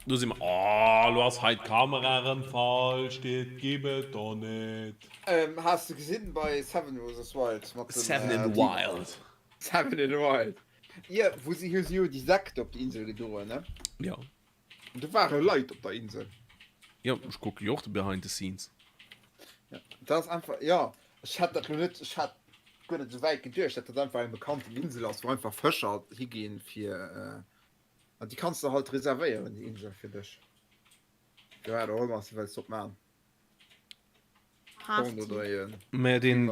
Du siehst immer, oh, du hast halt Kameraren steht, gebe doch nicht. Hast du gesehen bei Seven vs. Wild? Seven in the Wild. Seven in the Wild. Ja, wo sie hier so die Sekte auf die Insel gedauert, ne? Ja. Und da waren Leute auf der Insel. Ja, ich gucke ja auch die Behind the Scenes. Ja, das ist einfach, ja, ich hatte das nicht, ich hatte gar nicht so weit gedurcht, ich hatte das einfach eine bekannte Insel aus, wo einfach Fischer hingehen für, und die kannst du halt reservieren, die Insel für dich. Ja, da holen wir uns, weil es top machen. Aber den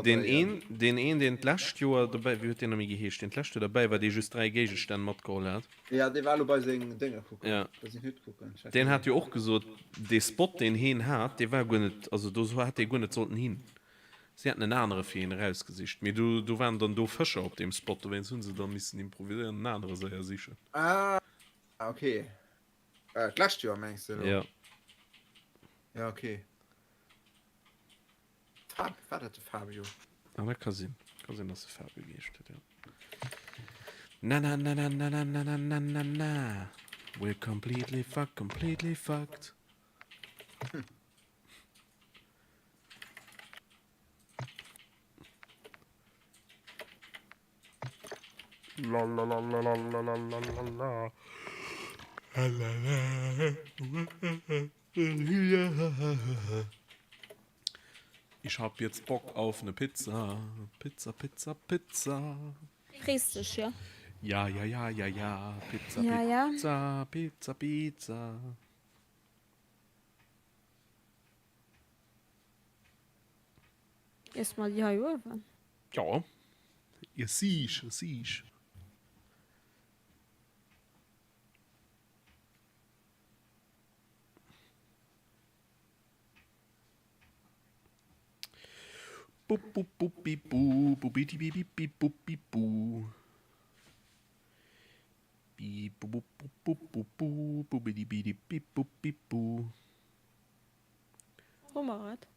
last Jahr dabei, wie hat den nämlich geheischt? Den last Jahr dabei, weil der just 3 Gegenstände mitgeholt hat. Ja, die war bei seinen Dingen gucken. Ja. Das ich nicht gucken. Den hat ja auch gesagt, der Spot, den hin hat, der war gar nicht, also da hat der gar nicht sollten hin. Sie hatten eine andere für ihn rausgesicht. Aber du waren dann da Fischer auf dem Spot, wenn sie dann müssen improvisieren, eine andere sei ja sicher. Ah, okay. Last Jahr meinst du? Ja. Ja, okay. Fabio. Aber kann sein, dass es Fabio geheischt hat, ja. Na. We're completely fucked. La. Ich hab jetzt Bock auf eine Pizza. Pizza. Richtig, ja. Ja. Pizza, Ja, Pizza. Erstmal ja, über. Ja. Ihr siehst. Hummerrad.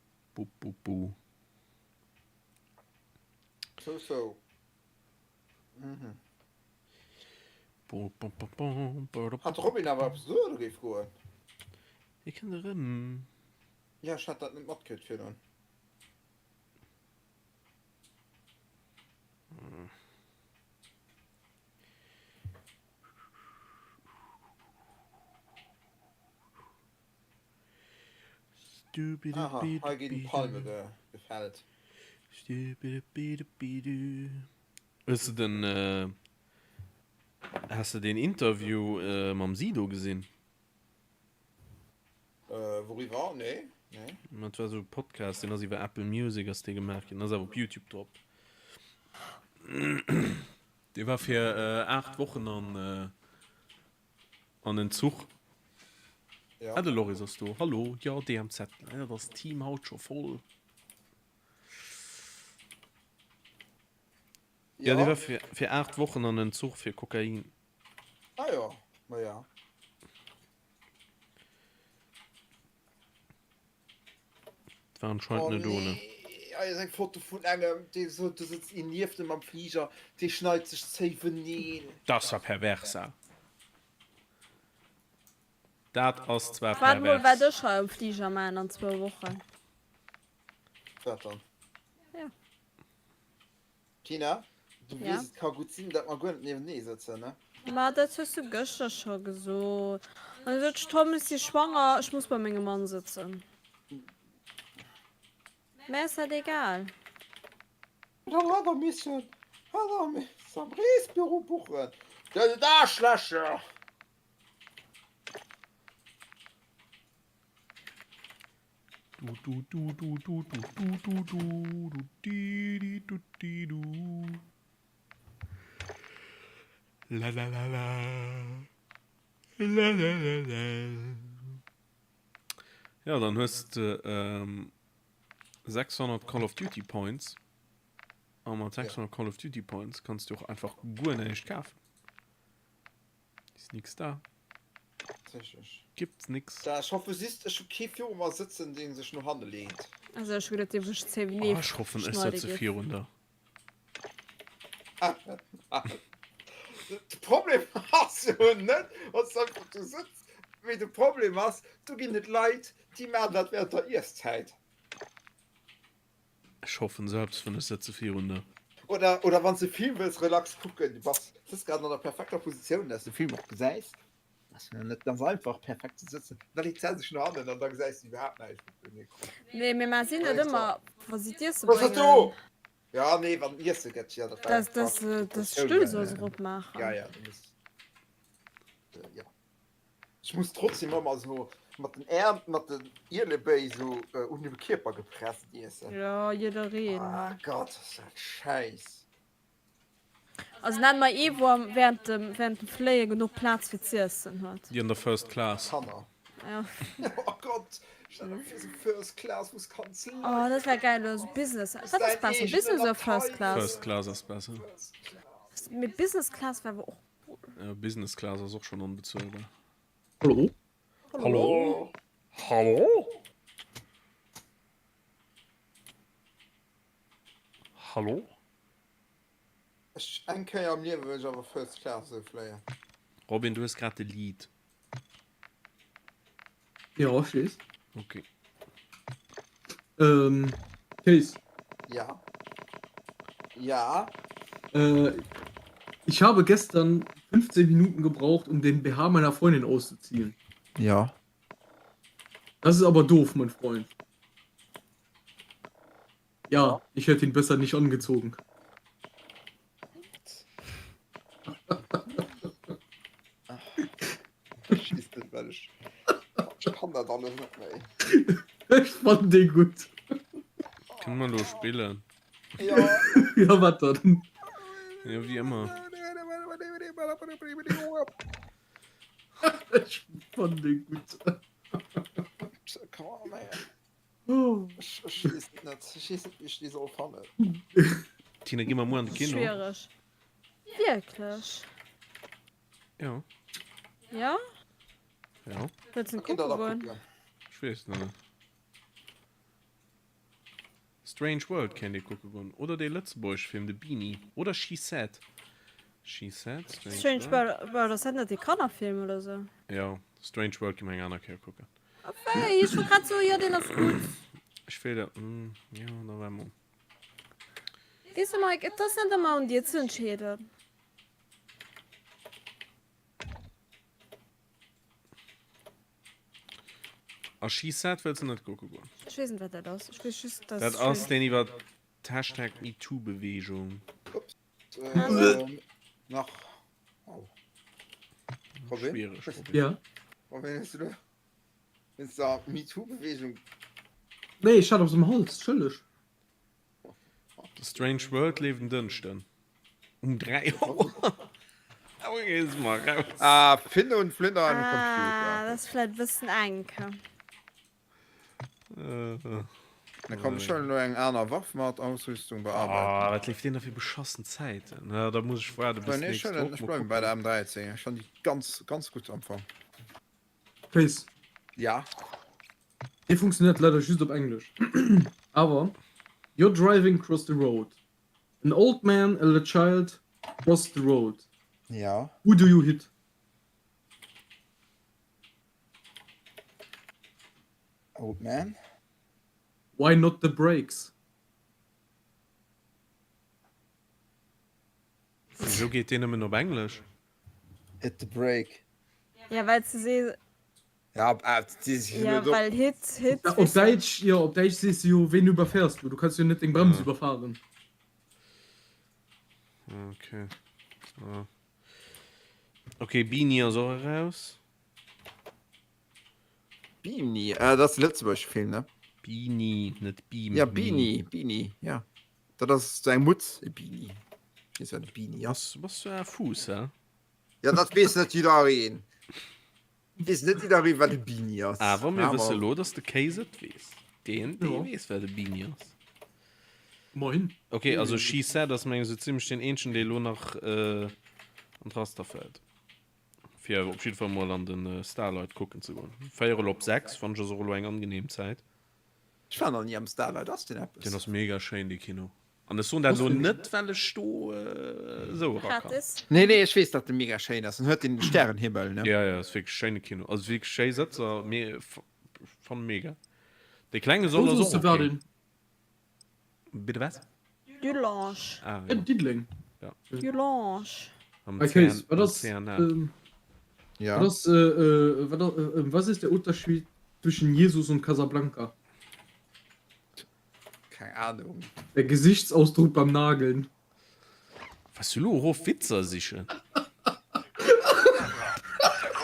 So. Mhm. Hat Robin aber so gefroren? Ich kann erinnern. Ja, ich hatte das nicht mitgekriegt für dann. Aha, ich gegen Palme gefällt. Hast du denn, hast du den Interview mit Sido gesehen? Worüber? Nee. Das war so ein Podcast, den hast du über Apple Music hast du gemacht, das ist aber auf YouTube drauf. Der war für 8 Wochen an den Zug. Ja. Hallo Loris, hast du? Hallo, ja, DMZ. Ja, das Team haut schon voll. Ja, der war für 8 Wochen an den Zug für Kokain. Ah ja, na ja. Das war anscheinend eine Dole. Ja, ist ein Foto von einem, der so, du sitzt in Liefde am Flieger, der schneidet sich 7 Nähen. Das war pervers. Das ist zwar Warte mal, pervers. wer das schon auf Flieger machen in 2 Wochen? Dann. Ja. Tina, du Ja. weißt, kann gut sein, dass man gut neben dir sitzen, ne? Aber das hast du gestern schon gesagt. Und jetzt Tom ist sie schwanger, ich muss bei meinem Mann sitzen. Mir ist halt egal. Dann hat er mich schon am Reisbüro buchen. Das ist da Schlasche. La. Ja, dann hast du 600 Call of Duty Points. Aber mit 600 Call of Duty Points kannst du auch einfach gut nicht kaufen. Ist nichts da. Gibt's nichts. Da, ich hoffe, siehst du, okay, für mal sitzen, den sich noch Hand lehnt. Also ich würde dir wirklich 10 Oh, ich hoffe, es hat zu 400. Das Problem hast du nicht, was einfach du sitzt Mit dem Problem was du gi net leid die Mä dat wär der Erstzeit Ich hoffe selbst von der Sätze 400 oder wann ze Film willst relax gucken was das ist gerade an der perfekter Position dass du Film auch geseist net ganz einfach perfekt zu sitzen da die Zeit sich an dann gesagt überhaupt nicht Nee, mir mal sehen nicht immer, was sie dir so was hast bringen. du ja nee wann ihr ja Das still so grob machen. ja du musst, ja ich muss trotzdem immer so mit den ihre Bei so und dem Körper gepresst essen. Ja, jeder reden. Ah Gott das ist ein Scheiß Also dann mal wo während dem Flyer genug Platz für zu essen hat. die in der First Class Hammer Ja. oh Gott stell dir vor, so First Class muss Kanzler Oh, das wäre geil, also Business. Was ist besser, Business oder First Class? First Class ist besser Mit Business Class wäre auch. ja, Business Class ist auch schon unbezahlbar Hallo? hallo hallo hallo Enke am mir aber First Class Flyer Robin du hast gerade Lied Ja, stehst. okay Case. ja ja Ich habe gestern 15 Minuten gebraucht, um den BH meiner Freundin auszuziehen. ja Das ist aber doof, mein Freund. Ja, ich hätte ihn besser nicht angezogen. Schießt das, weil ich kann das alles nicht mehr Ich fand den gut. kann man nur spielen ja Ja, was dann? ja wie immer Ich fand den gut. Oh. Tina geh mal mal an die Kino Schwierig. Wirklich. ja Ja? ja Willst du einen gucken wollen? ich weiß nicht Strange World kennt ihr gucken oder der letzte Film The Beanie oder She Said Strange World, das sind nicht die Kanner-Filme oder so. ja Strange World kann man gerne gucken Hey, ich war gerade so, ja, den ist gut. ich will da ja da war mal Ist mal, das sind immer um dir zu entscheiden. She Said willst du nicht gucken Ich weiß nicht, was das ist. Ich weiß just, dass das es aus den über Hashtag MeToo-Bewegung nach oh. Robin? schwierig Ja. Robin, ist du ist da MeToo-Bewegung Nee, ich hatte aus dem Holz, chillig. Strange World leben dünsten um 3 Uhr aber jetzt mal raus Finde und Flinder an Ah, Computer das ist vielleicht ein bisschen Anke. da kommt schon nur eng einer Waffenmarkt-Ausrüstung bearbeiten was lief denn dafür beschossen Zeit na da muss ich vorher du bist nee, nächste schon, Woche ich mal bleib gucken. bei der M13 schon die ganz gut anfangen Case. ja Die funktioniert leider just auf Englisch. Aber you're driving across the road. An old man and a child cross the road. ja Who do you hit? old man Why not the brakes? wieso geht den immer nur auf Englisch hit the break Ja, weil sie sehen, ja ja, weil Hit. Ja, auf Deutsch, ja, auf Deutsch siehst du, wen du überfährst. Du kannst ja nicht den Bremse überfahren. okay okay Beanie so raus Beanie das letzte Film ne Beanie nicht Beam ja Beanie ja das ist sein Mutz Beanie ist ein Beanie ja was für ein Fuß ja ja das weiß nicht jeder reden ist nicht jeder reden, was die Beanie ist aber mir wissen lo dass der Käse weiß den Ja. weiß wer der Beanie ist Moin. okay also She Said das man so ziemlich den Ähnchen der lo nach und Rasterfeld für auf jeden Fall mal an den Starlight gucken zu wollen Feier op 6 von so eng angenehm Zeit ich war noch nie am Starlight das den den das mega schön die Kino Und das so, dass Was du denn? nicht, weil ich so rakan. Gratis. Nee, ich weiß, dass der mega schön ist. Und hört den Sternenhimmel, ne? Ja, ja, ist wirklich schöne Kino. Also wirklich schön Sitzer, von mega. Die Kleine soll Wo so ist der Verdin? Bitte was? Dulange. Ah, ja. Diedling. Dulange. Am Okay, Zern- war am das, Zern, Ja. was ist der Unterschied zwischen Jesus und Casablanca? Keine Ahnung. Der Gesichtsausdruck beim Nageln. Was du hoch Witzer sicher?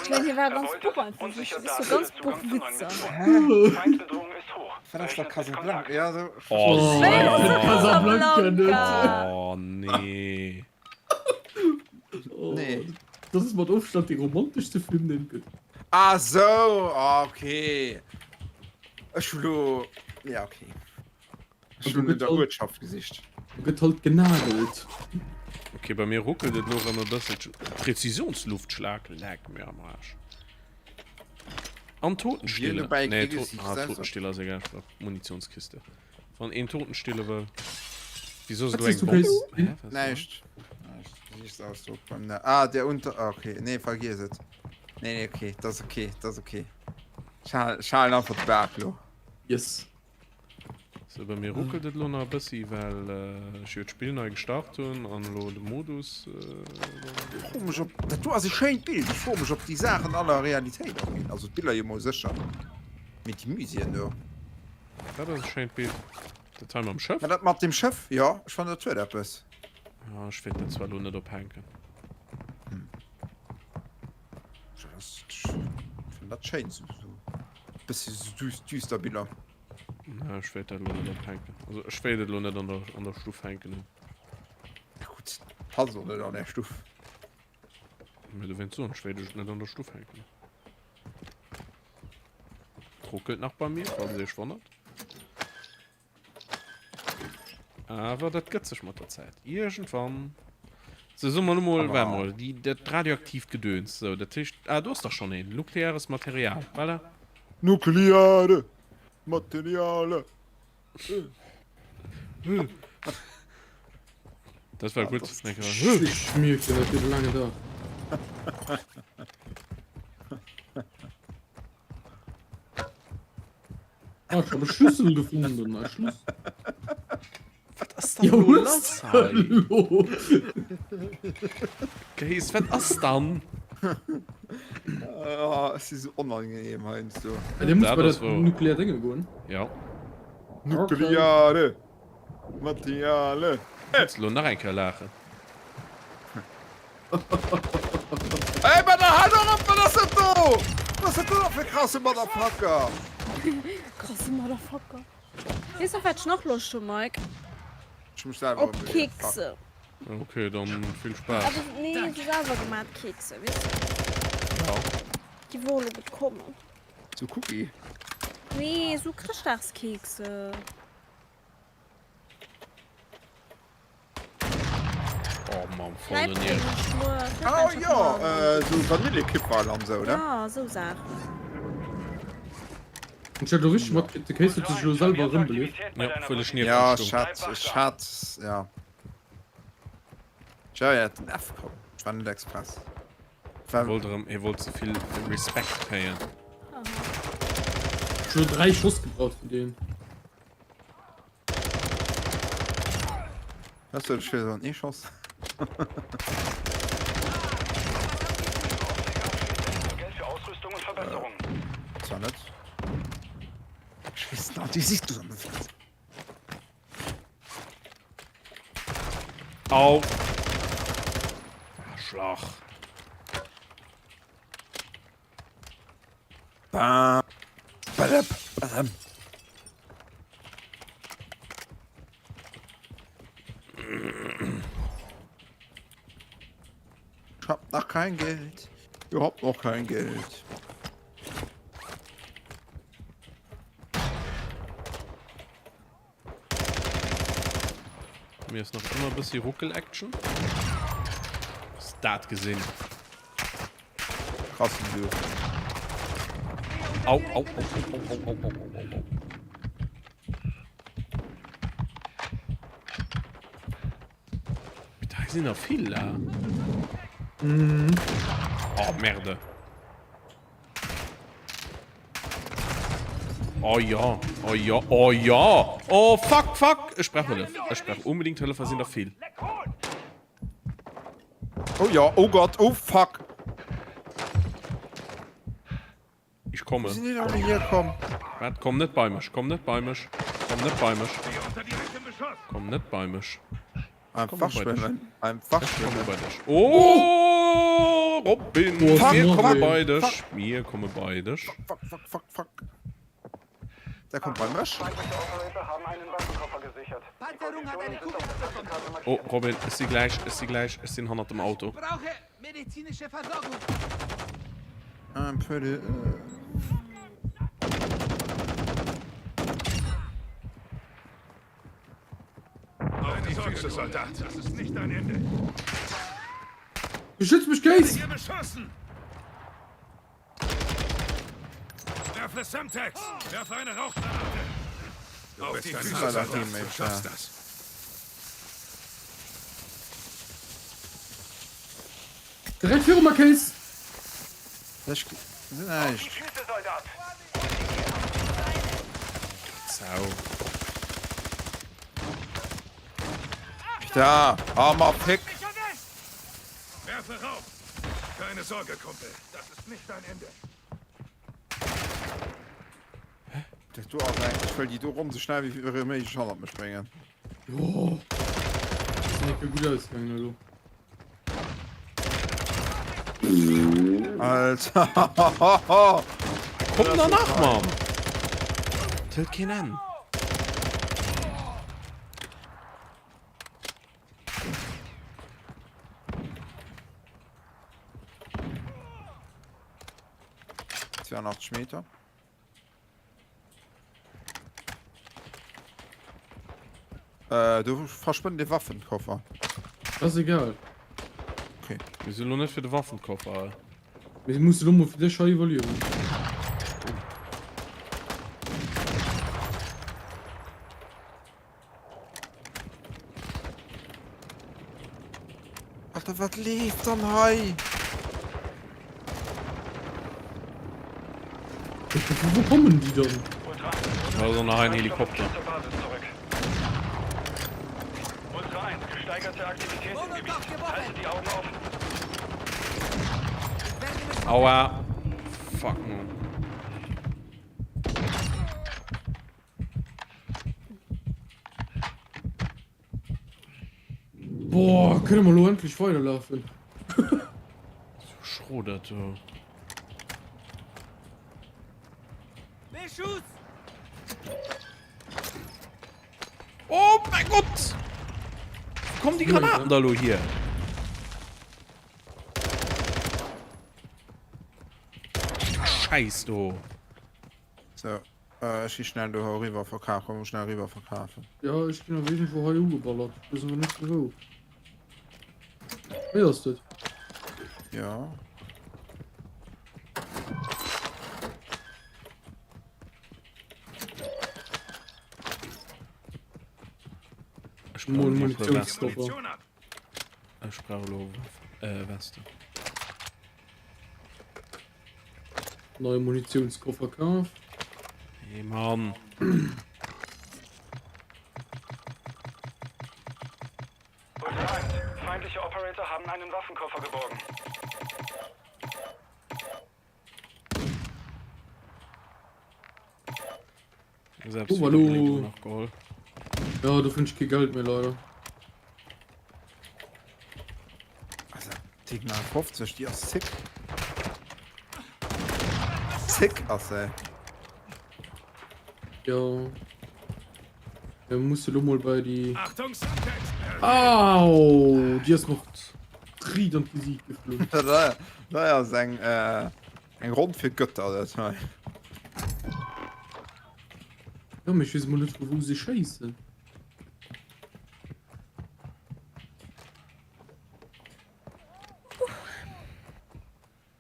Ich meine, hier war ganz Buch einfach. Das ist so ganz Buchwitzer. Feindbedrohung ist hoch. War das doch Casablanca? Ja, so. Oh, Casablanca nicht. oh nee. Oh, Nee. Das ist mal Aufstand, die romantischste Film, den gibt. Ah, so. Okay. Schlo. Ja, okay. Schlo in der Wirtschaft Gesicht. Wird halt genagelt. Okay, bei mir ruckelt es noch an das Präzisionsluftschlag lag mir am Arsch. An Totenstille. Jede bei Nee, Krieg ist sich selbst. Totenstille ist egal. Munitionskiste. Von ein Totenstille war. Wieso Was so ist du Bombe? Chris? Hä, was Nicht. Gesichtsausdruck beim Ah, der unter. Okay, nee, vergiss es. Nee, okay, das ist okay, das ist okay. Schalen auf den Berg, lo. Yes. So, bei mir ruckelt es noch ein bisschen, weil ich das Spiel neu gestartet habe und lo den Modus. Ich frage mich, ob. Du hast ein schönes Bild. Ich frage mich, ob die Sachen aller Realität angehen. Also, die Bilder immer sicher. Mit den Museen, ja. Das ist ein schönes Bild. Der Teil am Schiff? Ja, das mit dem Schiff, ja, ich fand das toll, etwas. Ja, ich werde zwar nur nicht abhängen. Ich finde das schön, so. Bisschen düster Bilder. Ja, ich werde nur nicht abhängen. Also, ich werde nur nicht an der Stufe hängen. Ja, gut, Puzzle nicht an der Stufe. Mit wenn so, ich werde nicht an der Stufe hängen. Ruckelt nach bei mir, weil sich wundert. Aber das geht sich mit der Zeit. Irgendwann. So, so mal, mal, das radioaktiv gedöns. So, der Tisch. Ah, du hast doch schon ein nukleares Material, voilà. Nukleare Materiale. Das war gut. Ich schmiert, der wird lange da. Ah, ich habe Schlüssel gefunden. Ein Schlüssel. Was ist Ja, denn was? los? Hallo. Geist, was ist dann? Es ist unangenehm, meinst du? Der muss Ja, bei das der war- nuklearen Dinge gehen. Ja. Nukleare Materiale. Jetzt lohnt noch ein lachen. Ey, bei der Hand auf, was ist das da? Was ist das da für krasse Motherfucker? Krasse Motherfucker. Ist doch was noch los schon, Mike? Ich muss selber Ob Kekse. Okay, dann viel Spaß. Aber nee, du selber gemacht Kekse, weißt du? Ja. Die Wohle bekommen. Zu Cookie. Nee, so Christachskekse. Oh Mann, voll Bleib näher. Oh ja, so Vanillekipferl und so, oder? Ja, so Sachen. Und ich hatte richtig mal die Käse zu sich selber rimbelig. Ja, voll Schnee. Ja, Schatz, ja. Schau, ja, den F kommen. Vanille-Express. Er wollte so viel Respekt payen. Schon 3 Schuss gebraucht für den. Hast du das für so ein E-Schuss? Geld für Ausrüstung und Verbesserung. Das war nicht. Scheiße, die siehst du so. Au! Schlag. Bam. Badab. Badab. Ich hab noch kein Geld. Ihr habt noch kein Geld. Mir ist noch immer ein bisschen Ruckel-Action. Start gesehen. Krass, du. Au, au, au, au, au, au, au, au, au. sind noch viel da. Mhm. Oh, Merde. Oh ja, oh ja, oh ja. Oh, fuck, fuck. Ich brauche Hilfe. Ich brauche unbedingt Hilfe, sind noch viel. Oh ja, oh Gott, oh fuck. Ich komme. Wie sind die noch nicht hier gekommen? Warte, komm nicht bei mich, komm nicht bei mich. Komm nicht bei mich. Komm nicht bei mich. Einfach Komm bei dich. schwimmen. Einfach Ich komme schwimmen. bei dich. Oh, Robin. Oh, fuck, Wir kommen Robin. bei dich. Wir kommen bei dich. Fuck, fuck, fuck, fuck. Der kommt bei mir. Feindliche Operator haben einen Waffenkoffer gesichert. Die Panzerung hat eine Positionen Kugel sind auf der bekommen. Karte markiert. Oh, Robin, ist sie gleich, ist sie in 100 im Auto. Brauche medizinische Versorgung. Für die, Auf die Füße, Soldat. Das ist nicht dein Ende. Beschütz mich, Case! Hier beschossen! Werfe Semtex! Werfe eine Rauchgranate! Auf die Füße, Soldat, Soldat. Teammate, Du schaffst ja. das. Direkt für mal, Case! das ist Die nicht. Füße, Soldat! Sau. Da, armer Pick. Werfe Rauch! Keine Sorge, Kumpel. Das ist nicht dein Ende. Du auch rein. Ich will die du rum so schnell wie möglich schon auf mich bringen. Oh. Das ist nicht gut ausgegangen, also. Alter. Komm danach, Mann. Tilt keinen an. Das wäre 80 Meter. Du verschwindest den Waffenkoffer. Das ist egal. Wir sind nur nicht für den Waffenkoffer. Wir müssen nur mal für den Scheiß evaluieren. Alter, was lief dann hei? Wo kommen die dann? Ultra 1. Also noch ein Helikopter. Zur Basis zurück. Ultra 1. Gesteigerte Aktivität im Gebiet. Haltet die Augen offen. Aua. Fuck, man. Boah, können wir nur endlich weiterlaufen. Schrodert, du. Beschuss! Oh mein Gott! Wo kommen die Granaten da, lo, hier? Scheiß, du. So, ich schnell du rüber verkaufen, schnell rüber verkaufen. Ja, ich bin auf jeden Fall HU geballert. Wissen wir nicht wo. Wer ist das? Ja. Ich Mon- brauche Munitionskoffer. Weste. Munition ab! Ich brauche lo, Weste. Neue Munitionskoffer kaufen. Hey, Mann. Ultra 1. Feindliche Operator haben einen Waffenkoffer geborgen. Selbst Oh, für hallo. die Überlegung noch geholt. Ja, du findest kein Geld mehr, leider. Also, Tigner 50, die ist sick. Sick, also. Ja. Ja, musst du mal bei die. Achtung, Semtex! Au! Die ist noch Tried und Gesicht geflogen. Da ist ein Grund für Götter, das heißt. Ja, mich weiß mal nicht, wo sie scheiße.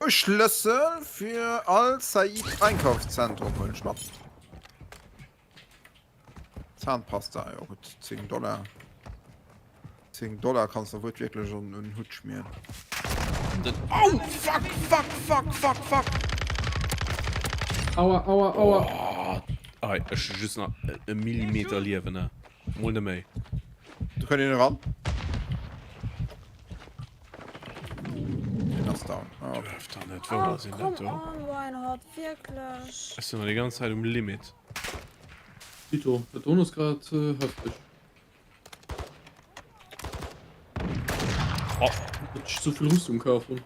Schlüssel für Al-Said Einkaufszentrum holen schnapp. Zahnpasta, ja gut, $10. $10 kannst du wirklich schon einen Hut schmieren. Oh, fuck. Aua. just noch Millimeter liewen ne Mol méi Du können ihn ran. Den hast down. Oh, okay. net Oh, come on, Reinhard, wirklich. die ganze Zeit Limit Tito, der Ton ist gerade heftig. Oh. Hat ich so viel Rüstung kaufen.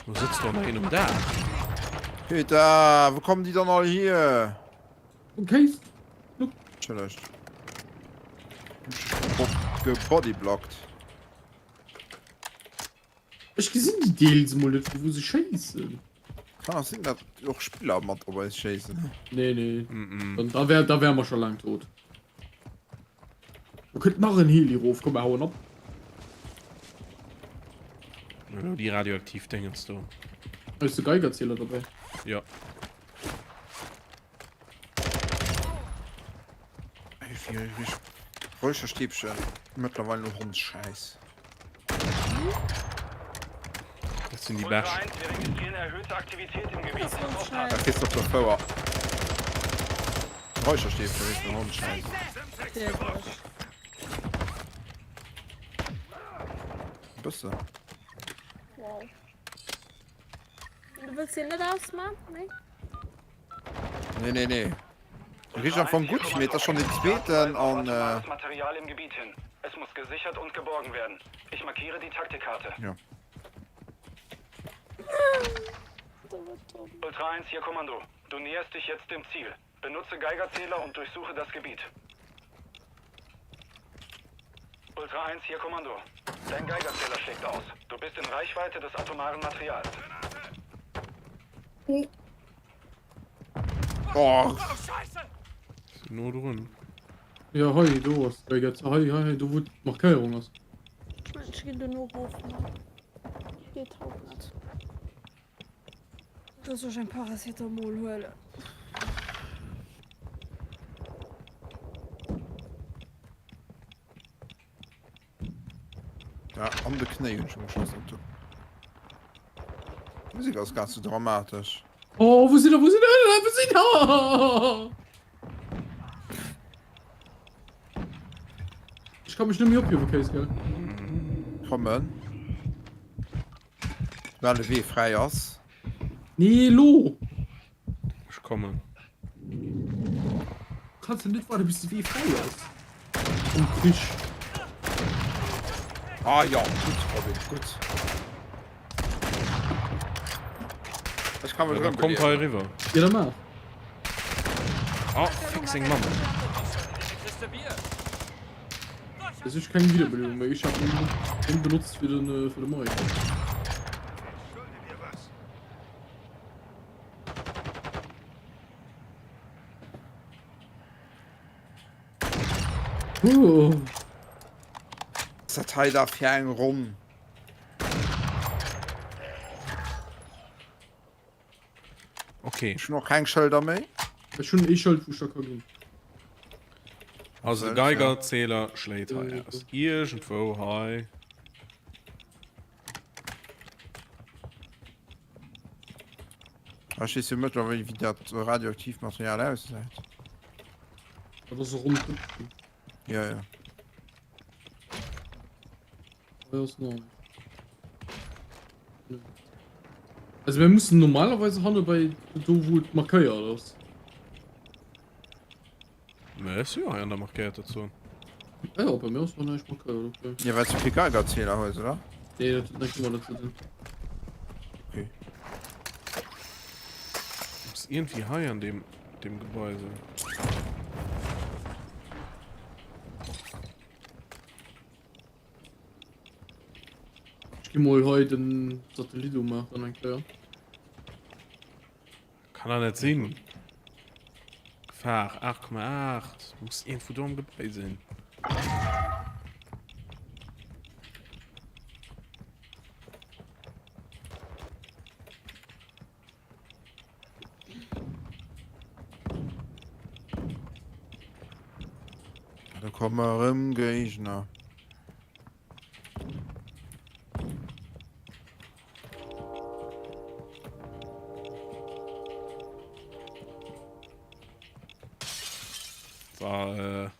Wo sitzt doch hin da Peter, wo kommen die dann alle hier? Okay. Vielleicht. Gebodyblockt. Ich gesehen die Deals mal nicht, wo sie scheißen. Kann das sein, dass auch Spieler haben, aber es scheiße. Nee. Und da wär wir schon lang tot. Wir könnten noch einen Heli ruf, komm, wir hauen ab. Ja, die radioaktiv denkst du Da ist der Geigerzähler dabei. ja Ich bräuchte Stäbchen. Mittlerweile nur Hundscheiß. das sind die Ultra Bash 1, wir registrieren erhöhte Aktivität im Gebiet. Das ist Da scheiße. geht's doch der Feuer. Räucherstäbchen ist nur Hundscheiß. Wirklich. Bist du? Wow. Du willst ihn nicht ausmachen? Nee? Nee. Richard von Gutschmidt, das schon den zweiten an. Das Material im Gebiet hin. Es muss gesichert und geborgen werden. Ich markiere die Taktikkarte. Ja. Ultra 1, hier Kommando. Du näherst dich jetzt dem Ziel. Benutze Geigerzähler und durchsuche das Gebiet. Ultra 1, hier Kommando. Dein Geigerzähler schlägt aus. Du bist in Reichweite des atomaren Materials. Oh, nur drin Ja, hi, du hast Geigerzähler. Hi, du wut Markierung hast. Ich geh nur rufen. Geht auch nicht. Das ist ein Paracetamol-Höhle. ja, an die Knie schon geschossen. Musik ist ganz so dramatisch. Oh, wo sind er? Ich kann mich nicht mehr abgeben, Case, gell? Kommen. Weil der Weg frei ist. Nee, lo! ich komme Kannst du nicht warten, bis die frei ist. Und Krisch. Ah ja, gut, Robin, gut. Ich kann mich da drin kommt belehren. River Ja, dann mach. fixing Mama Das ist keine Wiederbelebung mehr. Ich hab ihn benutzt für den Moi. Das Teil da fern rum. okay Ich noch kein Schilder mehr. Das ist schon halt, wo ich da kann gehen. also Selbst, Geigerzähler schlägt aus irgendwo hi Ich weiß mittlerweile, wie das radioaktiv Material aussieht. Aber so rum. Ja. Ja, ist noch. Also wir müssen normalerweise handeln bei wo Markeier das. ja an der markiert dazu Ja, bei mir ist noch nicht Markeier. Okay. Ja, weil es viel Geigerzähler heute, oder? Nee, das nicht mal dazu. Okay. ist irgendwie high an dem Gebäude Ich geh mal heute einen Satellit machen, dann erklären. kann er nicht sehen Gefahr 8,8 muss irgendwo da am Gebäude sein Da kommen wir im Gegner. War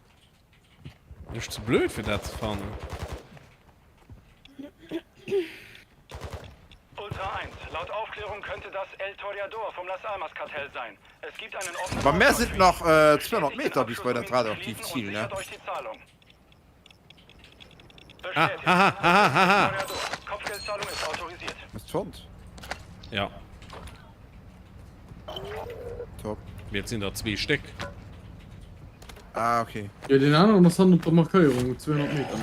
nicht zu blöd für das zu fahren. Ultra 1. Laut Aufklärung könnte das El Toreador vom Las Almas Kartell sein. Es gibt einen offenen... Aber mehr sind noch 200 Meter Meter bis bei der radioaktiv Ziel, ne? Kopfgeldzahlung ist autorisiert. Was tut? Ja, Top. jetzt sind da 2 Stück. Ah, okay. Ja, den anderen das handelt der Markierung 200 Meter.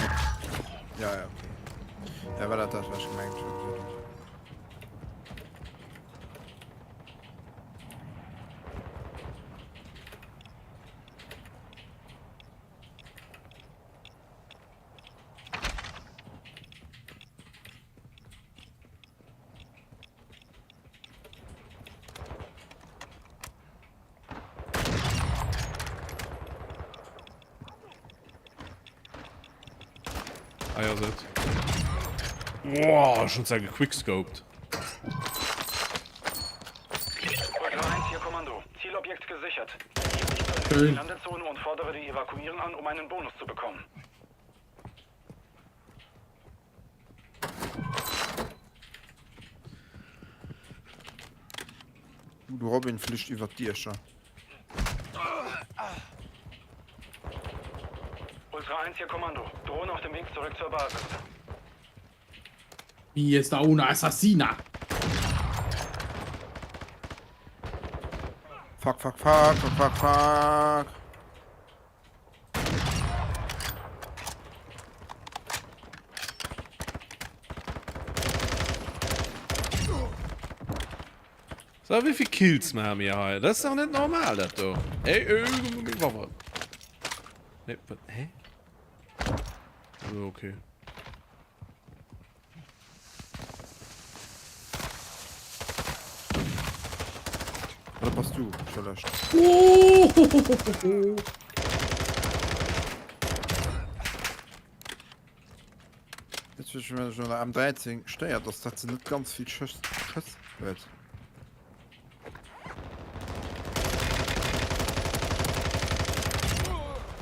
Ja, ja, okay. Ja, weil das was gemeint. Ah ja, seht. Boah, schon sehr gequickscoped. Ultra 1, hier Kommando. Zielobjekt gesichert. Die Schön. Landezone und fordere die Evakuieren an, um einen Bonus zu bekommen. Du Robin flücht über dir schon. Ultra 1, hier Kommando. Drohne auf dem Weg zurück zur Basis. Wie ist da una Assassina? Fuck, fuck, fuck, fuck, fuck, fuck. So, wie viel Kills machen wir heute? Das ist doch nicht normal, das doch. Ey, warte. Nee, hä? Also, okay. Was machst du? Vielleicht. Oh! Jetzt will ich mir schon am 13 steuert, das hat sie nicht ganz viel Schuss wird.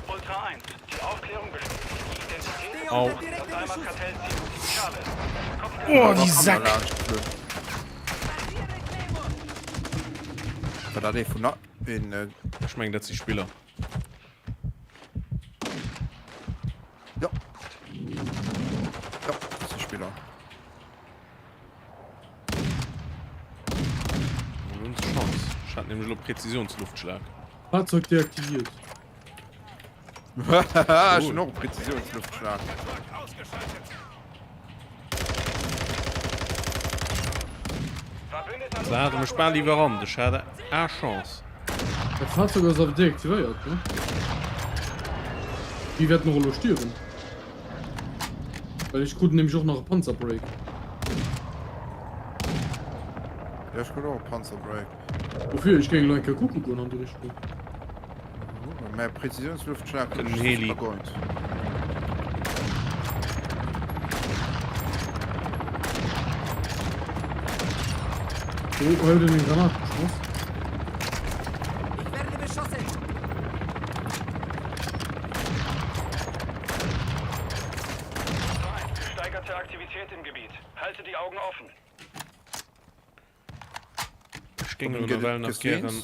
Ultra 1, die Aufklärung bestätigt die Identität Au. des Almas Kartellziels. Schade. Oh, die Sack! Da der von in Ich meine, das ist die Spieler. ja. Ja, das ist ein Spieler. Und Chance. Ich hatte nämlich nur Präzisionsluftschlag. Fahrzeug deaktiviert. Haha, schon noch Präzisionsluftschlag. So hatte mich sparen lieber ran. Ich hatte eine Chance. Das Fahrzeug ist auf deaktiviert, ne? Wie wird noch Rollo stirben? Weil ich konnte nämlich auch noch Panzerbreak. Ja, ich kann auch Panzerbreak. Wofür? Ich gehe gleich gucken in andere Richtung. Mehr Präzisionsluftschlag. Ein Heli. So, heute den Granatenschluss. Ich werde beschossen. Gesteigerte Aktivität im Gebiet. Halte die Augen offen. Ich ging nur weil nach Gern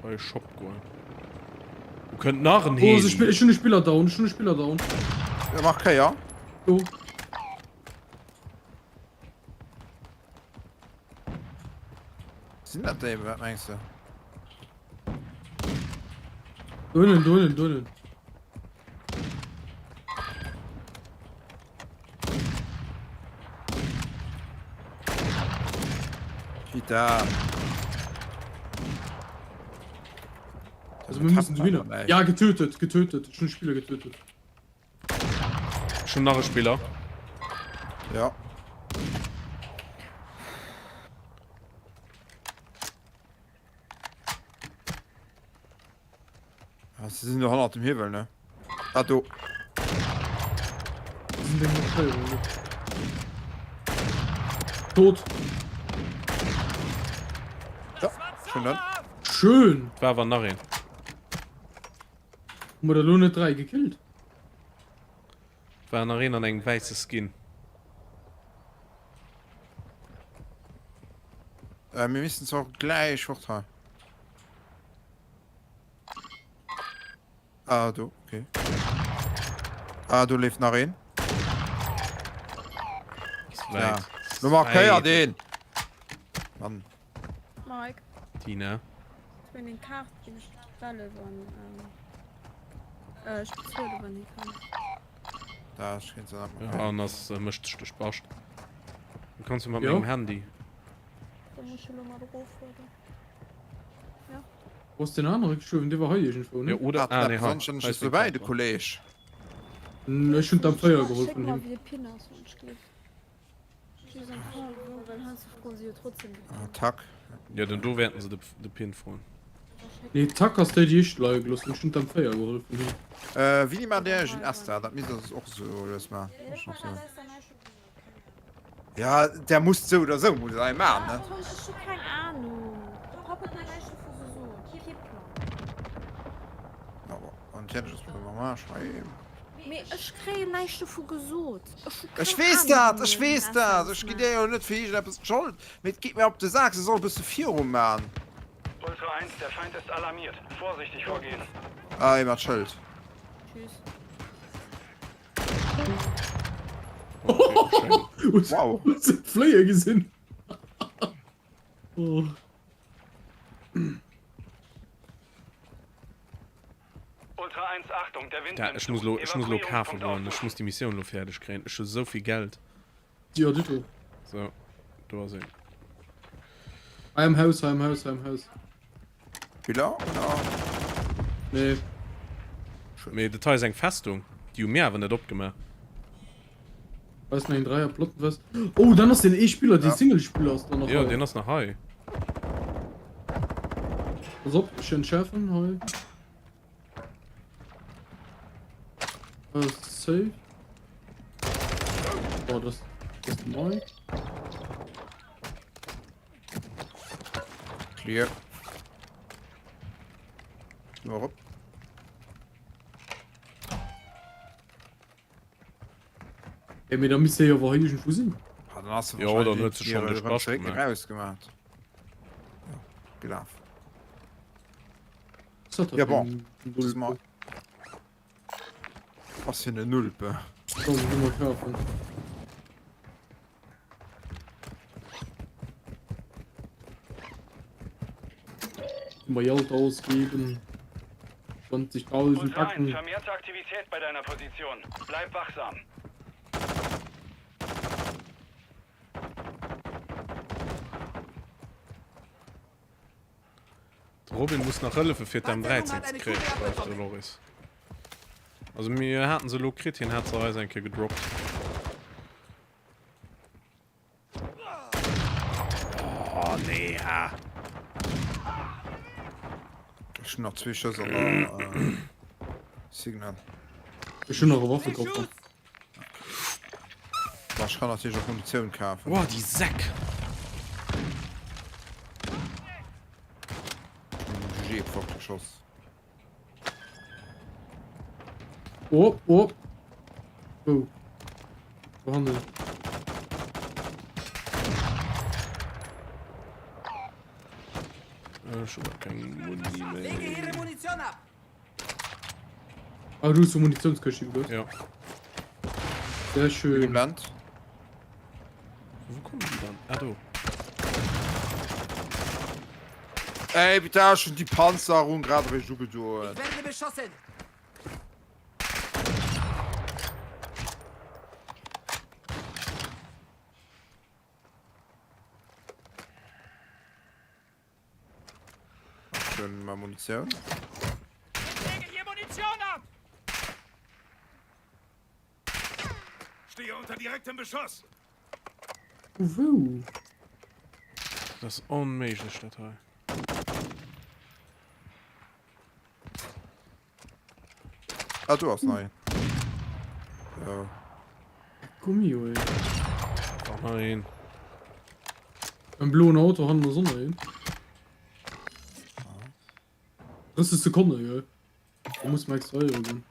bei Shop gehen. Du könnt nach einem Oh, Heli. ist schon ein Spieler down, schon ein Spieler down. Ja, mach kein ja. So. Sind das die, was meinst du? Drinnen. Wieder. Also wir müssen gewinnen. Ja, getötet. Schon ein Spieler getötet. Schon nach einem Spieler. Ja. sie sind noch 100 im Hebel, ne? Ah, du. Die sind wegen der Feuerwehr, ne? Tot. Ja, schön dann. Schön. war nach hin Modellone 3 gekillt. war nach hin an eng weiße Skin Wir müssen es auch gleich hoch. Ah, du, okay. Ah, du lebst nach hin. Ja. Du machst keiner den. Mann. Mike, Tina ich bin den Kart, die Stelle von, speziell über die kann. Da ist kein Sinn. ja, anders möchtest du spaß dann kannst du mal Ja. mit dem Handy Da muss ich mal drauf, oder? Wo ist den anderen geschoben? Der war heute irgendwo, ja, ne? oder Ah, nee, sonst halt. ist dabei, der Kollege. Ich hab am Feuer geholt Schick von mal, ihm. wie Pin aus und geht. Die sind voll, dann hast du froh, sie trotzdem. Ah, Tack. ja denn du werden sie de Pin freuen Nee, Tack hast du die echt gelassen und ich hab am Feuer geholt von ihm. Wie man der in Astra, das ist auch so, das mal. Das ist auch so. Ja, der muss so oder so, muss sein, Mann, ne? Ich hab keine Ahnung. Papa hat eine Leiste für so. Kein Plan. Aber, und hätte ich das mal schreiben. Ich kriege eine Leiste für gesund. Ich weiß das, ich weiß das. Ich gehe dir ja nicht für ich etwas schuld. Mit gib mir, ob du sagst, es soll bis zu 4 rum machen. Ultra 1, der Feind ist alarmiert. Vorsichtig vorgehen. Ah, ich mach Schuld. Tschüss. Wow. Flyer gesehen. Oh. Ultra 1, Achtung, der Wind ja, nimmt ich zu. muss lo Evakuierung kaufen kommt wollen auf. ich muss die Mission lo fertig kriegen ich hab so viel Geld Ja, ditto. so du hast ihn I am house, I am house, I am house. Wieder? Ja. Nee. mit Detail eng Festung die mehr wenn net opgemacht Weiß nicht, ein Dreier Plot, was? Oh, dann hast du den E-Spieler, den Ja. Single-Spieler hast du noch. ja heute. den hast nach hei Pass auf, ich entschärfen, heu. Safe. Oh, das ist neu. Clear. Warum? Ey, mir da müsste ja wohl hier schon Fusi. Ah, dann hast du Ja, wahrscheinlich dann hättest du schon ihre den Spaß Strecke gemacht. rausgemacht. Ja, gelaufen. Was hat das Ja, für bon. ein Das ist mal... Dulpe? Was für eine Nulpe. Komm, ich will mal kaufen. Mal Geld ausgeben. 20.000 Ultra 1, Packen. vermehrte Aktivität bei deiner Position. Bleib wachsam. Robin muss nach Hölle für 4 am Warte, 13 Mann, eine kriegen, Kugel sagt der Loris. Also mir hatten so Lokritien hat so ein gedroppt. Oh nee, ja. Ich noch zwischen so Signal. Ich schon noch eine Waffe gekauft. Ich kann natürlich auch Munition kaufen. Boah, die Sack. Jeep fortgeschossen. Oh, oh. Oh. Behandelt. Schon mal kein Muni Lege mehr. ihre Munition ab. Ah, du hast so Munitionsküche gehört. Ja. Sehr Im schön. Land. Wo kommen die dann? Ah, du. Ey, bitte hast schon die Panzerung gerade bei Juge Ich werde beschossen. Schön mal Munition. Lege hier Munition ab! Stehe unter direktem Beschuss. Wow. Das ist unmöglich, der Teil. Ah, du hast nein. Ja. Gummi, ey. Oh nein. Ein blauen Auto haben wir so rein. Das ist Sekunde, ja. Da muss man extra gehen.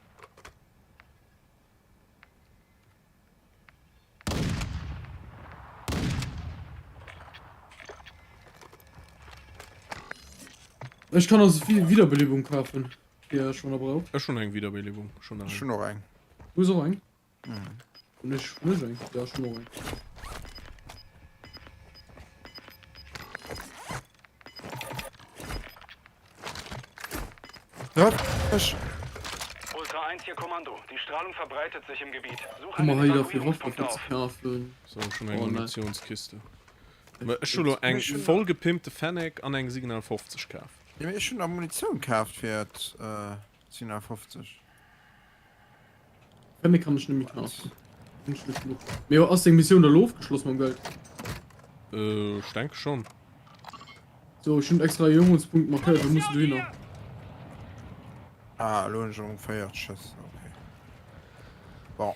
Ich kann also viel Wiederbelebung kaufen. Ja, schon aber auch. Schon eine Wiederbelebung. Schon eine. Schon noch ein. Wo ist er rein? Und ich nicht rein. Ja, schon noch rein. Ja, ich. Ultra 1 hier Kommando. Die Strahlung verbreitet sich im Gebiet. Suche Guck mal, einen hier dafür Waffe Evakuierungspunkt für auf. kaufen. So, schon eine Oh nein. Munitionskiste. Schon eng voll gepimpte Fennec an eng Signal 50 kauf. Ja, ich schon Munition gekauft für 1050. Wenn ich kann ich nämlich kaufen. Nicht schlecht genug. Mir aus der Mission der Luft geschlossen, mein Geld. Ich denke schon. So, ich bin extra Jungungspunkt markiert, da musst du hin. Ah, lohnt schon ungefähr Schuss. Okay. Bon.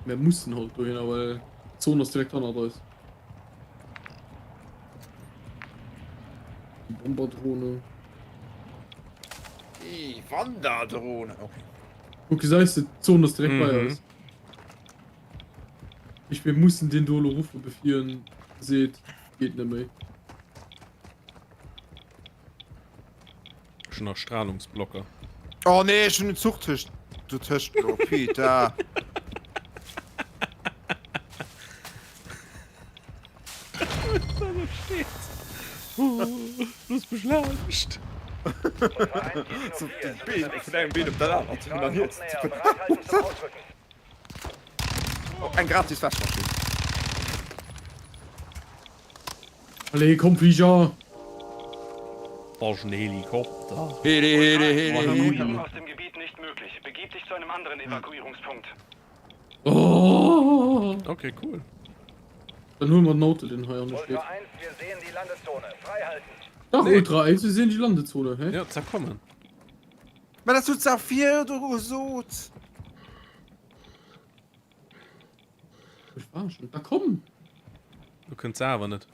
Wir mussten halt da hin, weil Zone ist direkt an der ist. Die Bomberdrohne. Die Wanderdrohne. Okay. Guck, sagst du, Zone ist direkt Mhm. bei uns. Wir mussten den Dolo rufen befehlen. Seht, geht nicht mehr. Schon noch Strahlungsblocker. Oh nee, schon den Zuchttisch. Du Tisch, Peter. Du bist beschlagen. So, die Beine von deinem Bein auf der Lava. Und dann jetzt. Oh, ein gratis Waschmaschine. Alle, komm, Viecher! Oh, ein Helikopter. Hede. Evakuierung aus dem Gebiet nicht möglich. Begib dich zu einem anderen Evakuierungspunkt. Oh! Okay, cool. Dann holen wir Note den Heuer nicht steht. 1, wir sehen die Landeszone. Freihalten. Ach, Nee. Ultra 1, wir sehen die Landezone, hä? Ja, zack, kommen. Aber das tut's auch viel, du Sot. Ich war schon. Da komm! Du kannst aber nicht.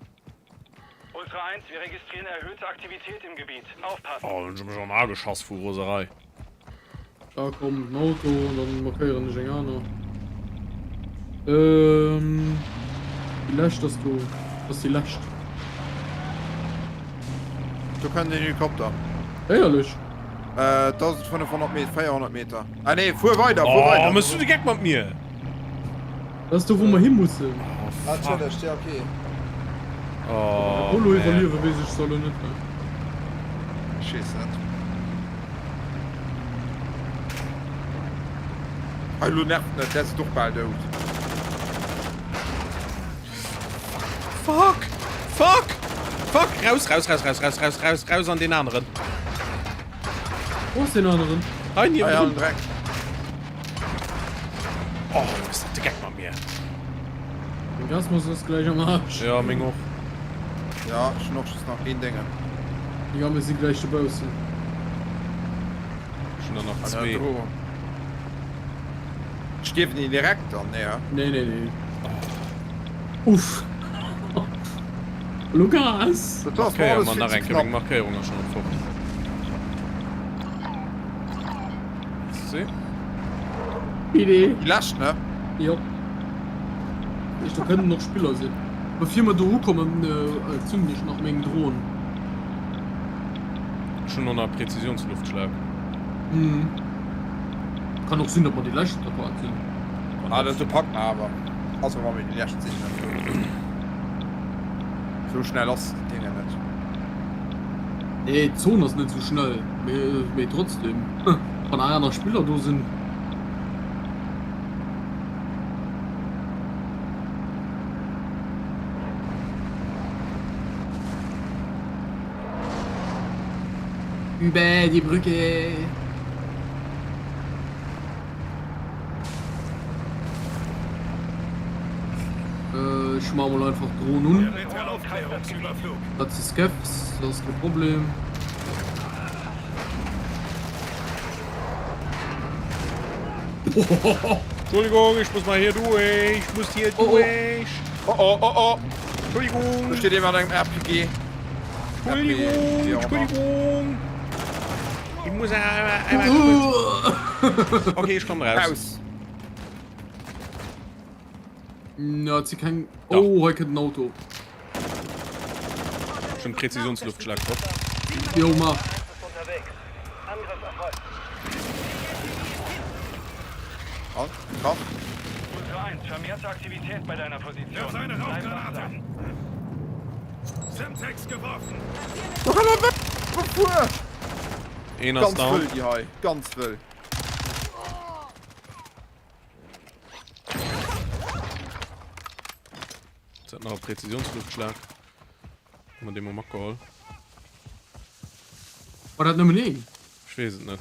Ultra 1, wir registrieren erhöhte Aktivität im Gebiet. Aufpassen. Oh, ich hab schon angeschossen für Roserei. Da kommt ein Auto und dann markieren die Engano. Wie lascht das du? Was ist die lascht? Du kannst den Helikopter. Ehrlich? 1500 Meter, 400 Meter. Ah nee, fuhr weiter, fuhr Oh, weiter. musst du die Gag mit mir? Das ist doch, wo wir hin müssen. Natürlich, ja, okay. Oh, Polo man. evaluieren, wie ich soll nicht. Ne? Scheiße nicht. Hallo, nervt nicht, der ist doch bald out. Fuck! Fuck! Fuck! Raus an den anderen. Wo ist den anderen? Ein hier Ah ja, drin. Dreck. Oh, was ist der Gag mit mir? Den Gas muss das gleich am Arsch. Ja, Ming auch. Ja, ich noch Schuss nach den Dingen. Die haben jetzt die gleiche Börse. Schon noch Ah, zwei. der Drohung. Steffen die direkt an, ja. Nee. Uff. Lukas! Das war's, Okay, ja, alles man, viel da zu renke knapp. wegen Markierung schon vor. Sie? Idee. Die lascht, ne? Ja. Da können noch Spieler sein. Bevor wir da hochkommen, zünden ich nach meinen Drohnen. Schon noch eine Präzisionsluftschlag. Hm. Kann auch sein, dass man die Leichen dabei sind. Ah, das packen aber. Also, wenn wir die lascht sehen. So schnell aus die Dinge nicht. Nee, die Zone ist nicht so schnell. Aber trotzdem. Von einer noch Spieler da sind. Über die Brücke. Ich mach mal einfach Drohnen. Dritter Aufklärungsüberflug. Das ist Skeps, das ist kein Problem. Entschuldigung, ich muss mal hier durch. Ich muss hier Oh, oh. durch. Oh. Entschuldigung. Da steht jemand im RPG. Entschuldigung. Entschuldigung. Ich muss einmal kurz. Okay, ich komme raus. Raus. Ja, sie kein. Doch. Oh, ich hab ein Auto. Schon Präzisionsluftschlag drauf. Jo, mach. Unterwegs. Angriff erfolgt. Und? Komm. Ultra 1, vermehrte Aktivität bei deiner Position. Werf eine Bleib Rauchgranate. wachsam. Semtex geworfen. Bevor. Einer Ganz ist down. voll, die Hai. Ganz voll. Das hat noch einen Präzisionsluftschlag. Mit dem wir geholt. War das Nummer 9? Ich weiß es nicht.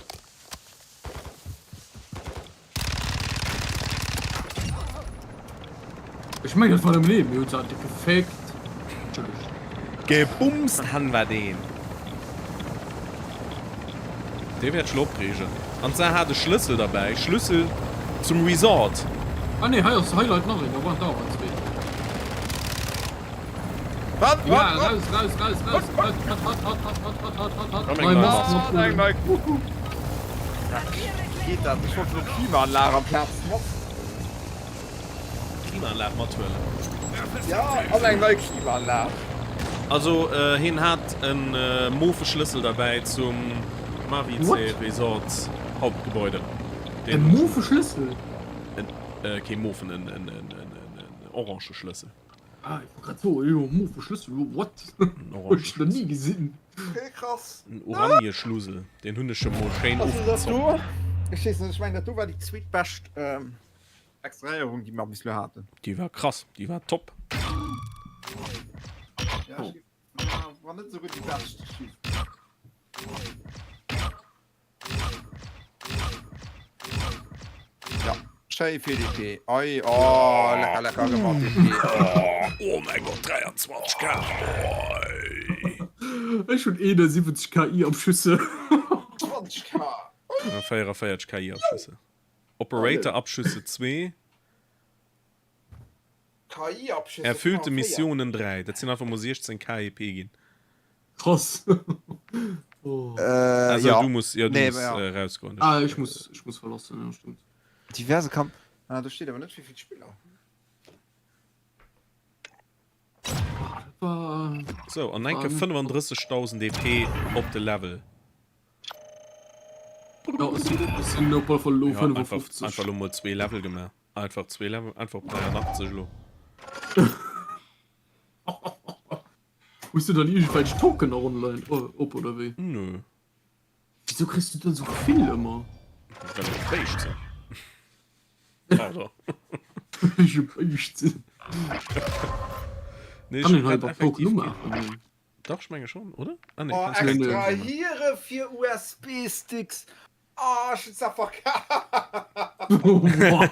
Ich meine, das war Nummer 9. Mir hat perfekt. Gebumst haben wir den. Der wird Schloppregen. Und er hat einen Schlüssel dabei. Schlüssel zum Resort. Ah, ne, das Highlight noch nicht. Da waren da zwei. Was? Ja, Was? raus. Hot. Komm, Nein, England. mach's noch Nein, cool. nein. Geht das? Ich wollte so Klimaanlage am Platz. Klimaanlage aktuell. Ja, eine neue Klimaanlage. Also, hin hat einen Mofe-Schlüssel dabei zum Marice What? Resort Hauptgebäude. Ein Move Schlüssel. Kein Mofen, ein orange Schlüssel. Ah, ich war grad so, Move Schlüssel. What? Ein Hab orange ich noch nie gesehen. Okay, krass. Ein orange Schlüssel. Den Hündischen Moscheen Was ist das aufgezogen. du? Ich weiß nicht, ich meine, du war die zweitbeste Extrahierung, die wir bisher hatten. Die war krass, die war top. Ja, war nicht so gut die beste. Ja, schön für die P. Oi, oh, lecker gemacht, die P. Oh mein Gott, 23k. Ich schon eh der 70 KI auf Schüsse. 20k. Feier KI-Abschüsse. Operator-Abschüsse 2. KI-Abschüsse. Erfüllte Missionen 3. Das sind einfach nur 16 KIP gehen. Krass. Oh. Also ja. du musst, Nee, musst ja. rauskommen. Ah, ich muss verlassen, ja, stimmt. Diverse Kampf. Ah, da steht aber nicht, wie viele Spieler. War... So, und denke 35.000 DP auf dem Level. Ja, es sind nur ein paar von Low Ja, einfach 55. nur mal 2 Level gemacht. Einfach 2 Level, einfach 83 Lo. Musst du dann irgendwie falsch Token auch online? Ob oder wie? Nö. Wieso kriegst du denn so viel immer? Wenn du based sind. Alter. Ich hab echt Sinn. Nee, Kann ich den halt hab auch Token effektiv- machen. Doch, ich meine schon, oder? Ah, nee, Oh, kannst du nicht. extrahiere 4 USB-Sticks. Ah, ich hab's einfach Wow.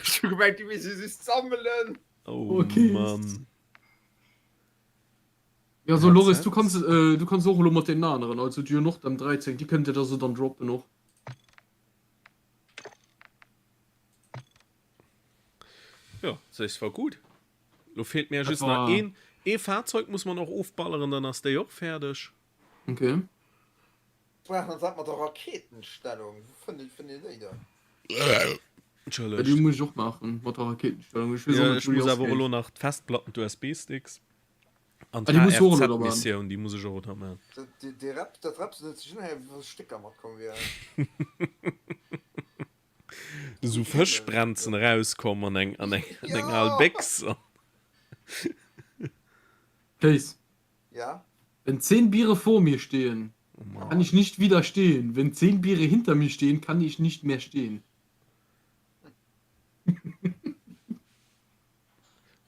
Ich hab gemerkt, die müssen sich sammeln. Oh, Okay. Mann. Ja, so Ja, Loris, Zeit. du kannst auch noch den anderen, also die noch am 13, die könnte da so dann droppen noch. Ja, das ist voll gut. Du fehlt mir Das just war- noch ein Fahrzeug, muss man noch aufballern, dann ist der auch fertig. Okay. Dann sagt man doch Raketenstellung. Finde ich da. Ja, die Entschuldigung. muss ich auch machen, mit der Raketenstellung. Ich, weiß auch Ja, nicht, ich wie die muss aber ausgeht. nur nach Festplatten USB-Sticks. Und Ah, die muss ich auch noch dabei. Mission, die muss ich auch haben. Der Rap sind schon ein Sticker mal kommen wir. So Fischbranzen rauskommen an eng Albex. Case, Ja? wenn 10 Biere vor mir stehen, kann ich nicht widerstehen. Wenn 10 Biere hinter mir stehen, kann ich nicht mehr stehen.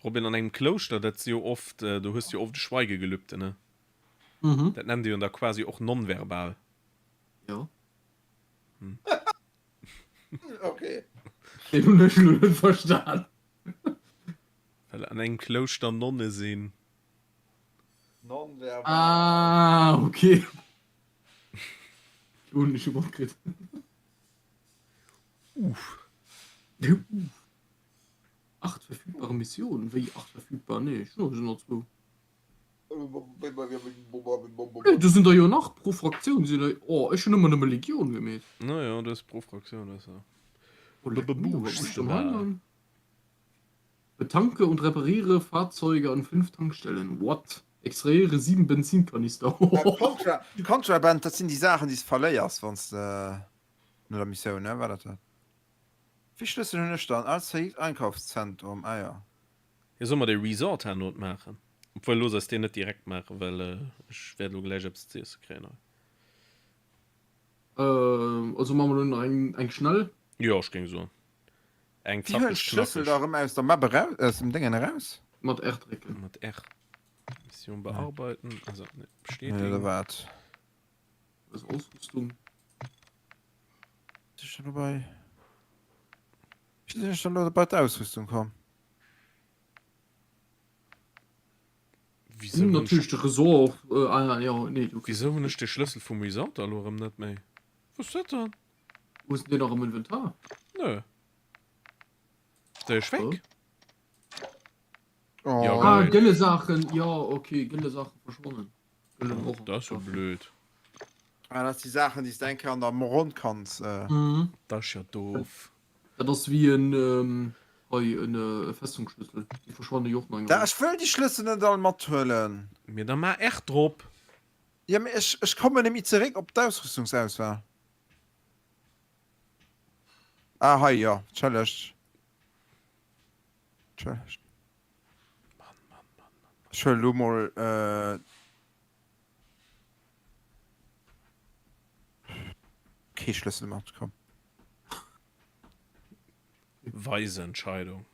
Robin, an einem Kloster, das ja oft, du hast ja oft Schweigegelübde, ne? Mhm. Das nennen die da quasi auch nonverbal. Ja. Okay. Ich habe das schon nicht verstanden. Weil an einem Kloster Nonne sehen. Nonverbal. Ah, okay. Und nicht überkriegt. Acht verfügbare Missionen. Wie 8 verfügbar? Nee, schon sind noch 2. Hey, das sind da ja noch pro Fraktion. Sind da, oh, ist schon immer eine Legion gemäht. Naja, das ist pro Fraktion. Das ja. Oh, leck mir, was muss ich denn da. machen? Betanke und repariere Fahrzeuge an 5 Tankstellen. What? Extrahiere 7 Benzinkanister. Contraband, das sind die Sachen, die es verleiherst, sonst nur der Mission, ne? War das? Wie Schlüssel hun stand als Einkaufszentrum Eier Hier soll man den Resort not machen. Obwohl los ist den nicht direkt machen, weil ich werde gleich abs CS kriegen. Also machen wir nur ein Schnall. Ja, ich ging so. Eng die hun Schlüssel darum aus der Mappe raus aus dem Dingen raus Mit echt Recken. mit echt Mission bearbeiten, also ne, ja, bestätigen. da wart Das ist Ausrüstung. ist schon dabei ich schon bei der Ausrüstung kommen Wieso Natürlich der Resort. Ja, nee, okay. Wieso nicht der Schlüssel vom Resort allem nicht mehr? Was ist das dann? Wo ist denn der noch im Inventar? Nö. Der ist weg. Oh. oh. Ja, Ah, geil. gelle Sachen. Ja, okay, gelle Sachen verschwunden. Gelle Oh, auch. das ist so blöd. Ah, das die Sachen die ich denke an der Rund kannst Mhm. Das ist ja doof. Das ist wie eine Festungsschlüssel. Die verschwunden auch noch. da ich will die Schlüssel nicht alle mal hüllen Mir da mal echt drauf. ja aber ich komme nämlich zurück ob der Ausrüstungsauswahl ah hi, ja challenge ich will nur mal okay Schlüssel macht komm Weise Entscheidung.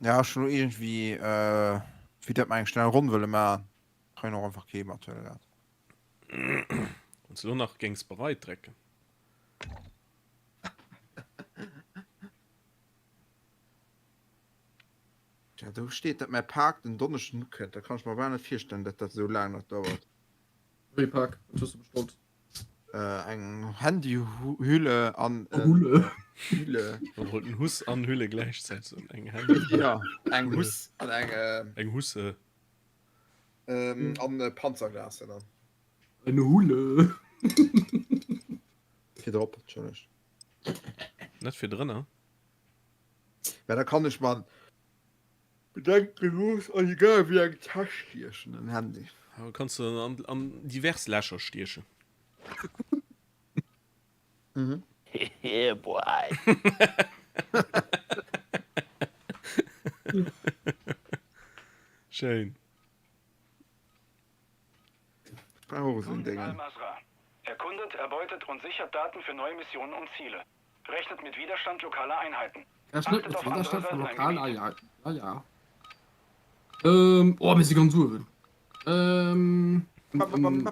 ja schon irgendwie wie dat mein schnell run will man kann noch einfach geben Und so nach gings bereit drecken. ja du steht dat mein Park den donnerschen könnt da kann ich mal gerne 4 Stunden dat so lange noch dauert Repack. Das ist bestimmt. eng Handyhülle an Hule. Hülle Wir wollten Hus an Hülle gleichzeitig und eng Hand. ja eng Hus an eng Eng Husse. an Panzerglas dann Eine Hule. drop Nicht für drinnen. ja da kann ich man bedenken los egal wie eng Taschkirschen ein Handy Aber kannst du an divers Lächer stierchen. Yeah, boy. Schön. Dinge Al-Masra. Erkundet, erbeutet und sichert Daten für neue Missionen und Ziele. Rechnet mit Widerstand lokaler Einheiten. Das ist nicht Achtet mit auf andere Widerstand von Seiten lokalen ein Einheiten. Ja, ja. Oh, wir sind ganz suchen.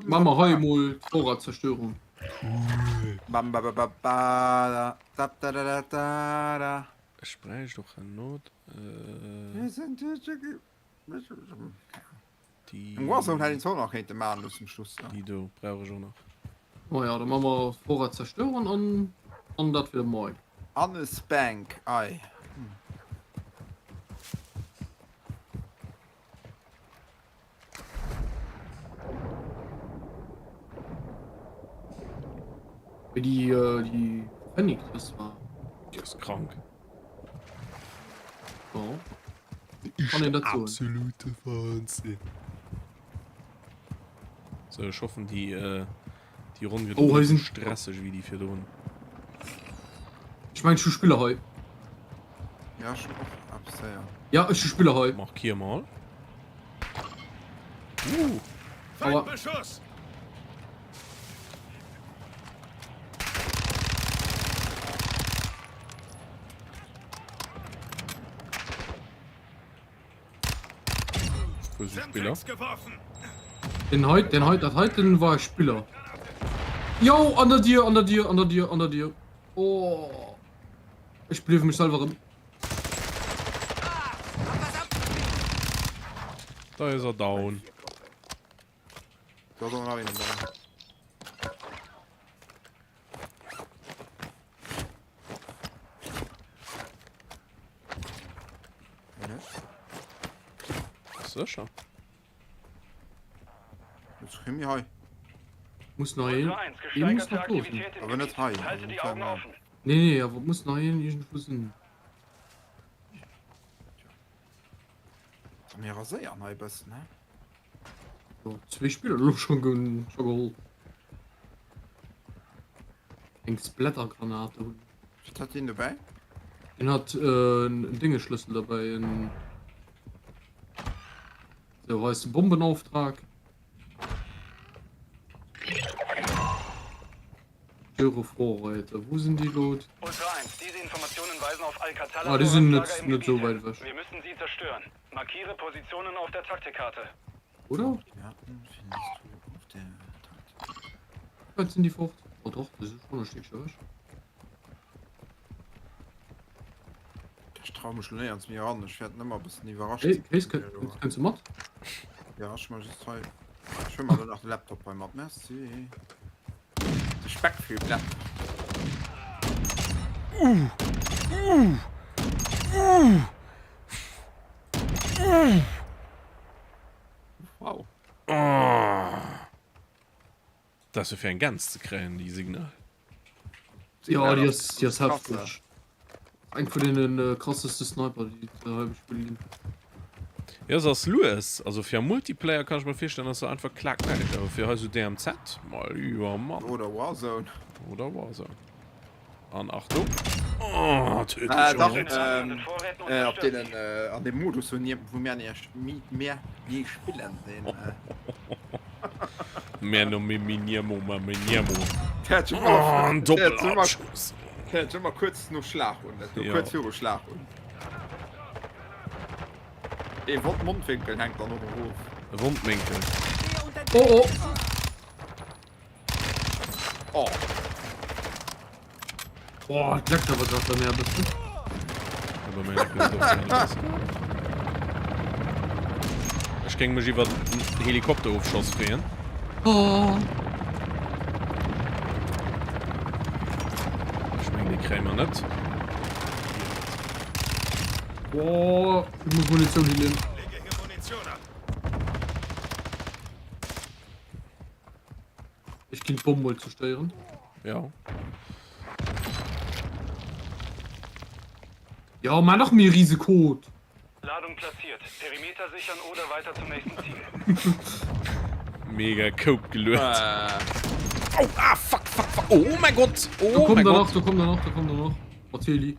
Mama, heu mal Vorratszerstörung. Bam, ba, ba, ba, ba, da, da, da, da, da, da. Sprech doch an Not. Wir sind Die. den Ton noch hinter machen zum Schluss ja. Die du brauche ich auch noch. Oh ja, dann machen wir Vorratszerstörung und das wieder morgen. Annes Bank ei Wie die Panic das war. Die ist krank. So. Kann ich dazu. Absolute Wahnsinn. So, ich hoffe, die Runde wird Oh, nicht so sind- stressig wie die für Runden. Ich meine, ich spiele heu. ja schon ab sehr Ja, ich spiele heu. Markier mal. Aber- Feindbeschuss! Wo ist der Spieler? Semtex geworfen! Den heute war ich Spieler. Jo, an dir. Oh. Ich spiele für mich selber rum. Da ist er down. da soll man noch einen da. sicher. Jetzt komm ich hei. Muss noch hin. Ultra 1, Ihr muss gesteigerte noch los. Aktivität im Aber nicht Gebiet. high, Halte die also Augen klein, offen. Nee, aber muss noch hin irgendwo sind. Mir rasieren hei bist, ne? So, 2 Spieler noch schon geholt. Eng Splattergranate. Was hat den dabei? Den hat ein Dingeschlüssel dabei. Der weiße Bombenauftrag. Vorräte. Wo sind die Lot? Ultra 1, diese Informationen weisen auf Alcatala. Ah, die sind Vorratslager im nicht so Gebiet weit hin. weg. Wir müssen sie zerstören. Markiere Positionen auf der Taktikkarte. Oder? Ja, findest du auf der Takt. Was sind die fort? Oh doch, das ist schon ein Stückchen was. Ich trau mich schon näher ans mir an. Ich werde nimmer ein bisschen überrascht. Hey, kannst du machen? Ja, ich mach das halt. Ich will mal nach dem Laptop beim Mod. Merci. Der Speck viel Blatt. Wow. Das ist für ein ganz zu krähen, die Signal. Ja, die das ist krass, heftig. Ein von den krassesten Sniper, die da habe ich spielen. Ja, das ist Louis. Also für Multiplayer kann ich mir vorstellen, dass er einfach klackt nicht. Aber für also DMZ, mal über Mann. Oder Warzone. Oder Warzone. An Achtung. Oh, tödlich. Doch, Den Vorräten auf unterstützen. den, an dem Modus, wo wir nicht mehr nie spielen. Den, Mehr noch mit Minimo, Minimo. der hat schon Oh, ein der hat schon mal- Doppelabschuss. der hat schon mal kurz noch Schlag und Ja. kurz für Schlag und. Den Wort Mundwinkel hängt da noch im Ruf. Rundwinkel. Oh, oh! Oh, Boah, ich lag aber gerade mehr bitte. Aber meine Güte, ich ging mich über den Helikopteraufschuss drehen. Oh! Ich meine, die Krämer nicht. Boah! Ich muss Munition hier nehmen. Lege hier Munition ab. Ich kann Bomben zu steuern. Ja. Ja, mach noch mehr Risiko. Ladung platziert. Perimeter sichern oder weiter zum nächsten Ziel. Mega Cope gelöst. Oh, ah, fuck. Oh mein Gott. Da Oh kommt mein da Gott. noch, da kommt da noch. Orteli.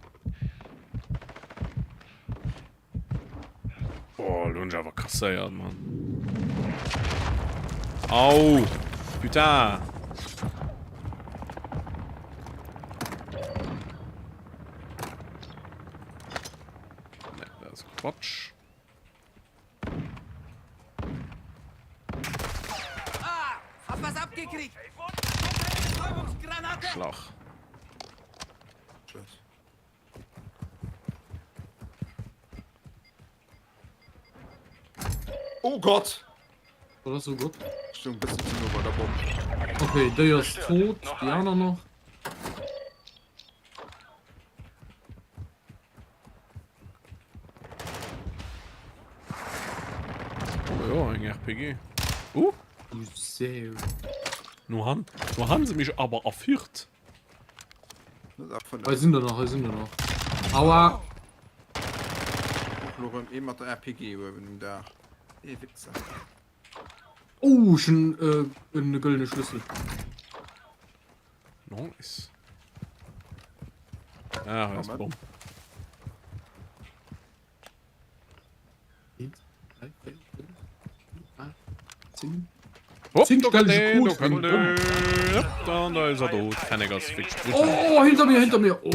Oh, Lunge aber kassiert, Mann. Au. Putain. Ne, das ist Quatsch. Ah, hab was abgekriegt. Betäubungsgranate. Schlag. tschüss. Oh Gott! War das so gut? Stimmt, ein bisschen zu nur bei der Bombe. Okay, der ist tot. Noch Die anderen noch. Oh ja, ein RPG. Du sehr. Nur haben sie mich aber erführt. Das ist auch von Da der sind da noch, da sind da noch. Aua! Florian immer der RPG über da. Ey, Wichser. Oh, schon eine goldene Schlüssel. Nice. Ah, das ist Bomb. 1, 3, 4, 5, 8, 10. Hopp, Zink da kann stelle ich der, gut da kann wegen der. Ja, da ist er tot. Fennegers fix. Oh, hinter mir, hinter mir. Oh.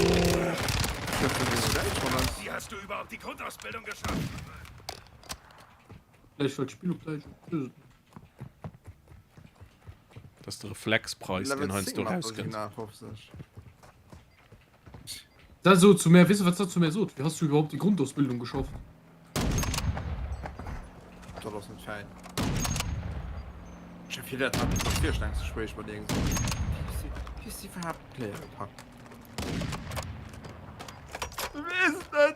Wie hast du überhaupt die Grundausbildung geschafft? Gleich wird Spiel gleich. Das ist der Reflexpreis, den Heinz du rauskennst. Das so zu mehr, weißt du, was das zu mehr so? Wie hast du überhaupt die Grundausbildung geschafft? Das ist nicht fein. Ich hab viel der Tag mit 4 Stangen bei denen. Wie ist die verhaftet Player gepackt? Wer ist das?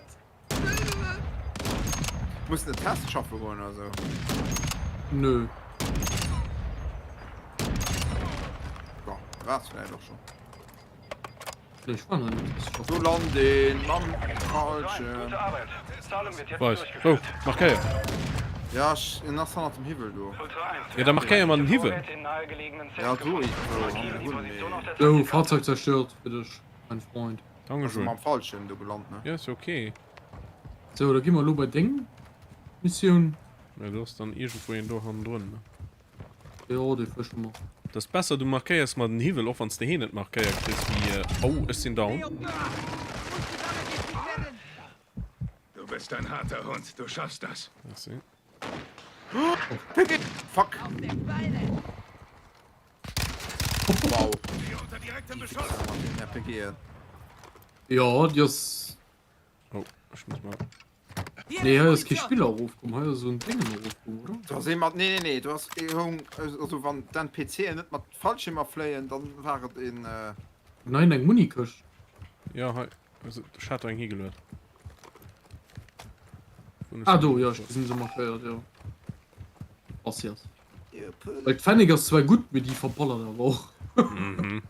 muss eine Test schaffen wollen also Nö. ja, was vielleicht doch schon Ich war noch nicht. so landen Mann Gute Arbeit. Zahlung wird jetzt Weiß. Oh, durchgeführt. Markeier. ja in nach dem Himmel du Ultra 1. Ja, dann Markeier mal den Himmel. Vorräte in nahegelegenen Zellen ja du gefunden. ich Markiere die Position auf der So, Taktikkarte. Fahrzeug zerstört, bitte, mein Freund. Dankeschön. am falschen du gelandet ne Ja, ist okay. So, da gehen wir nur bei Ding. Mission. Ja, du hast dann irgendwo in der Hand drin. Ne? Ja, die frischen noch. Das ist besser, du markierst mal den Himmel, auch wenn es der Hin nicht markiert ist, wie, oh, ist den down. Du bist ein harter Hund, du schaffst das. Merci. fuck wow Hier unter direktem Beschuss. RPG Ja, das. Oh, ich muss mal. Nee, ja, ist kein Spielaufruf. Komm, hier ist so ein Ding im oder? du hast jemand nee du hast also wann dein PC nicht mal falsch immer flyen dann war in Nein, ein Munikasch. Ja, hi. Also, ich hatte einen hier gelöst. Ah, du, ja, ich bin so mal feiert, ja. Was jetzt? Weil Pfennig ist zwar gut mit die verballert, aber auch. Mhm.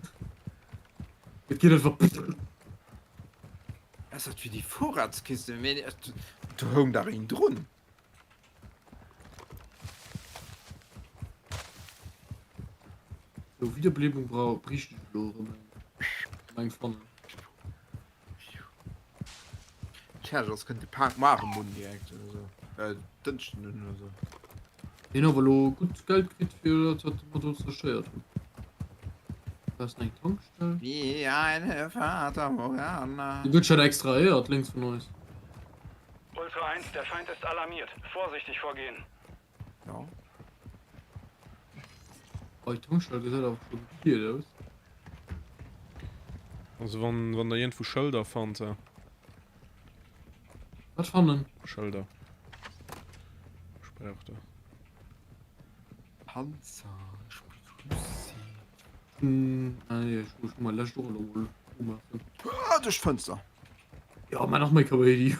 Es geht einfach. es hat wie die Vorratskiste du hung darin drun So, Wiederbelebung braucht richtig verloren. Mein Freund. Tja, das könnte Park machen Mund direkt oder so dünsten oder so Den aber lo gut Geld kriegt für das hat man uns zerstört. Das ist eine Tankstelle. wie eine Vater Morgana Die wird schon extra ehrt, links von uns. Ultra 1, der Feind ist alarmiert. Vorsichtig vorgehen. ja Oh, die Tankstelle gesagt auch schon hier, das. Also, wenn da irgendwo Schilder fand, Was fanden? Schilder. Sprach Panzer Nee, ich muss mal letzte Woche noch machen. durch Fenster Ja, man noch mal die.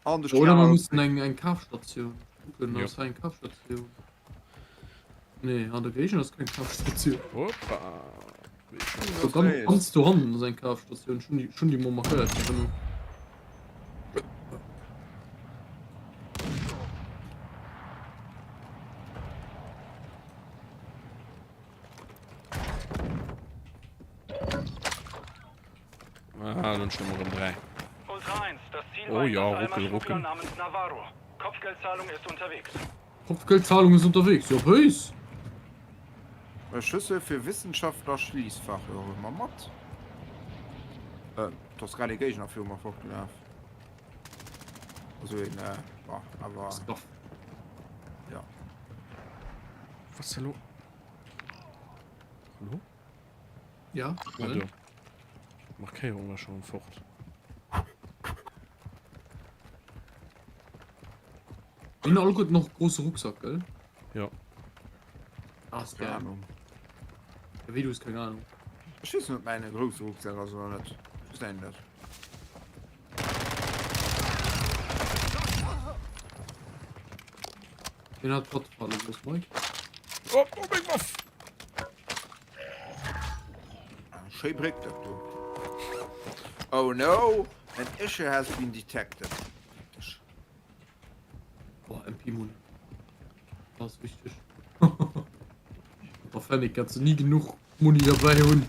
an durch Oder man Klar- muss ein Kaufstation. Gucken, Ja. das ist eine Kaufstation. Nee, an der Griechen ist keine Kaufstation. Hoppa. So, dann kannst du haben, das ist eine Kaufstation. Schon die Mama hört. Ah, dann schon mal um 3. Ultra 1, das Ziel Oh war ein ja, Los ruckel, Almas-Schmuggler ruckel. namens Navarro. Kopfgeldzahlung ist unterwegs. Kopfgeldzahlung ist unterwegs. Ja, Preis. Schüssel für Wissenschaftler Schließfach immer matt das Relegation Firma vorgelaufen also aber Doch. ja Was, hallo? Hallo? Ja, Ja, du. Markierung war schon fort. in all gut noch große Rucksack, gell? Ja. Ah, ist keine geil. Ahnung Der Video ist keine Ahnung. schieß mit meine große Rucksack also nicht ist denn das Den hat Portfalle, was Mike? Oh, oh mein Gott! schön bricht das, du. Oh no an issue has been detected Boah, MP-Muni. Das ist wichtig. Aber Pfennig kannst du nie genug Muni dabei holen.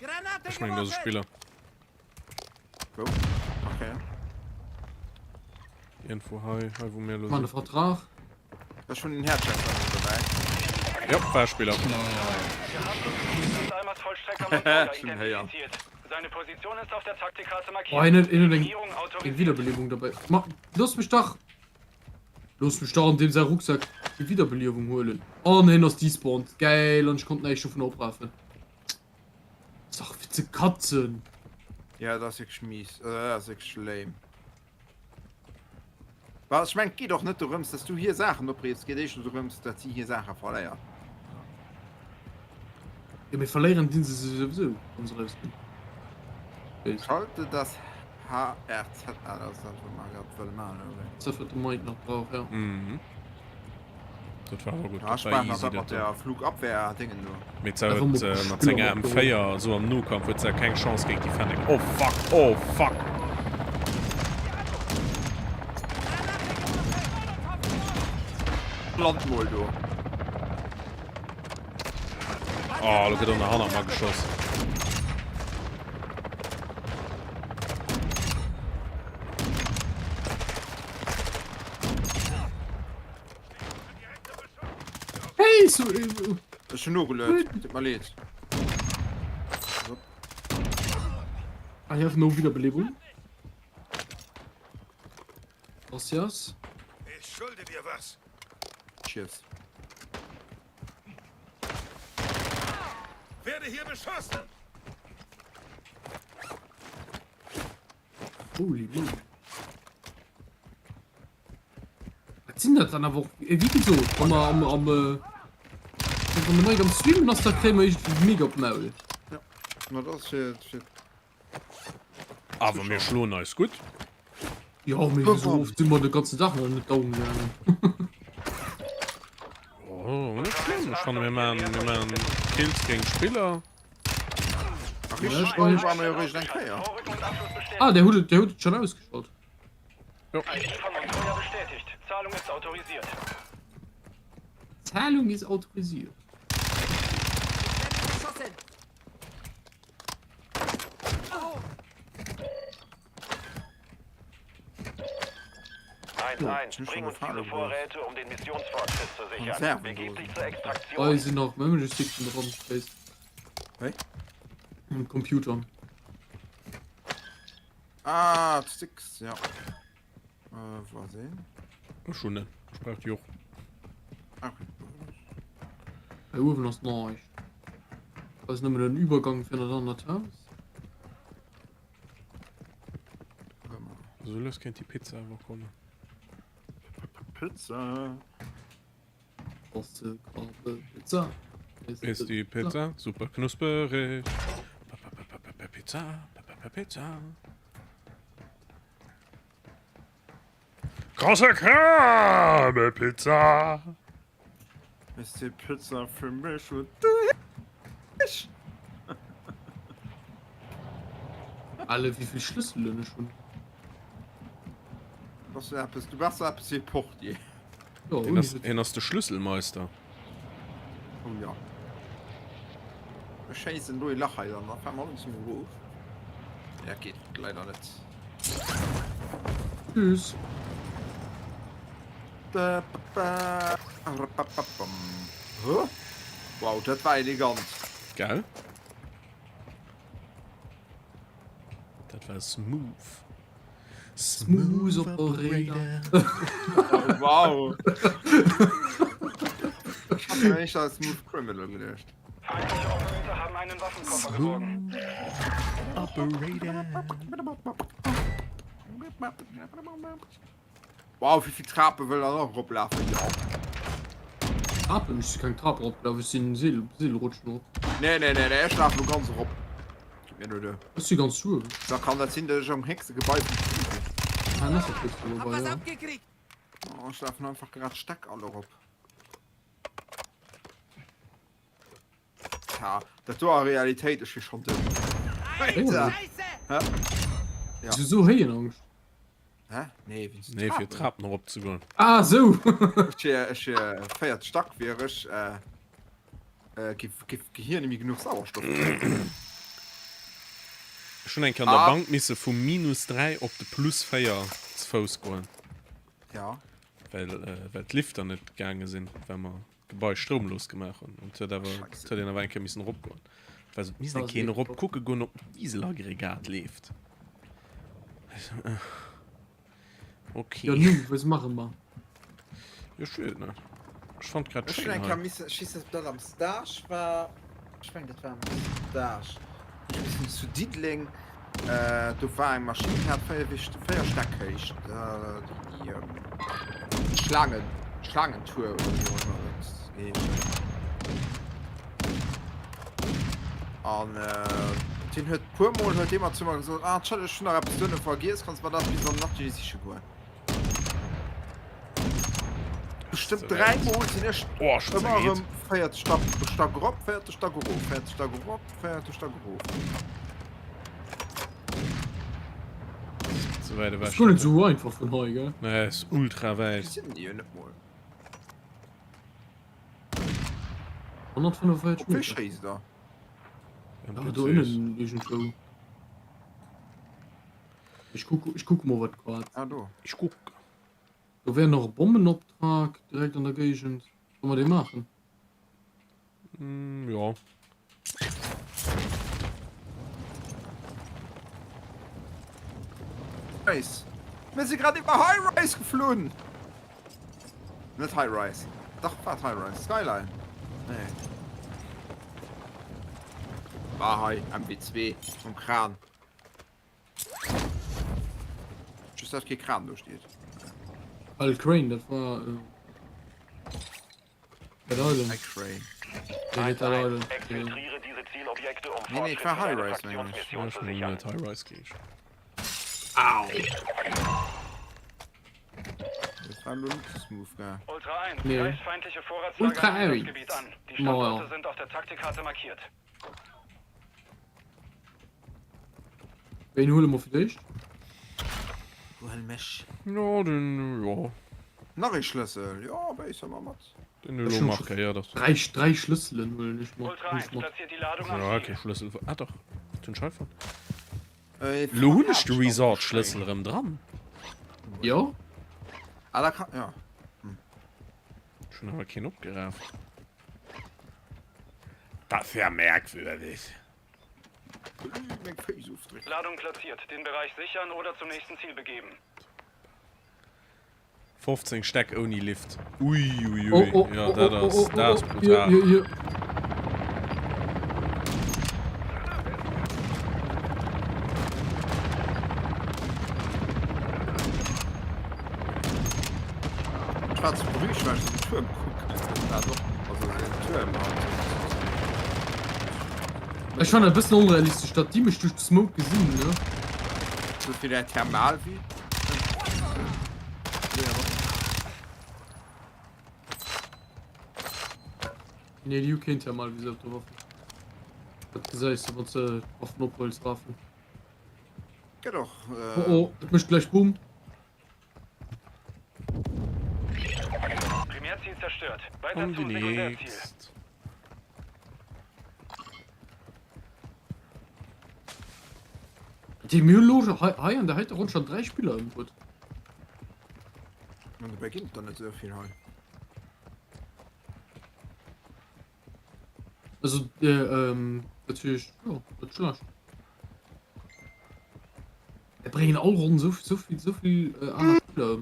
Granate Ich meine, das ist Spieler. oh, okay Irgendwo, hi, wo mehr los Mal ein ist. Vertrag. das ist schon ein Herzschlag dabei Ja, Fahrspieler. Los Almas Vollstrecker Montana Stimmt, ja. identifiziert. Seine Position ist auf der Taktikkarte Oh, markiert. eine Markierung in autorisiert. Wiederbelebung dabei. Lass mich doch. Lass mich doch in dem sein Rucksack die Wiederbelebung holen. Oh nein, das despawnt. Geil, und ich konnte nicht schon von abraffen. Sag, Witze Katzen. ja das ist mies das ist schlimm was ich mein, geh doch nicht darum dass du hier Sachen oprest geht nicht darum dass sie hier Sachen verleihen Ja, wir verlieren Dienste sowieso. Unsere Reste. schalte das HRZ, das ist einfach mal gerade voll Mann, oder? Das wird der Mike noch braucht, ja. Mhm. Das war aber gut. Ja, Das war spannend, easy, dass das der Flugabwehr-Dingen nur. mit Da haben wir seinem bestimmt Feier so am Nu-Kampf wird es keine Chance gegen die Fending. Oh fuck, oh fuck. Landmol, du. Oh, look at der Hand mal geschossen. Hey, so... Das ist schon nur gelöst. Tut mir leid. I have no Wiederbelebung. Gracias. Ich schulde dir was. Cheers. Werde hier beschossen. Holy moly. Was sind das dann aber auch? Wie geht so? Wenn man am Streamen hast, da kriegen wir echt mega auf Maul. Na, das ist shit. Aber mir schlug ist gut. Ja, mir so oft sind wir den ganzen Tag noch nicht Daumen lernen. Oh, nicht schlimm. Ich fand, wir machen Kills gegen Spieler. Ach, Ja, ich ich weiß. war mir ja richtig ein Kreier. Vorrück- und Abschluss bestätigt. Ah, der hat schon ausgeschaut. ID von Montoya bestätigt. Zahlung ist autorisiert. Zahlung ist autorisiert. Geschossen. 1-1, bring uns diese Vorräte, um den Missionsfortschritt zu sichern. Konserven, Begib du. dich zur Da Extraktion. sind noch Memory Sticks in der Raum Space. Hey? Und Computern. Ah, Sticks, ja. Wo sehen? Schon nicht. Sprach Joch. Okay. Bei Uwe noch neu. Was ist nämlich ein Übergang für ein anderes Haus? So los kennt die Pizza einfach kommen. Pizza. Große Korbe Pizza. Ist die Pizza super knusperig. Pizza, Pizza. Große Krabbe Pizza. Ist die Pizza für mich und dich? Alle, wie viel Schlüssel denn schon? Was du etwas, du machst etwas hier Portier. Ja, Erinnerst du Schlüsselmeister? Oh ja. Scheiße, neue Lacher dann. Da fahren wir uns zum Ruf. Ja, geht leider nicht. tschüss. Wow, das war elegant. Geil. Das war smooth. Smooth Operator. Oh, wow. Ich hab ja nicht als Smooth Criminal gelöscht. Feindliche Operator haben einen Waffenkoffer geborgen. Wow, wie viel Trappe will er noch rumlaufen? Ja. Trappe, ich kein Trappe ab, da ist ein Seelrutsch noch. Nee, der schlaft nur ganz rum. Gib mir nur der. Das ist die ganz Schuhe. Da kann das hinter schon Hexe Gebäude. Ah, das ist jetzt Hab dabei, was ja. abgekriegt. Oh, schlafen einfach gerade Stack alle rum. Ja, das war Realität ist hier schon drin. Alter! Scheiße. Ja. Ist so hey Angst. Hä? Nee, wie Nee, für Trappen noch abzugehen. Ah, so. Ich feiert stark wäre ich Gehirn nämlich genug Sauerstoff. Schon ein kann der Bank misse vu -3 op de +4 zu Fuß gehen. Ja. Weil Lifter nicht gegangen sind, wenn man Gebäude stromlos gemacht haben. Und Scheiße. den Wein müssen rumgehen. Weil so müssen Das keine ist Rob gucken gehen, ob Dieselaggregat lebt. Okay. Ja, nun, was machen wir? Ja, schön, ne? Ich fand gerade Ich schön. denke, halt. schießt das am Stash war. Ich denke, das war am Stash. Ich bin zu Diedling. Du war ein Maschinen hat Feierstackkirch. Die Schlangentour oder wie auch immer das geht. Und Den hört purmol hört immer zu so schon ab Stunde vergisst kannst man das wie so noch die sich gut bestimmt 3 Monate sind echt Oh, schon so immer geht. feiert stark grob fährt stark grob fährt stark grob fährt stark grob So weit Das ist gar nicht so einfach von heute, gell? Ne, ist ultra die weit. sind die nicht mal 145 wie Meter. scheiß da Ja, Aber da witzig. innen ist ein Show. Ich guck mal, was gerade. ah du Ich guck. Da wäre noch ein Bombenauftrag direkt an der Gegend. Sollen wir den machen? Ja. Rise. Wir sind gerade über High Rise geflogen. Nicht High Rise. Doch, war High Rise. Skyline. Nee. War High am B2 vom Kran. Tschüss, dass kein Kran durchsteht. Al Crane, das war. Der Island. High Crane. Der nicht der Island. Exfiltriere diese Zielobjekte, um Nee, ich war Fortschritte High für Rise, deine meine ich. Fraktionsmission Ja, zu schon sichern. mit High-Rise gehe ich. Das war nur ein Smooth, gell. Ultra 1, Nee. greift feindliche Vorratslager Ultra im eins. Gebiet an. Die Mauer. Standorte sind auf der Taktikkarte markiert. Wen holen wir vielleicht? Well, Mesh. Ja, den, ja. Nachrichtschlüssel. Ja, aber ich sag mal was. Den Das ist Null schon mache, ja, das. Drei Schlüssel will nicht mal. Ultra 1, platziert die Ladung am Ja, Ziel. okay, Schlüssel. Ah, doch. Den Scheifer. Verkauft Lohnisch doch Resort-Schlüssel im dran. Ja? Ah, da kann, ja. Schon aber kein abgerafft. Das ist ja merkwürdig. Mein Face aufdrücken. Ladung platziert. Den Bereich sichern oder zum nächsten Ziel begeben. 15 Steck ohne Lift. Ui, ui, Oh, ui. oh, Ja, oh, das oh, ist das ist Hier, brutal. hier. Schwarze Brüche, weil ich den Turm guckt. Da doch. Also den Turm hat. Ich fand ein bisschen unrealistisch, dass die mich durch den Smoke gesehen, ne? So viel der Thermal wie. Ne, die kennt ja mal, wie sie auf der Waffe. Hat gesagt, sie wird auf Notholzwaffen. Geht doch. Oh oh, ich möchte gleich boom. Primärziel zerstört. Weiter zum Sekundärziel. Angelegt. Die Myologe, hi, und da hat rund schon 3 Spieler im Boot. Und beginnt dann nicht so viel halt. Also, natürlich, ja, das schlecht. Er bringen auch rund so viel andere Spieler.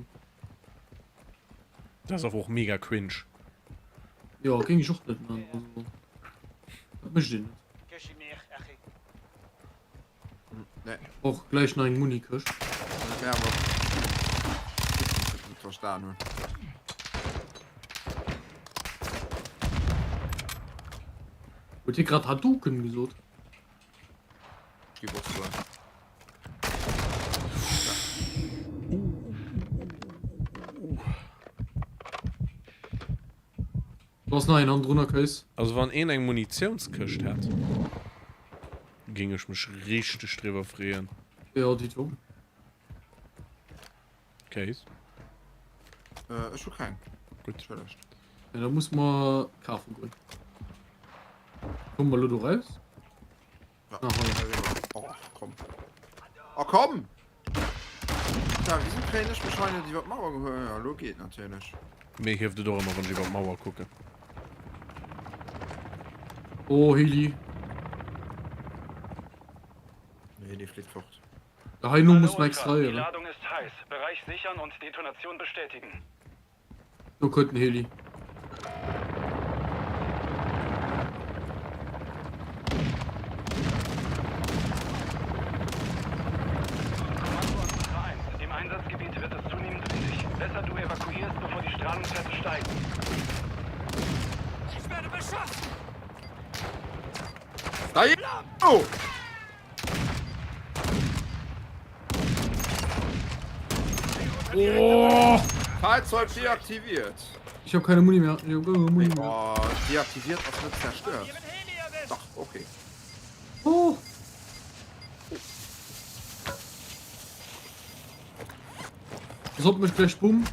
Das ist aber auch mega cringe. Ja, ging ich auch nicht, ne? Also, das möchte ich nicht. Ne, Auch gleich noch ein Muni-Kirsch. das wäre aber. Verstanden. Wird hier gerade Hadouken gesucht? Ich gebe auch zu. Du hast noch einen anderen Case. Also wenn einer eine Munitionskiste hat, ging ich mich richtig drüber freuen. Ja, die Tom. Case. Ist schon kein. Gut. Vielleicht. Ja, da muss man kaufen gehen. Komm mal, du raus. Ja. Aha. Oh, komm. Oh, komm! Ja, wie sind kleine Beschleunigungen, die wird Mauer gehören? Ja, hallo, geht natürlich. Mir hilft doch immer, wenn ich über die Mauer gucke. Oh, Heli. Nee, die fliegt fort. Der Heino muss Hallo mal Ultra, extra die hier. Ladung ist heiß. Bereich sichern und Detonation bestätigen. So könnten Heli. Kommando an Ultra 1. Im Einsatzgebiet wird es zunehmend riesig. Besser du evakuierst, bevor die Strahlungswerte steigen. Ich werde beschossen! Da hier! Oh! Oh, Fahrzeug deaktiviert. ich habe keine Muni mehr. Ich hab keine Muni mehr. Oh, deaktiviert, was wird zerstört. Doch, okay. Oh. Das hat mich gleich bumm.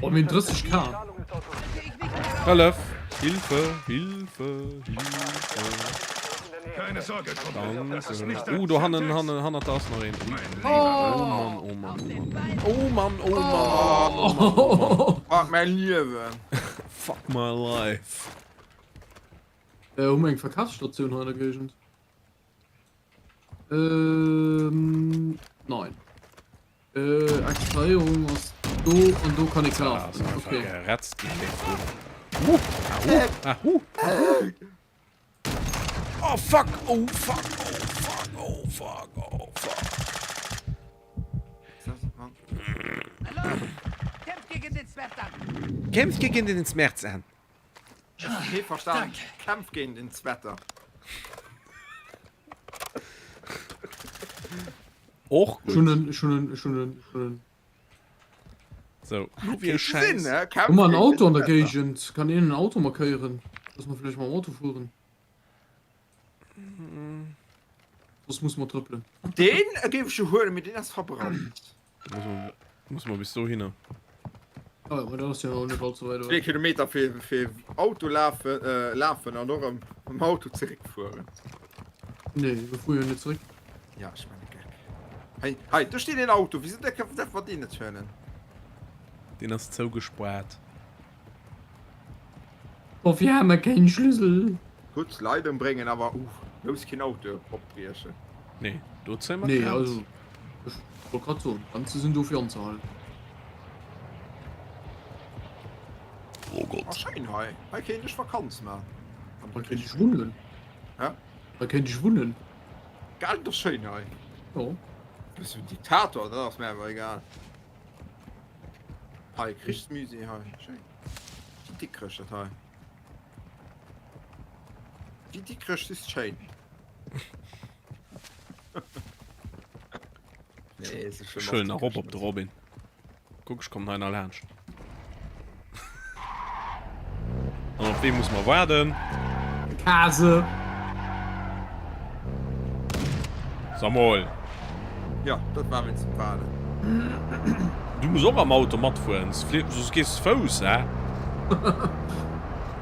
Oh, mir interessiert sich kein. Ralf, Hilfe, Hilfe, Hilfe. Keine Sorge, Kumpel. Das ist nicht Danke. Du hast das noch hin. Oh Mann, oh Mann, oh Mann. Oh Mann, oh Mann, oh Mann, oh Mann. Fuck, mein Leben. Fuck my life. Eng Verkaufsstation in der Gegend. Nein. Extrahierung aus do und do kann ich Ja, kaufen. so Okay. geretzt. Oh fuck, oh fuck, oh fuck, oh fuck, oh fuck. Hallo? Kämpft gegen den Zwerg. Kämpft gegen den Schmerz an. Okay, verstanden. Kampf gegen ins Wetter. Auch gut. Schon. So, Sinn, wir scheißen. ne? Kampf Guck mal, ein gegen Auto an ins der Wetter. Gegend. Kann ich ein Auto markieren? Lass mal vielleicht mal ein Auto fahren. Das muss man trippeln. Den gebe ich schon mit den erst verbrannt. Muss man bis so hin. Ah, aber das ist ja noch nicht allzu weit. 2 Kilometer für Auto laufen und noch am Auto zurückfahren. Nee, wir fuhren ja nicht zurück. Ja, ich meine, geil. Hey, da steht ein Auto. Wieso der verdient können? Den hast du so gespart. Oh, wir haben ja keinen Schlüssel. Gut, Leiden bringen, aber los kein Auto. Obbriechen. Nee, du zeigst Nee, also. Ich wollte gerade so. Ganze sind auf die Anzahl. Oh Gott. Ach, schön, hey. Hey, kenn ich Vakanz mehr. Da kennt ich Wunden. Ja? Da kennt ich Wunden. Geil, das ist schön, hey. Ja. Bist du ein Diktator, oder? Das ist mir aber egal. Hey, kriegst Müse, hey. Schön. Die kriegst du, hey. Die kriegst ist schön. Nee, es ist schon Schön, nach Rob, ob der Robin. Guck, ich komm einer lernst. Und auf wen muss man warten? Kase. Samuel. Ja, das war mit zum Fahren. Du musst auch am Automat fahren. Sonst gehst du Fuß, hä?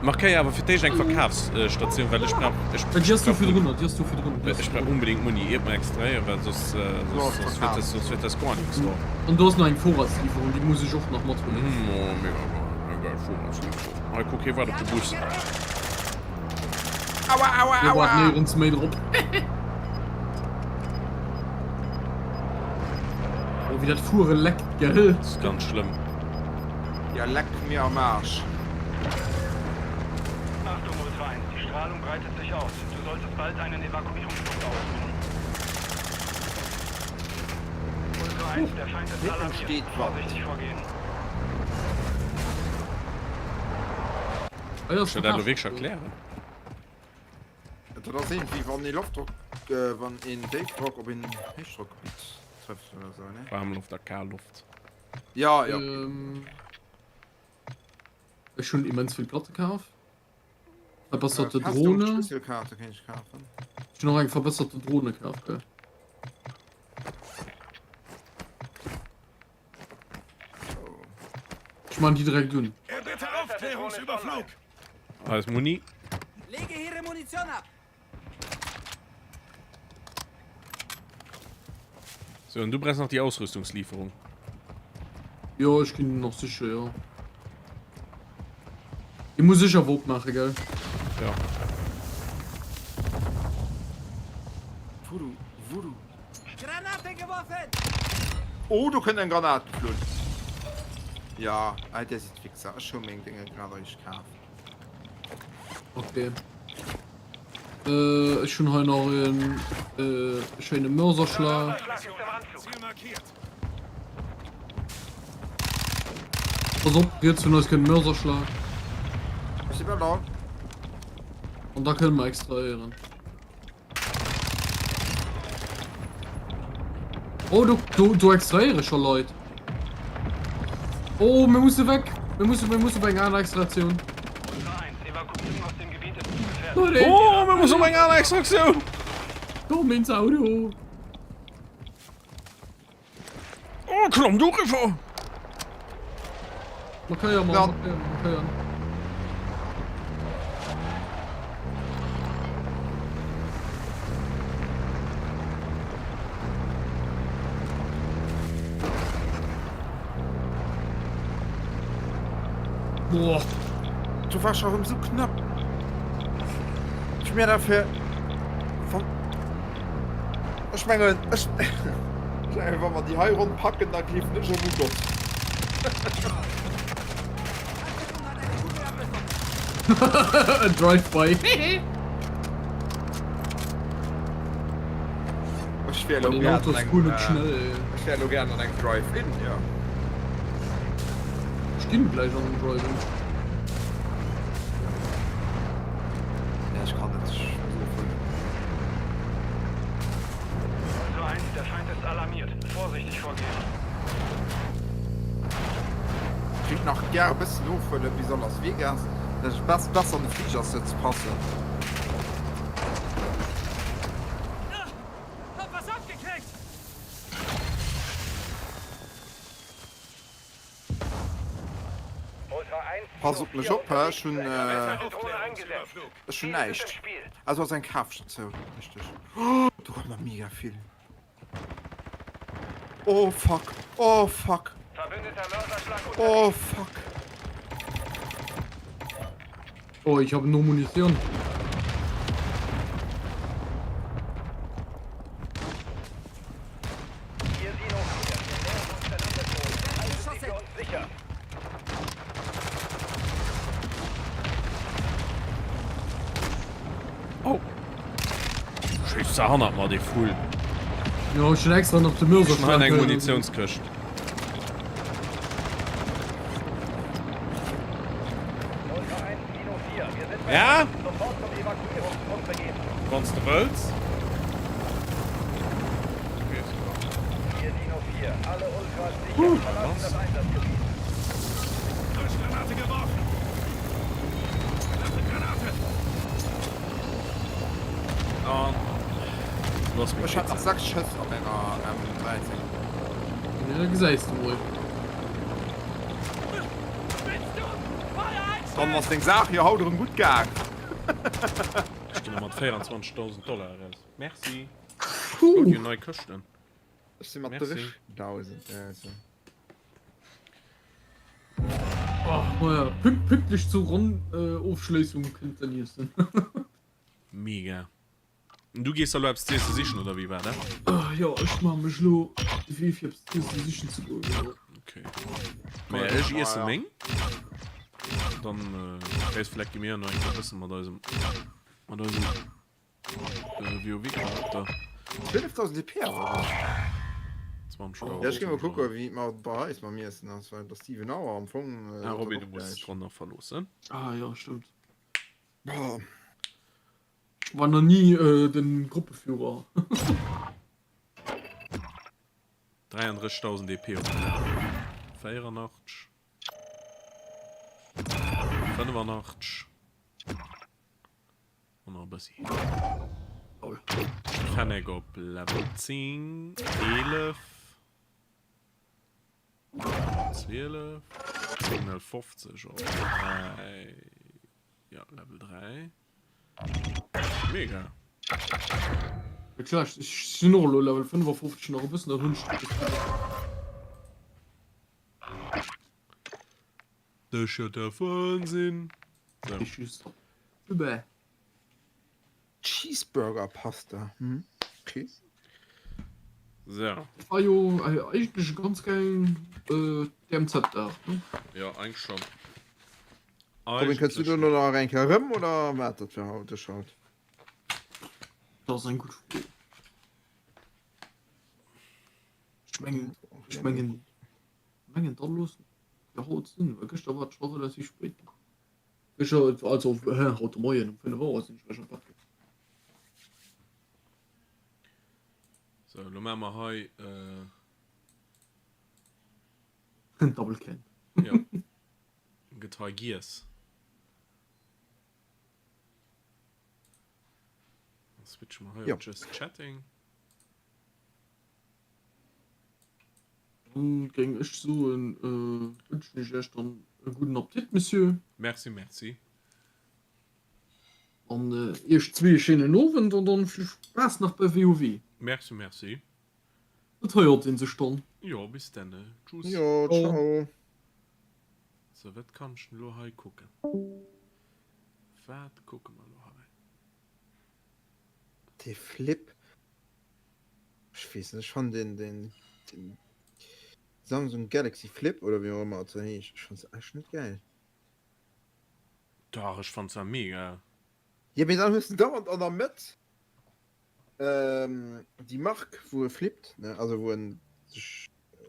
Mach kein aber für dich eine Verkaufsstation, weil ich brauch Die hast du für drunter. Die hast du für drunter. ich brauch unbedingt Muni, ich mal extra, weil sonst wird das gar nichts. Und du hast noch einen Vorratslieferung. Die muss ich auch noch mal tun. Oh, mega geil. Guck hier, warte, du Bus. Aua, Wir warten nirgends mehr drauf. Oh, wie das Fuhre leckt, gell? Das ist ganz schlimm. Ja, leck mir am Arsch. Achtung, Ultra 1, die Strahlung breitet sich aus. Du solltest bald einen Evakuierungspunkt aussuchen. Ultra 1, der Feind ist alarmiert. steht Vorsichtig vorgehen. Ah, ja, Ich will den Weg schon erklären. Das ist irgendwie, wenn die Luftdruck, wenn in Dave-Druck ob in Hechdruck trifft oder so, ne? Warmluft, der Karluft. Ja, ja. Ich schon immens viel Platte gekauft. Verbesserte Hast du eine Drohne. Schlüsselkarte, kann ich kaufen. Ich noch eine verbesserte Drohne gekauft, gell? Ich meine die direkt dünn. Bitte Aufklärungsüberflug. Alles Muni. Lege Ihre Munition ab. So, und du brauchst noch die Ausrüstungslieferung. Ja, ich bin noch sicher, ja. Ich muss sicher Wop machen, gell? Ja. Voodoo. Granate geworfen. Oh, du kannst einen Granat geflogen. Ja, Alter, sieht fixer. Schon Menge Dinge gerade ich kaufen. Okay. Ich schon heute noch einen schönen Mörserschlag. Ziel markiert. Pass auf, jetzt wenn das kein Mörserschlag. Ist immer da? Und da können wir extrahieren. Oh, du extrahiere schon Leute. Oh, wir müssen weg. Wir müssen bei einer Extraktion. Ultra 1, Evakuierung aus dem Gebiet ist zu gefährlich. Leute, Oh, wir müssen eine andere Extraktion. komm ins Auto. Oh, komm, du rüber. Okay, ja, Mann. Ja. Okay, ja. Boah. Du warst schon so knapp. Ich mir dafür. Ich meine, wenn wir die Heilrunde packen, dann lief nicht so gut. Ein Drive-by. Ich wäre Die Autos cool und schnell. Ich wäre gerne an einen Drive-In, ja. Stimmt gleich an den Drive-in. Ja, ich kann nicht. Ultra 1, der Feind ist alarmiert. Vorsichtig vorgehen. Ich krieg noch gerne ein bisschen auf, weil wie soll Las Vegas? Das ist besser an den Fliegersitz passen. Hab was abgekriegt! Ultra 1, Pass auf mich auf, schon Drohne eingesetzt. schon Ziele sind nicht. im Spiel. Also sein Kraft so richtig. Oh, du hast noch mega viel. Oh fuck. Oh fuck. Verbündeter Mörserschlag Oh fuck. Oh, ich habe nur Munition. Hier Sino 4. Wir nähern uns der Landezone. Halten Sie für uns sicher. Oh. Scheiße, Sachen hat man die voll. Ja, schon extra noch zu Mörser. Ich meine, eine Munitionskirche. Ultra 1, Sino 4. Wir sind Ja? sofort zum Evakuierungspunkt begeben. Kannst du willst? Hier Sino 4. Alle Ultras sicher. Verlassen das Einsatzgebiet. Granate geworfen. Granate. Ah. Lass mich Ich hab noch 6 Schüsse auf einer 13. Ja, gesagt du wohl. Dann was denkst du, hier haut er gut gegangen. Ich gehe mit 24.000 Dollar raus. Merci. Puh. Und die neue Kosten. Ich bin mal Merci. durch. 1000. Ja, also. Oh, ja. Pünktlich zur Aufschließung könnte nicht sein. Mega. Und du gehst da selbst zur Session oder wie war das? Ja, ich mach mich lo. Ich hab's sicher zu gut. Okay. Aber ich erst eine Menge. Dann weiß vielleicht mehr noch ein bisschen mit diesem WoW-Charakter. 12.000 DP, oder? 20 Ja, ich geh mal gucken, wie man bei ist bei mir ist. Das war der Steven Auer am Anfang. Ja, Robin, du musst dran noch verlosen. Ah, ja, stimmt. Boah. Ich war noch nie den Gruppeführer. 33.000 DP. 84. 85. Und noch ein bisschen. Toll. Fennec op Level 10, 11, 12, 1050 auf 3. Ja, Level 3. Mega. Ja, klar, ich bin noch Level 55 noch ein bisschen erwünscht. Das ist ja der Wahnsinn. So. Ich schieß. Über. Cheeseburger Pasta. Hm? Okay. So. War ja eigentlich ganz geil DMZ da. Ne? Ja, eigentlich schon. Robin, kannst du da noch rein herum oder wartet für heute schaut? Das ist ein gut. Schmengen da los. Ja, haut Sinn. Wirklich, da war es schon relativ spät. Ich also heute Morgen um 5 Uhr sind ich schon wach. So, lo machen wir heu, Double Can. ja. Guitar Gears. Dann switch mal heu Ja. auf Just Chatting. Dann ging ich so ein, wünsche ich echt einen guten Appetit, Monsieur. Merci, merci. Und erst 2 schönen Abend und dann viel Spaß noch bei WoW. Merci, merci. Das heuert in sich dann. Ja, bis dann. Tschüss. Ja, ciao. So, was kann ich nur heu gucken? Was gucken wir nur heu? Die Flip. Ich weiß nicht, schon den Samsung Galaxy Flip oder wie auch immer. Also, hey, ich fand's echt nicht geil. Doch, ich fand's ja mega. Ja, wir müssen dauernd an der mit. Die Mark, wo er flippt, ne? Also, wo ein.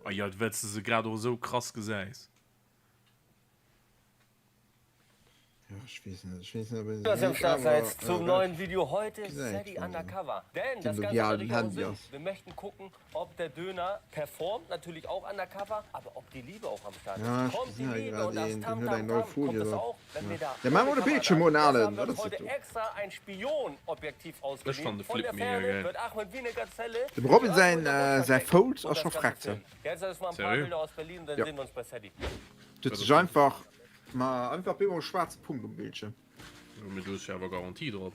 Oh ja, das wird sie gerade so krass gesagt. Ja, ich weiß nicht, aber. Du hast am Start seid zum äh, neuen Video heute gesagt, Sadie ja. Undercover. Denn Den das Ganze medialen hat natürlich auch einen Handy Sinn. aus. Wir möchten gucken, ob der Döner performt, natürlich auch Undercover, aber ob die Liebe auch am Start ist. Ja, ich Kommt die sehe ja Liebe gerade und das den- Tam den Tam hat eine neue Tam, Folie kommt das da. auch, wenn wir da Ja, machen wir ohne eine Kamera Bildschirm da. an Deshalb allem, wird das ist heute so. extra ein Spionobjektiv ausgeliehen. fand den Von Flip der mega Ferne geil. wird Ahmed wie eine Gazelle. Dem Robin Ja, sein, und der sein Wundercheck. Fold Und auch das schon Ganze fragt. filmen. Jetzt ist mal ein paar Seriös? Bilder aus Berlin, dann Ja. sehen wir uns bei Sadie. Das ist einfach. Mal einfach immer einen schwarzen Punkt im Bildschirm. Ja, mit du hast ja aber Garantie drauf.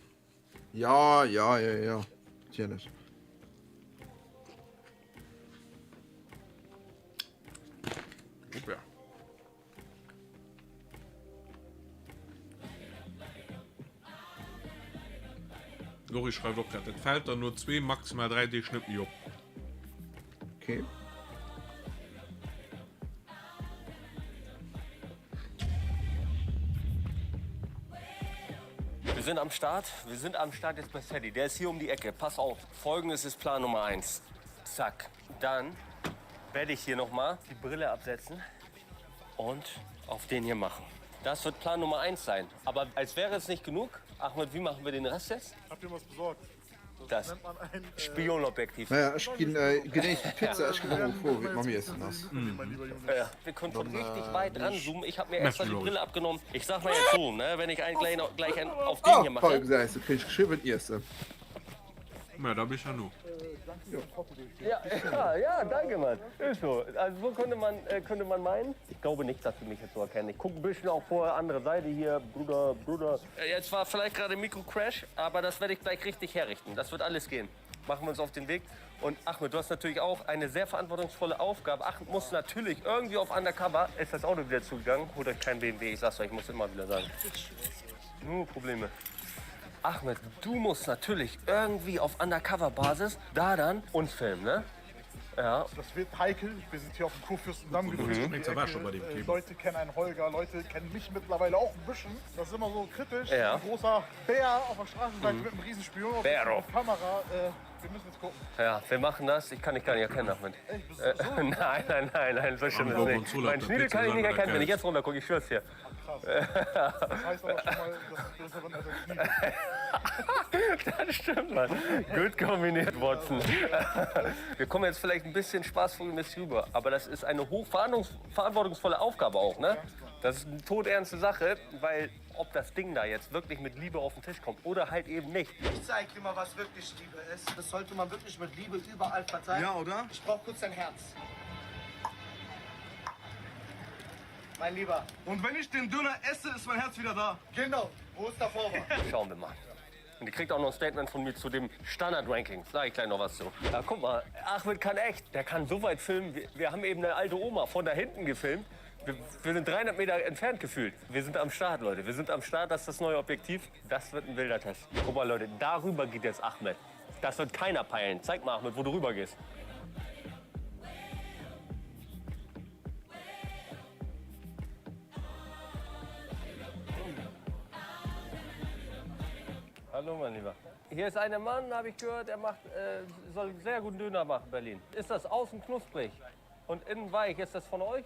Ja. Natürlich. Super. Lori schreibt doch gerade, es fällt da nur 2, maximal 3D Schnippen, jo. Okay. Wir sind am Start. Wir sind am Start jetzt bei Sadie. Der ist hier um die Ecke. Pass auf. Folgendes ist Plan Nummer 1. Zack. Dann werde ich hier nochmal die Brille absetzen und auf den hier machen. Das wird Plan Nummer 1 sein. Aber als wäre es nicht genug, Ahmed, wie machen wir den Rest jetzt? Habt ihr was besorgt? Das Nennt man ein Spionobjektiv. Naja, ich bin genießt Pizza, ich gehe vor, wie man mir essen das. mein lieber Junge. Ja, wir können schon richtig weit ranzoomen. Ich habe mir Merci, extra die Lori. Brille abgenommen. Ich sag mal jetzt so, ne, wenn ich einen gleich einen auf den hier Oh, voll mache. gesagt, du kriegst geschrieben, erste. Ja, da bin ich ja nur. Ja, danke, Mann. Ist so. Also so könnte man meinen. Ich glaube nicht, dass sie mich jetzt so erkennen. Ich gucke ein bisschen auch vor andere Seite hier, Bruder. Jetzt war vielleicht gerade Mikro-Crash, aber das werde ich gleich richtig herrichten. Das wird alles gehen. Machen wir uns auf den Weg. Und Ahmed, du hast natürlich auch eine sehr verantwortungsvolle Aufgabe. Ahmed muss natürlich irgendwie auf Undercover. Ist das Auto wieder zugegangen? Holt euch kein BMW, ich sag's euch, ich muss immer wieder sagen. Nur Probleme. Ahmed, du musst natürlich irgendwie auf Undercover-Basis da dann uns filmen, ne? Ja. Das wird heikel. Wir sind hier auf dem Kurfürstendamm gedrückt. Jetzt war schon bei dem Thema. Leute kennen einen Holger, Leute kennen mich mittlerweile auch ein bisschen. Das ist immer so kritisch. Ja. Ein großer Bär auf der Straßenseite mit einem riesen Spion Bäro. auf Kamera. Wir müssen jetzt gucken. Ja, wir machen das. Ich kann dich gar nicht erkennen, Ahmed. Ey, bist du so? Nein, so schlimm ist Aber es und nicht. so Mein läuft Schniedel der kann ich nicht Pizza erkennen, wenn ich Sandra jetzt runter gucke. Ich schwör's dir. Krass. Das heißt aber schon mal, dass du größer als ein Knie. Das stimmt, Mann. Gut kombiniert, Watson. Wir kommen jetzt vielleicht ein bisschen spaßvoll rüber, aber das ist eine hochverantwortungsvolle Aufgabe auch, ne? Das ist eine todernste Sache, weil ob das Ding da jetzt wirklich mit Liebe auf den Tisch kommt oder halt eben nicht. Ich zeig dir mal, was wirklich Liebe ist. Das sollte man wirklich mit Liebe überall verteilen. Ja, oder? Ich brauch kurz dein Herz. Mein Lieber. Und wenn ich den Döner esse, ist mein Herz wieder da. Genau. Wo ist der Vorwand? Schauen wir mal. Und ihr kriegt auch noch ein Statement von mir zu dem Standard-Ranking. Sag ich gleich noch was zu. Ja, guck mal, Ahmed kann echt. Der kann so weit filmen. Wir haben eben eine alte Oma von da hinten gefilmt. Wir sind 300 Meter entfernt gefühlt. Wir sind am Start, Leute. Wir sind am Start. Das ist das neue Objektiv. Das wird ein wilder Test. Guck mal, Leute, darüber geht jetzt Ahmed. Das wird keiner peilen. Zeig mal, Ahmed, wo du rüber gehst. Hallo, mein Lieber. Hier ist ein Mann, habe ich gehört, er soll sehr guten Döner machen, Berlin. Ist das außen knusprig und innen weich? Ist das von euch?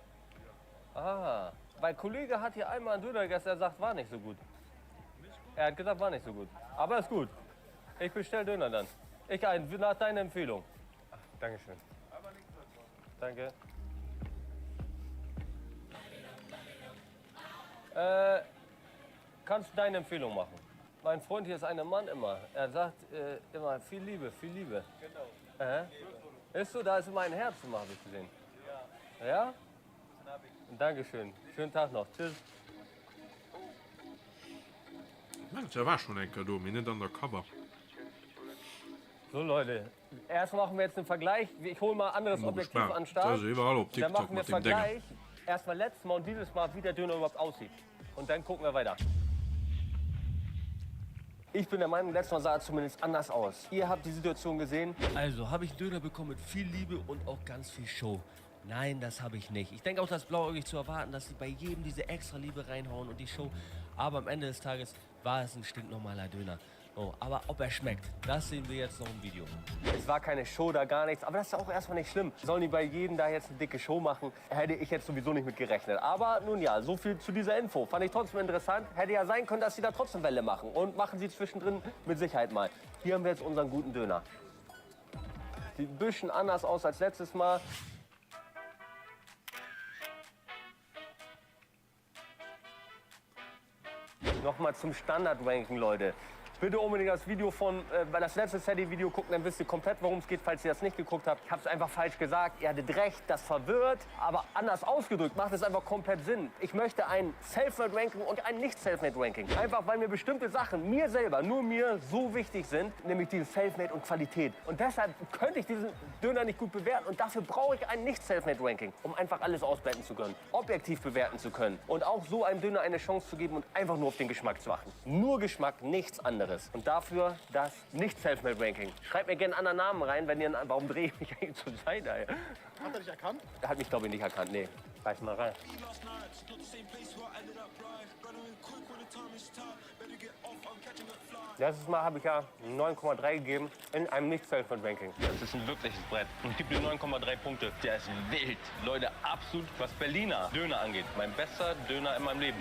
Ah, mein Kollege hat hier einmal einen Döner gegessen, er sagt, war nicht so gut. Er hat gesagt, war nicht so gut. Aber ist gut. Ich bestelle Döner dann. Nach deiner Empfehlung. Dankeschön. Danke. Kannst du deine Empfehlung machen? Mein Freund hier ist ein Mann immer. Er sagt immer viel Liebe, viel Liebe. Genau. Ist so, da ist immer ein Herz immer, habe ich gesehen. Ja? Ja? Dankeschön. Schönen Tag noch. Tschüss. Der war schon ein Kado, mir nicht undercover. So Leute, erst machen wir jetzt einen Vergleich. Ich hole mal anderes Objektiv an den Start. Also überall auf Dann TikTok machen wir mit dem Ding. Vergleich. Erstmal letztes Mal und dieses Mal, wie der Döner überhaupt aussieht. Und dann gucken wir weiter. Ich bin der Meinung, letztes Mal sah er zumindest anders aus. Ihr habt die Situation gesehen. Also, habe ich einen Döner bekommen mit viel Liebe und auch ganz viel Show? Nein, das habe ich nicht. Ich denke auch, das ist blauäugig zu erwarten, dass sie bei jedem diese extra Liebe reinhauen und die Show. Aber am Ende des Tages war es ein stinknormaler Döner. Oh, aber ob er schmeckt, das sehen wir jetzt noch im Video. Es war keine Show da, gar nichts. Aber das ist auch erstmal nicht schlimm. Sollen die bei jedem da jetzt eine dicke Show machen? Hätte ich jetzt sowieso nicht mit gerechnet. Aber nun ja, so viel zu dieser Info. Fand ich trotzdem interessant. Hätte ja sein können, dass sie da trotzdem Welle machen. Und machen sie zwischendrin mit Sicherheit mal. Hier haben wir jetzt unseren guten Döner. Sieht ein bisschen anders aus als letztes Mal. Nochmal zum Standard-Ranking, Leute. Bitte unbedingt das Video von, das letzte Sadie-Video gucken, dann wisst ihr komplett, worum es geht, falls ihr das nicht geguckt habt. Ich habe es einfach falsch gesagt, ihr hattet recht, das verwirrt, aber anders ausgedrückt macht es einfach komplett Sinn. Ich möchte ein Self-Made-Ranking und ein Nicht-Self-Made-Ranking. Einfach, weil mir bestimmte Sachen, mir selber, nur mir, so wichtig sind, nämlich dieses Self-Made und Qualität. Und deshalb könnte ich diesen Döner nicht gut bewerten und dafür brauche ich ein Nicht-Self-Made-Ranking, um einfach alles ausblenden zu können, objektiv bewerten zu können und auch so einem Döner eine Chance zu geben und einfach nur auf den Geschmack zu achten. Nur Geschmack, nichts anderes. Und dafür das Nicht-Self-Made-Ranking. Schreibt mir gerne einen anderen Namen rein, wenn ihr... Warum drehe ich mich eigentlich zur Seite? Hat er dich erkannt? Er hat mich, glaube ich, nicht erkannt. Nee, reiß mal rein. Letztes Mal habe ich ja 9,3 gegeben in einem Nicht-Self-Made-Ranking. Das ist ein wirkliches Brett. Und ich gebe dir 9,3 Punkte. Der ist wild. Leute, absolut, was Berliner Döner angeht. Mein bester Döner in meinem Leben.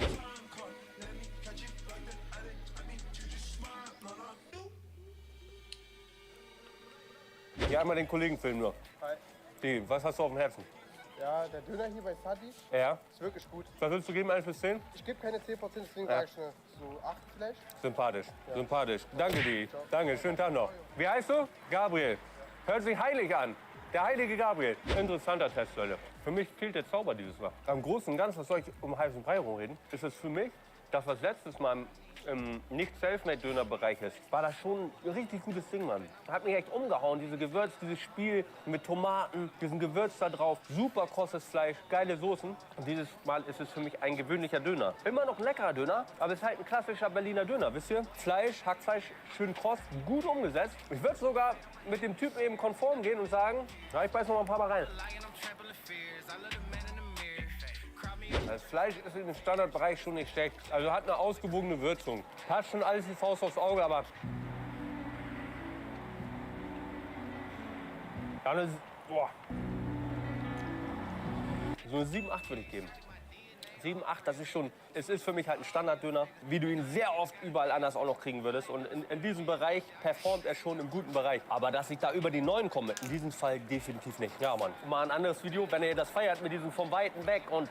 Hier einmal den Kollegen filmen nur. Hi. Die, was hast du auf dem Herzen? Ja, der Döner hier bei Sadi Ja. ist wirklich gut. Was willst du geben, 1 bis 10? Ich gebe keine 10%, deswegen Ja. sage ich so 8 vielleicht. Sympathisch, sympathisch. Danke dir. Danke, schönen Tag noch. Wie heißt du? Gabriel. Hört sich heilig an. Der heilige Gabriel. Interessanter Test, Leute. Für mich fehlt der Zauber dieses Mal. Am Großen und Ganzen, was soll ich um heißen Brei rumreden, ist es für mich, das, was letztes Mal im Nicht-Selfmade-Döner-Bereich ist, war das schon ein richtig gutes Ding, Mann. Hat mich echt umgehauen, diese Gewürz, dieses Spiel mit Tomaten, diesen Gewürz da drauf, super krosses Fleisch, geile Soßen. Und dieses Mal ist es für mich ein gewöhnlicher Döner. Immer noch ein leckerer Döner, aber es ist halt ein klassischer Berliner Döner, wisst ihr? Fleisch, Hackfleisch, schön kross, gut umgesetzt. Ich würde sogar mit dem Typen eben konform gehen und sagen, na, ich beiß noch mal ein paar Mal rein. Das Fleisch ist im Standardbereich schon nicht schlecht. Also hat eine ausgewogene Würzung. Hat schon alles die Faust aufs Auge, aber... Dann ist... Boah. So eine 7, 8 würde ich geben. 7, 8, das ist schon... Es ist für mich halt ein Standarddöner, wie du ihn sehr oft überall anders auch noch kriegen würdest. Und in diesem Bereich performt er schon im guten Bereich. Aber dass ich da über die 9 komme, in diesem Fall definitiv nicht. Ja, Mann. Mal ein anderes Video, wenn ihr das feiert mit diesem vom Weiten weg und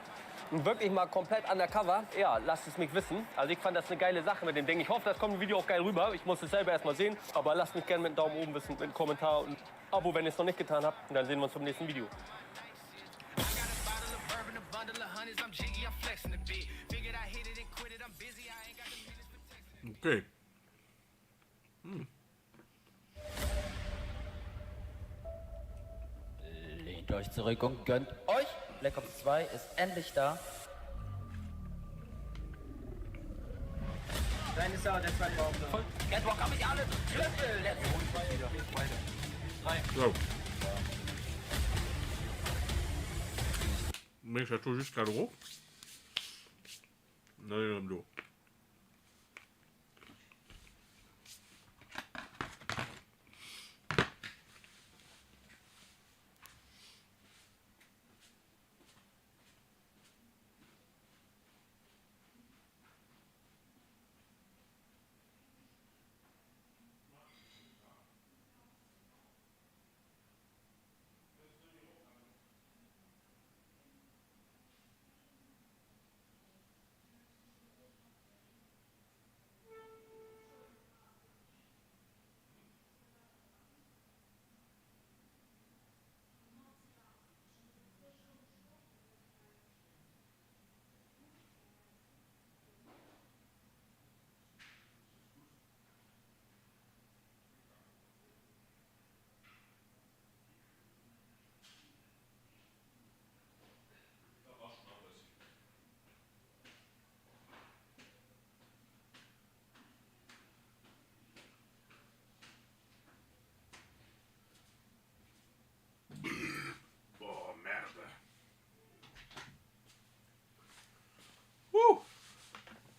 wirklich mal komplett undercover, ja, lasst es mich wissen. Also ich fand das eine geile Sache mit dem Ding. Ich hoffe, das kommt im Video auch geil rüber. Ich muss es selber erst mal sehen. Aber lasst mich gerne mit einem Daumen oben wissen, mit einem Kommentar und Abo, wenn ihr es noch nicht getan habt. Und dann sehen wir uns beim nächsten Video. Okay. Lehnt euch zurück und gönnt euch. Black Ops 2 ist endlich da. Deine Sau, der zweite Baum. Jetzt bekomme ich alle Schlüssel. Let's go. So. Mais je touche jusqu'à l'euro. Non, non, non.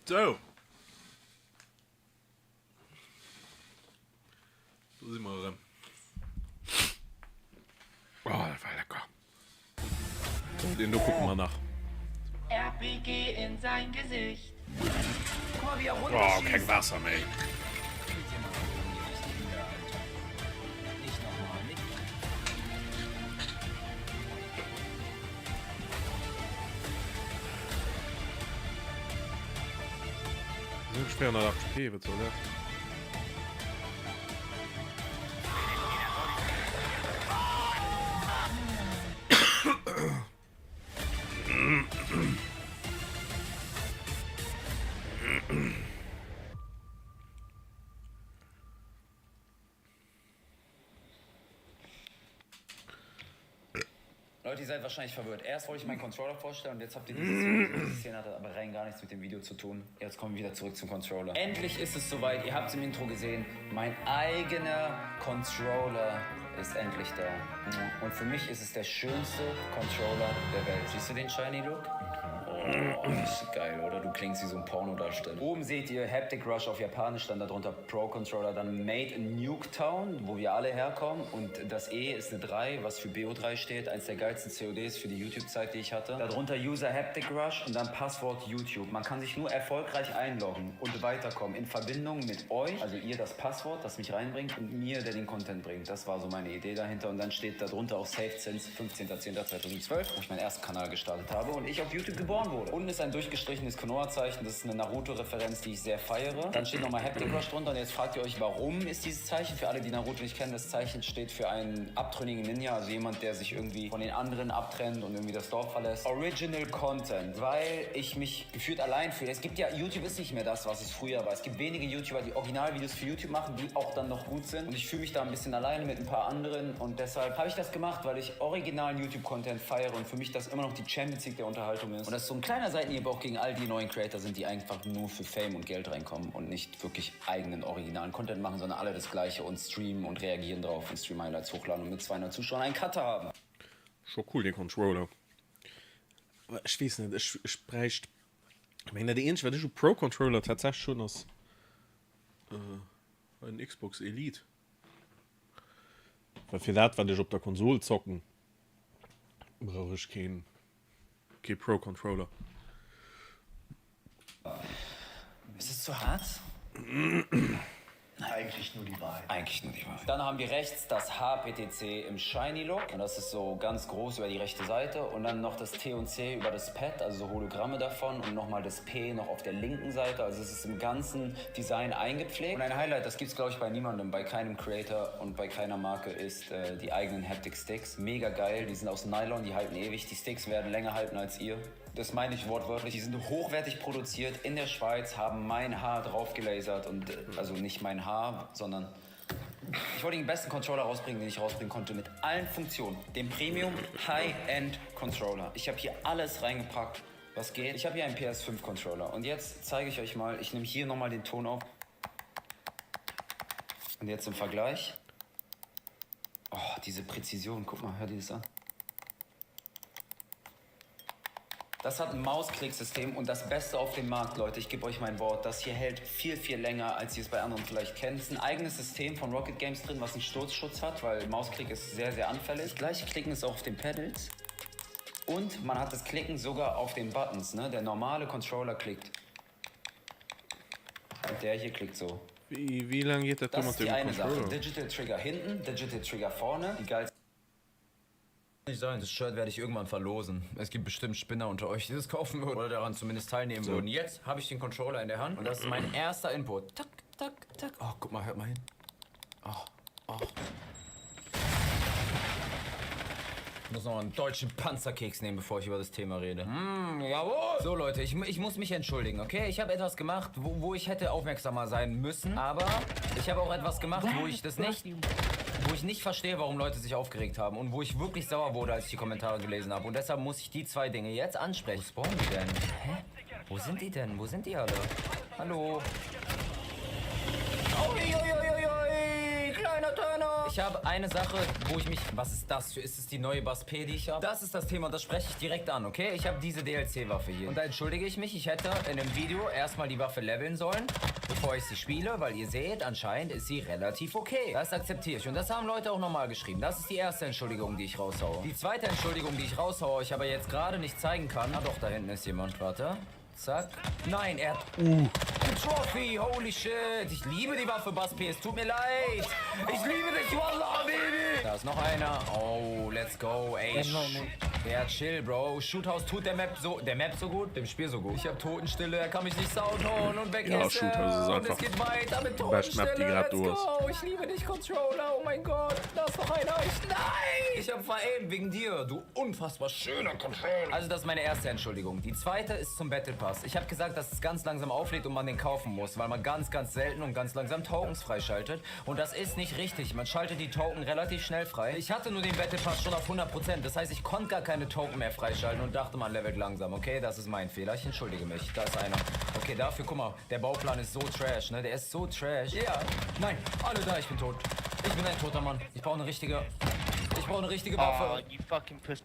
So. So sind wir. Oh, das war lecker. Den du gucken wir nach. RPG in sein Gesicht. Guck mal, wie er Oh, kein Wasser mehr. So schwer nach HP wird oder? Leute, ihr seid wahrscheinlich verwirrt. Erst wollte ich meinen Controller vorstellen und jetzt habt ihr diese Szene, hat aber rein gar nichts mit dem Video zu tun. Jetzt kommen wir wieder zurück zum Controller. Endlich ist es soweit, ihr habt es im Intro gesehen. Mein eigener Controller ist endlich da. Und für mich ist es der schönste Controller der Welt. Siehst du den Shiny Look? Oh, das ist geil, oder? Du klingst wie so ein Pornodarsteller. Oben seht ihr Haptic Rush auf Japanisch, dann darunter Pro Controller, dann Made in Nuketown, wo wir alle herkommen. Und das E ist eine 3, was für BO3 steht. Eins der geilsten CODs für die YouTube-Zeit, die ich hatte. Darunter User Haptic Rush und dann Passwort YouTube. Man kann sich nur erfolgreich einloggen und weiterkommen in Verbindung mit euch. Also ihr das Passwort, das mich reinbringt und mir, der den Content bringt. Das war so meine Idee dahinter. Und dann steht darunter auch Saved since 15.10.2012, wo ich meinen ersten Kanal gestartet habe und ich auf YouTube geboren wurde. Unten ist ein durchgestrichenes Konoha-Zeichen, das ist eine Naruto-Referenz, die ich sehr feiere. Dann steht nochmal Haptic Rush drunter und jetzt fragt ihr euch, warum ist dieses Zeichen? Für alle, die Naruto nicht kennen, das Zeichen steht für einen abtrünnigen Ninja, also jemand, der sich irgendwie von den anderen abtrennt und irgendwie das Dorf verlässt. Original Content, weil ich mich gefühlt allein fühle. Es gibt ja, YouTube ist nicht mehr das, was es früher war. Es gibt wenige YouTuber, die Originalvideos für YouTube machen, die auch dann noch gut sind. Und ich fühle mich da ein bisschen alleine mit ein paar anderen und deshalb habe ich das gemacht, weil ich originalen YouTube-Content feiere und für mich das immer noch die Champions League der Unterhaltung ist. Und das ist so ein kleiner Seitenhieb auch gegen all die neuen Creator sind, die einfach nur für Fame und Geld reinkommen und nicht wirklich eigenen originalen Content machen, sondern alle das Gleiche und streamen und reagieren drauf und Stream-Highlights hochladen und mit 200 Zuschauern einen Cutter haben. Schon cool, den Controller. Aber ich weiß nicht, es spricht. Ich meine, der ähnlich, weil ich Pro-Controller tatsächlich schon aus ein Xbox Elite. Weil für das, wenn ich auf der Konsole zocken, brauche ich kein Pro-Controller. Ist es zu hart? Eigentlich nur die Wahrheit. Eigentlich nur die Wahrheit. Dann haben wir rechts das HPTC im Shiny Look. Und das ist so ganz groß über die rechte Seite. Und dann noch das T und C über das Pad, also so Hologramme davon. Und nochmal das P noch auf der linken Seite. Also es ist im ganzen Design eingepflegt. Und ein Highlight, das gibt es glaube ich bei niemandem, bei keinem Creator und bei keiner Marke, ist die eigenen Haptic Sticks. Mega geil, die sind aus Nylon, die halten ewig. Die Sticks werden länger halten als ihr. Das meine ich wortwörtlich. Die sind hochwertig produziert in der Schweiz, haben mein Haar drauf gelasert und also nicht mein Haar, sondern ich wollte den besten Controller rausbringen, den ich rausbringen konnte, mit allen Funktionen. Den Premium High-End Controller. Ich habe hier alles reingepackt, was geht. Ich habe hier einen PS5 Controller und jetzt zeige ich euch mal, ich nehme hier nochmal den Ton auf. Und jetzt im Vergleich. Oh, diese Präzision, guck mal, hör dir das an. Das hat ein Mausklicksystem und das Beste auf dem Markt, Leute. Ich gebe euch mein Wort. Das hier hält viel, viel länger, als ihr es bei anderen vielleicht kennt. Es ist ein eigenes System von Rocket Games drin, was einen Sturzschutz hat, weil Mausklick ist sehr, sehr anfällig. Das gleiche Klicken ist auch auf den Pedals. Und man hat das Klicken sogar auf den Buttons. Ne? Der normale Controller klickt. Und der hier klickt so. Wie lange geht das ist die eine Sache. Digital Trigger hinten, Digital Trigger vorne. Die geilste. Nicht sein. Das Shirt werde ich irgendwann verlosen. Es gibt bestimmt Spinner unter euch, die das kaufen würden oder daran zumindest teilnehmen würden. Jetzt habe ich den Controller in der Hand und das ist mein erster Input. Tak, tak, tak. Oh, guck mal, hört mal hin. Oh, oh. Ich muss noch einen deutschen Panzerkeks nehmen, bevor ich über das Thema rede. Jawohl! So Leute, ich muss mich entschuldigen, okay? Ich habe etwas gemacht, wo ich hätte aufmerksamer sein müssen, aber ich habe auch etwas gemacht, wo ich nicht verstehe, warum Leute sich aufgeregt haben und wo ich wirklich sauer wurde, als ich die Kommentare gelesen habe. Und deshalb muss ich die zwei Dinge jetzt ansprechen. Wo spawnen die denn? Hä? Wo sind die denn? Wo sind die alle? Hallo? Kleiner kleiner Turner. Ich habe eine Sache, wo ich mich... Was ist das für? Ist es die neue Bass P, die ich habe? Das ist das Thema und das spreche ich direkt an, okay? Ich habe diese DLC-Waffe hier. Und da entschuldige ich mich, ich hätte in einem Video erstmal die Waffe leveln sollen, bevor ich sie spiele, weil ihr seht, anscheinend ist sie relativ okay. Das akzeptiere ich und das haben Leute auch nochmal geschrieben. Das ist die erste Entschuldigung, die ich raushaue. Die zweite Entschuldigung, die ich raushaue, ich aber jetzt gerade nicht zeigen kann. Ah doch, da hinten ist jemand, warte. Zack. Nein, er hat... Trophy, holy shit. Ich liebe die Waffe, Bass P, es tut mir leid. Ich liebe dich, Wallah, Baby. Da ist noch einer. Oh, let's go, ey. Ja, chill, Bro. Shoothouse tut der Map so gut, dem Spiel so gut. Ich hab Totenstille, er kann mich nicht soundhauen und weg Ja, ist Shoothouse ist und einfach es geht weiter mit die beste Map, die Totenstille. grad Let's du hast. go. Ich liebe dich, Controller. Oh mein Gott, da ist noch einer. Nein! Ich hab veraimt wegen dir, du unfassbar schöner Controller. Also das ist meine erste Entschuldigung. Die zweite ist zum Battle Pass. Ich habe gesagt, dass es ganz langsam auflädt und man den kaufen muss, weil man ganz selten und ganz langsam Tokens freischaltet. Und das ist nicht richtig. Man schaltet die Token relativ schnell frei. Ich hatte nur den Battle Pass schon auf 100%. Das heißt, ich konnte gar keine Token mehr freischalten und dachte, man levelt langsam. Okay, das ist mein Fehler. Ich entschuldige mich. Da ist einer. Okay, dafür, guck mal, der Bauplan ist so trash, ne? Der ist so trash. Ja. Nein, alle da, ich bin tot. Ich bin ein toter Mann. Ich brauche eine richtige Waffe. You fucking pussy.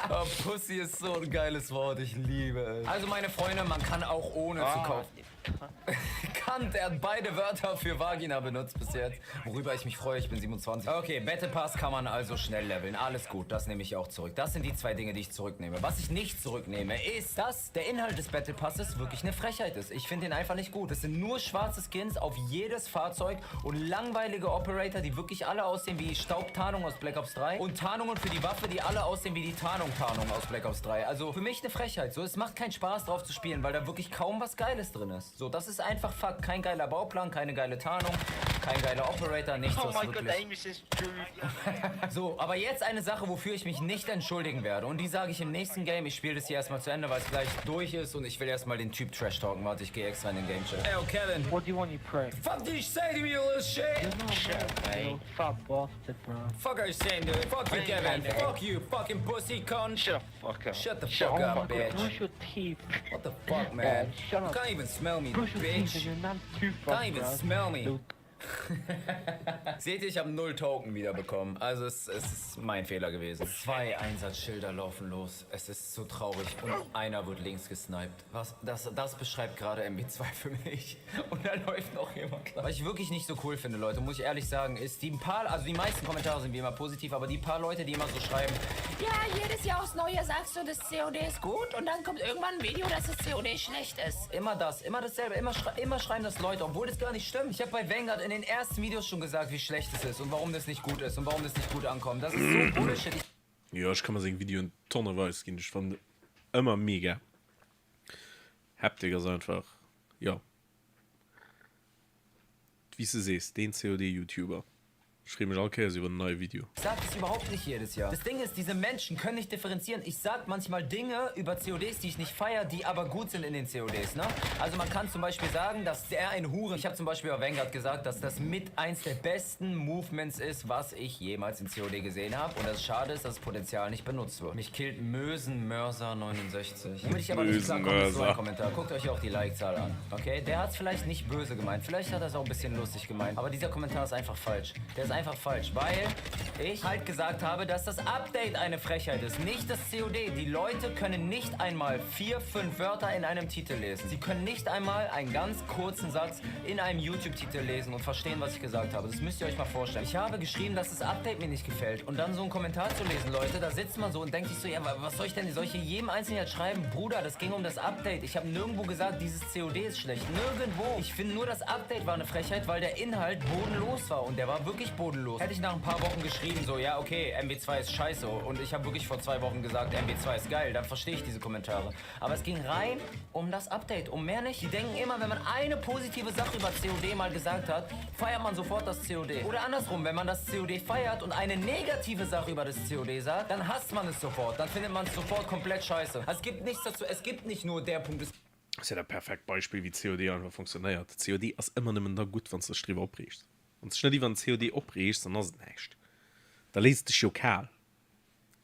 Oh, Pussy ist so ein geiles Wort, ich liebe es. Also meine Freunde, man kann auch ohne zu kaufen. Kant, er hat beide Wörter für Vagina benutzt bis jetzt. Worüber ich mich freue, ich bin 27. Okay, Battle Pass kann man also schnell leveln. Alles gut, das nehme ich auch zurück. Das sind die zwei Dinge, die ich zurücknehme. Was ich nicht zurücknehme, ist, dass der Inhalt des Battle Passes wirklich eine Frechheit ist. Ich finde ihn einfach nicht gut. Es sind nur schwarze Skins auf jedes Fahrzeug und langweilige Operator, die wirklich alle aussehen wie Staubtarnung aus Black Ops 3 und Tarnungen für die Waffe, die alle aussehen wie die Tarnung aus Black Ops 3. Also für mich eine Frechheit. So, es macht keinen Spaß drauf zu spielen, weil da wirklich kaum was Geiles drin ist. So, das ist einfach Fakt. Kein geiler Bauplan, keine geile Tarnung, kein geiler Operator, nichts was wirklich... So, aber jetzt eine Sache, wofür ich mich nicht entschuldigen werde. Und die sage ich im nächsten Game. Ich spiele das hier erstmal zu Ende, weil es gleich durch ist und ich will erstmal den Typ Trash talken. Warte, ich gehe extra in den Game Chat. Ey, oh, Kevin. What do you want, you prick? Fuck did you say to me, you little shit? Hey, fuck bastard, bro. Fuck are you saying, dude? Fuck you, Kevin. Fuck you, fucking pussy cunt. Shut the fuck up. Shut the fuck up, bitch. Brush your teeth. What the fuck, man? Shut You up. can't even smell me, Brush your teeth bitch. and your nan's toothbrush, Can't even bro. smell me. Seht ihr, ich habe 0 Token wiederbekommen. Also es ist mein Fehler gewesen. 2 Einsatzschilder laufen los. Es ist so traurig. Und einer wird links gesniped. Das beschreibt gerade MB2 für mich. Und da läuft noch jemand. Was ich wirklich nicht so cool finde, Leute, muss ich ehrlich sagen, ist die meisten Kommentare sind wie immer positiv, aber die paar Leute, die immer so schreiben, ja, jedes Jahr aufs Neue sagst du, das COD ist gut und dann kommt irgendwann ein Video, dass das COD schlecht ist. Immer dasselbe. Immer schreiben das Leute, obwohl das gar nicht stimmt. Ich habe bei Vanguard in den ersten Videos schon gesagt, wie schlecht es ist und warum das nicht gut ist und warum das nicht gut ankommt. Das ist so Bullshit. Ja, ich kann mir sein Video in Tonne weiß gehen. Ich fand immer mega. Habt ihr einfach, ja. Wie du siehst, den COD-YouTuber. Schrieb mich auch über ein neues Video. Ich sag das überhaupt nicht jedes Jahr. Das Ding ist, diese Menschen können nicht differenzieren. Ich sag manchmal Dinge über CODs, die ich nicht feiere, die aber gut sind in den CODs, ne? Also man kann zum Beispiel sagen, dass der ein Huren... Ich habe zum Beispiel bei Vanguard gesagt, dass das mit eins der besten Movements ist, was ich jemals in COD gesehen habe. Und das Schade ist, dass das Potenzial nicht benutzt wird. Mich killt Mösenmörser69. Damit ich aber nicht klar komme mit so einem Kommentar. Guckt euch auch die Like-Zahl an, okay? Der hat es vielleicht nicht böse gemeint. Vielleicht hat er es auch ein bisschen lustig gemeint. Aber dieser Kommentar ist einfach falsch. Der ist einfach falsch, weil ich halt gesagt habe, dass das Update eine Frechheit ist, nicht das COD. Die Leute können nicht einmal 4, 5 Wörter in einem Titel lesen. Sie können nicht einmal einen ganz kurzen Satz in einem YouTube-Titel lesen und verstehen, was ich gesagt habe. Das müsst ihr euch mal vorstellen. Ich habe geschrieben, dass das Update mir nicht gefällt und dann so einen Kommentar zu lesen, Leute, da sitzt man so und denkt sich so, ja, was soll ich denn? Soll ich hier jedem Einzelnen jetzt schreiben? Bruder, das ging um das Update. Ich habe nirgendwo gesagt, dieses COD ist schlecht. Nirgendwo. Ich finde nur, das Update war eine Frechheit, weil der Inhalt bodenlos war und der war wirklich bodenlos. Hätte ich nach ein paar Wochen geschrieben, so, ja, okay, MW2 ist scheiße und ich habe wirklich vor 2 Wochen gesagt, MW2 ist geil, dann verstehe ich diese Kommentare. Aber es ging rein um das Update, um mehr nicht. Die denken immer, wenn man eine positive Sache über COD mal gesagt hat, feiert man sofort das COD. Oder andersrum, wenn man das COD feiert und eine negative Sache über das COD sagt, dann hasst man es sofort, dann findet man es sofort komplett scheiße. Also es gibt nichts dazu, es gibt nicht nur der Punkt, Das ist ja der perfekte Beispiel, wie COD einfach funktioniert. COD ist immer nicht mehr da gut, wenn du das drüber abbrichst. Und schnell, wenn COD abbrichst, dann ist es nicht. Da liest dich ja Kerl.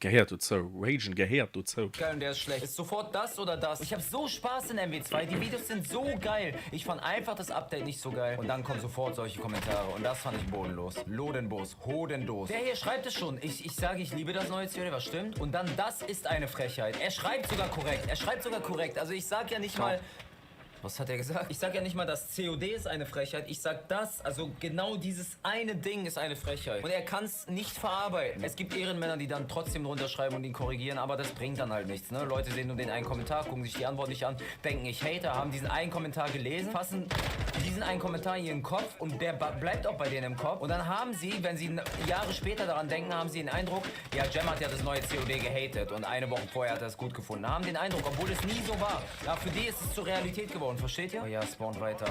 Gehört dazu. Ragen gehört dazu. geil und der ist schlecht. Ist sofort das oder das. Ich habe so Spaß in MW2. Die Videos sind so geil. Ich fand einfach das Update nicht so geil. Und dann kommen sofort solche Kommentare. Und das fand ich bodenlos. Lodenbos. Hodendos. Der hier schreibt es schon. Ich sage, ich liebe das neue COD, was stimmt? Und dann, das ist eine Frechheit. Er schreibt sogar korrekt. Also ich sag ja nicht mal... Was hat er gesagt? Ich sag ja nicht mal, das COD ist eine Frechheit. Ich sag das, also genau dieses eine Ding ist eine Frechheit. Und er kann es nicht verarbeiten. Es gibt Ehrenmänner, die dann trotzdem drunter schreiben und ihn korrigieren, aber das bringt dann halt nichts. Ne? Leute sehen nur den einen Kommentar, gucken sich die Antwort nicht an, denken, ich hater, haben diesen einen Kommentar gelesen, fassen diesen einen Kommentar in ihren Kopf und der bleibt auch bei denen im Kopf. Und dann haben sie, wenn sie Jahre später daran denken, haben sie den Eindruck, ja, Jam hat ja das neue COD gehatet und eine Woche vorher hat er es gut gefunden. Haben den Eindruck, obwohl es nie so war. Ja, für die ist es zur Realität geworden. Versteht ihr? Oh ja, spawn weiter.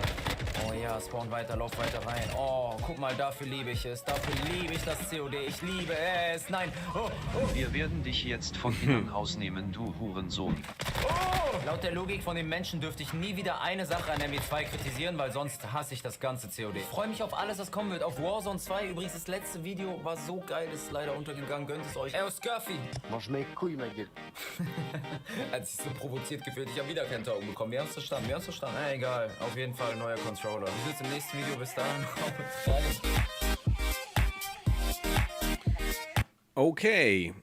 Oh ja, spawn weiter, lauf weiter rein. Oh, guck mal, dafür liebe ich es. Dafür liebe ich das COD. Ich liebe es. Nein. Oh, oh. Wir werden dich jetzt von innen rausnehmen, du Hurensohn. Oh! Laut der Logik von den Menschen dürfte ich nie wieder eine Sache an MW2 kritisieren, weil sonst hasse ich das ganze COD. Ich freue mich auf alles, was kommen wird. Auf Warzone 2 übrigens, das letzte Video war so geil, ist leider untergegangen. Gönnt es euch. Ey, Scurfy! Als ich so provoziert gefühlt, ich habe wieder keinen Taugen bekommen. Wir haben es verstanden. Egal, auf jeden Fall neuer Controller. Wir sehen uns im nächsten Video. Bis dahin. Okay.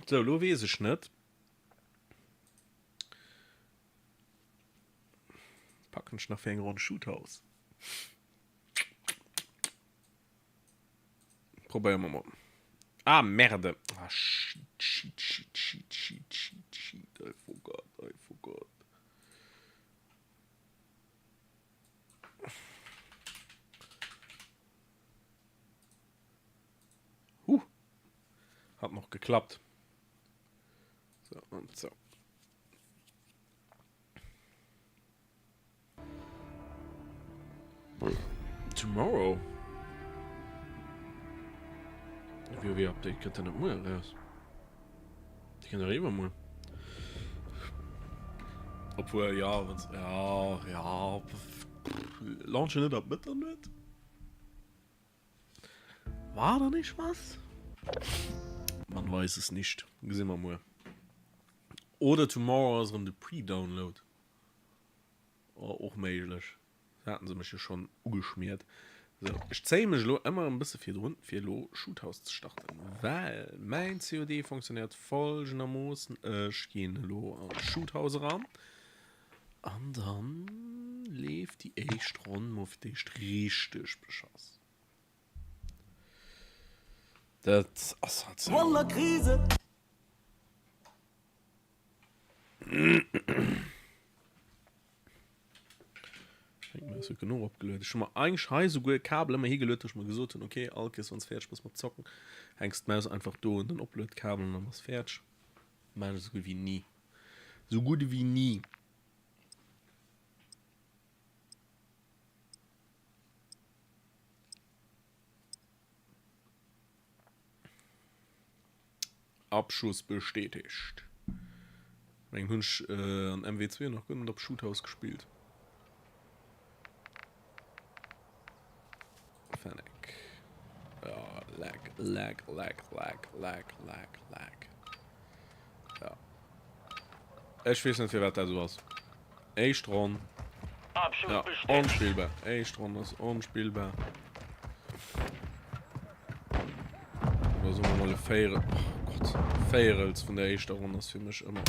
So, lo weiß ich nicht. Packen ich nach Fänger und Shoothouse. Probieren wir mal. Ah, Merde. Ah, shit. I forgot. Hat noch geklappt. So und so. Tomorrow. Wie Update kriegt eine Uhr raus. Die kann ja immer mal. Obwohl, ja, wenn's, ja. Launchen nicht ab Mitternacht. War da nicht was? Man weiß es nicht. Sehen wir mal. Oder Tomorrow ist der Pre-Download. Oh, auch möglich. Da hatten sie mich ja schon geschmiert. So, ich zeige mich immer ein bisschen viel runter für Shoothouse zu starten. Weil mein COD funktioniert folgendermaßen. Ich gehe an Shoothouse ran. Und dann lief die echt ran, auf die ich richtig beschossen. Das hat so. Wallah, Krise! Ich mir so genug abgelöst. Schon mal eigentlich scheiße gut Kabel immer hier gelöst, ich mal gesagt, okay, Alkes, sonst fertig, muss man zocken. Hängst Maus einfach da und dann upload Kabel und dann was fertig. Meine so gut wie nie. So gut wie nie. Abschuss bestätigt. Mein Hund an MW2 noch gut auf Shoothouse gespielt. Fennec. Ja, lag. Ja. Ich weiß nicht, wie weit das was. Stron. Ja, unspielbar. Stron ist unspielbar. Da sind wir mal eine Fähre. Oh Gott. Fairels von der ersten Runde ist für mich immer.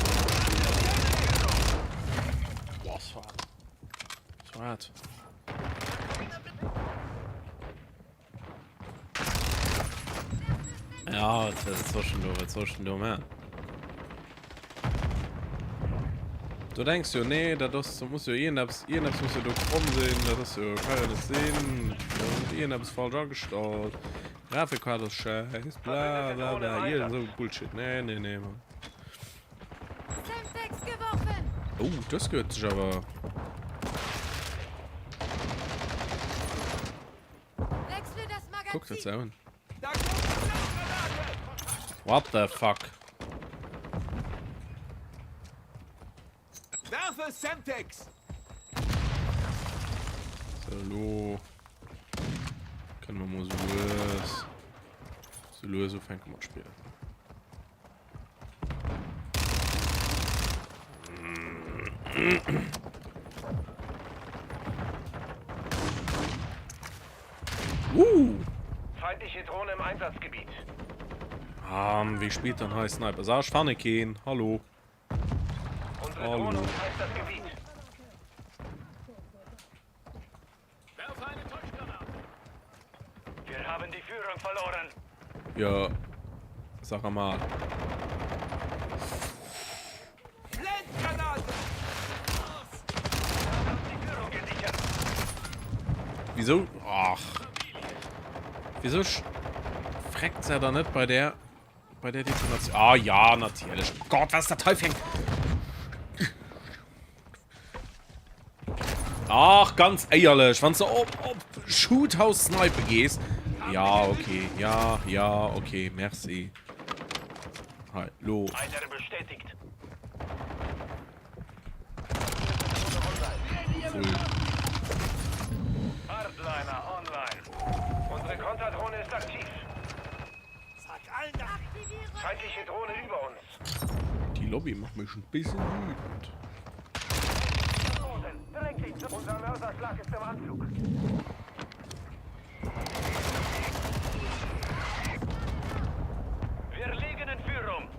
Was war das? Ja, das ist so schön dumm, ja. Du denkst ja, nee, das muss ja irgendwas muss ja doch umsehen, das ist ja keiner sehen, und irgendwas falsch dargestellt. Grafikkarte ist scheiß, bla bla bla, hier so Bullshit, nee, Mann. Oh, das gehört sich aber. Guck das an. What the fuck? Werfe Semtex! Hallo. Können wir mal so los. So fängt man spielen. Feindliche Drohne im Einsatzgebiet. Wie spät dann heißt Sniper? Sag ich Pfanne gehen. Hallo. Unsere Hallo. Drohne umkreist das Gebiet. Wir haben die Führung verloren. Ja. Sag mal. Wieso? Ach. Wieso fragt er da nicht bei der Detonation? Ah ja, natürlich. Gott, was ist der Teufel? Ach, ganz ehrlich, wenn du auf Shoothouse Sniper gehst. Ja, okay. Ja, okay. Merci. Hallo. Weitere bestätigt. Cool. Hardliner online. Unsere Konterdrohne ist aktiv. Feindliche Drohne über uns. Die Lobby macht mich ein bisschen wütend. Unser Mörserschlag ist im Anflug. Wir liegen in Führung.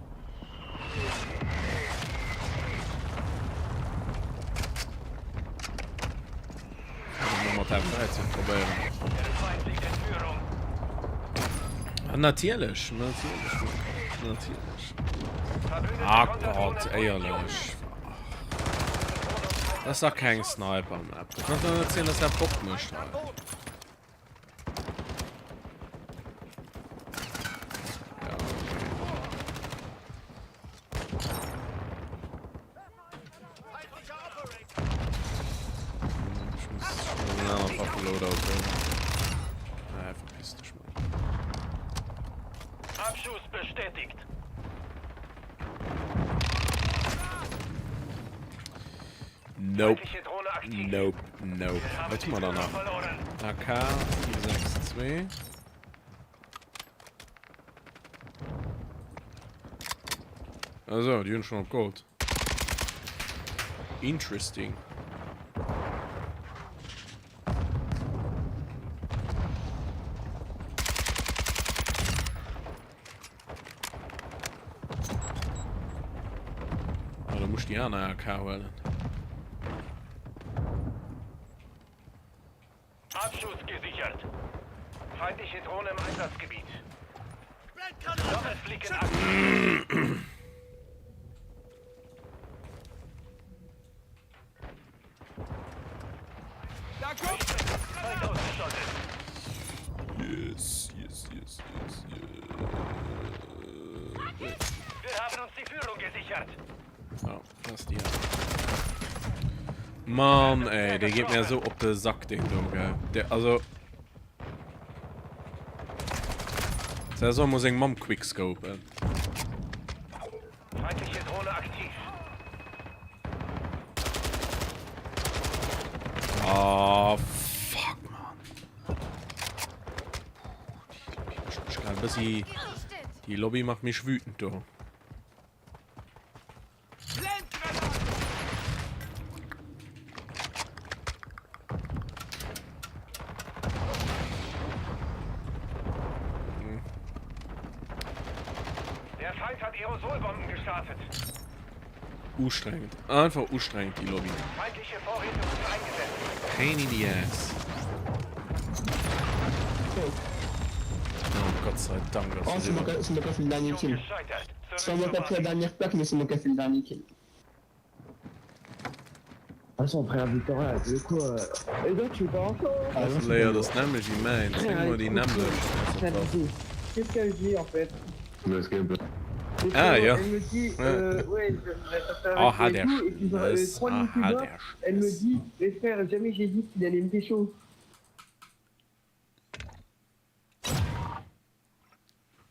Nochmal Teil 13 probieren. Der Feind liegt in Führung. Natürlich. Ah Gott, ehrlich. Das ist doch kein Sniper-Map. Ich kann nur erzählen, dass er Bock mischt hat. Abschuss bestätigt. Nope. Nope. Was tun wir danach? AK 462. Also, die sind schon auf Gold. Interesting. Da muss die andere AK wählen. Abschuss gesichert. Feindliche Drohne im Einsatzgebiet. Doppelfliegen aktiv. Feind ausgeschaltet. Yes. Wir haben uns die Führung gesichert. Ja, das ist die. Mann, ey, der geht mir so auf den Sack, den du, gell. Der, also. Der soll muss ich Mom Quickscope. Feindliche Drohne aktiv. Ah, fuck, man. Die Lobby macht mich wütend, du. Der Feind hat Aerosolbomben gestartet. Anstrengend. Einfach anstrengend, die Lobby. Feindliche Vorräte sind eingesetzt. Pain in the ass. Oh, Gott sei Dank. Oh, c'est mon café le dernier kill. C'est mon café la dernière plaque, mais c'est mon café le dernier kill. Ah, son frère Victoria, c'est quoi? Et donc, tu vas encore? Layer, das nämlich die Main. Sing mal die Namen. Qu'est-ce qu'elle dit en fait? Ah, ja. Elle me dit, ouais, Oh, hat er. Elle me dit, mais frère, jamais j'ai dit qu'il allait me pécho.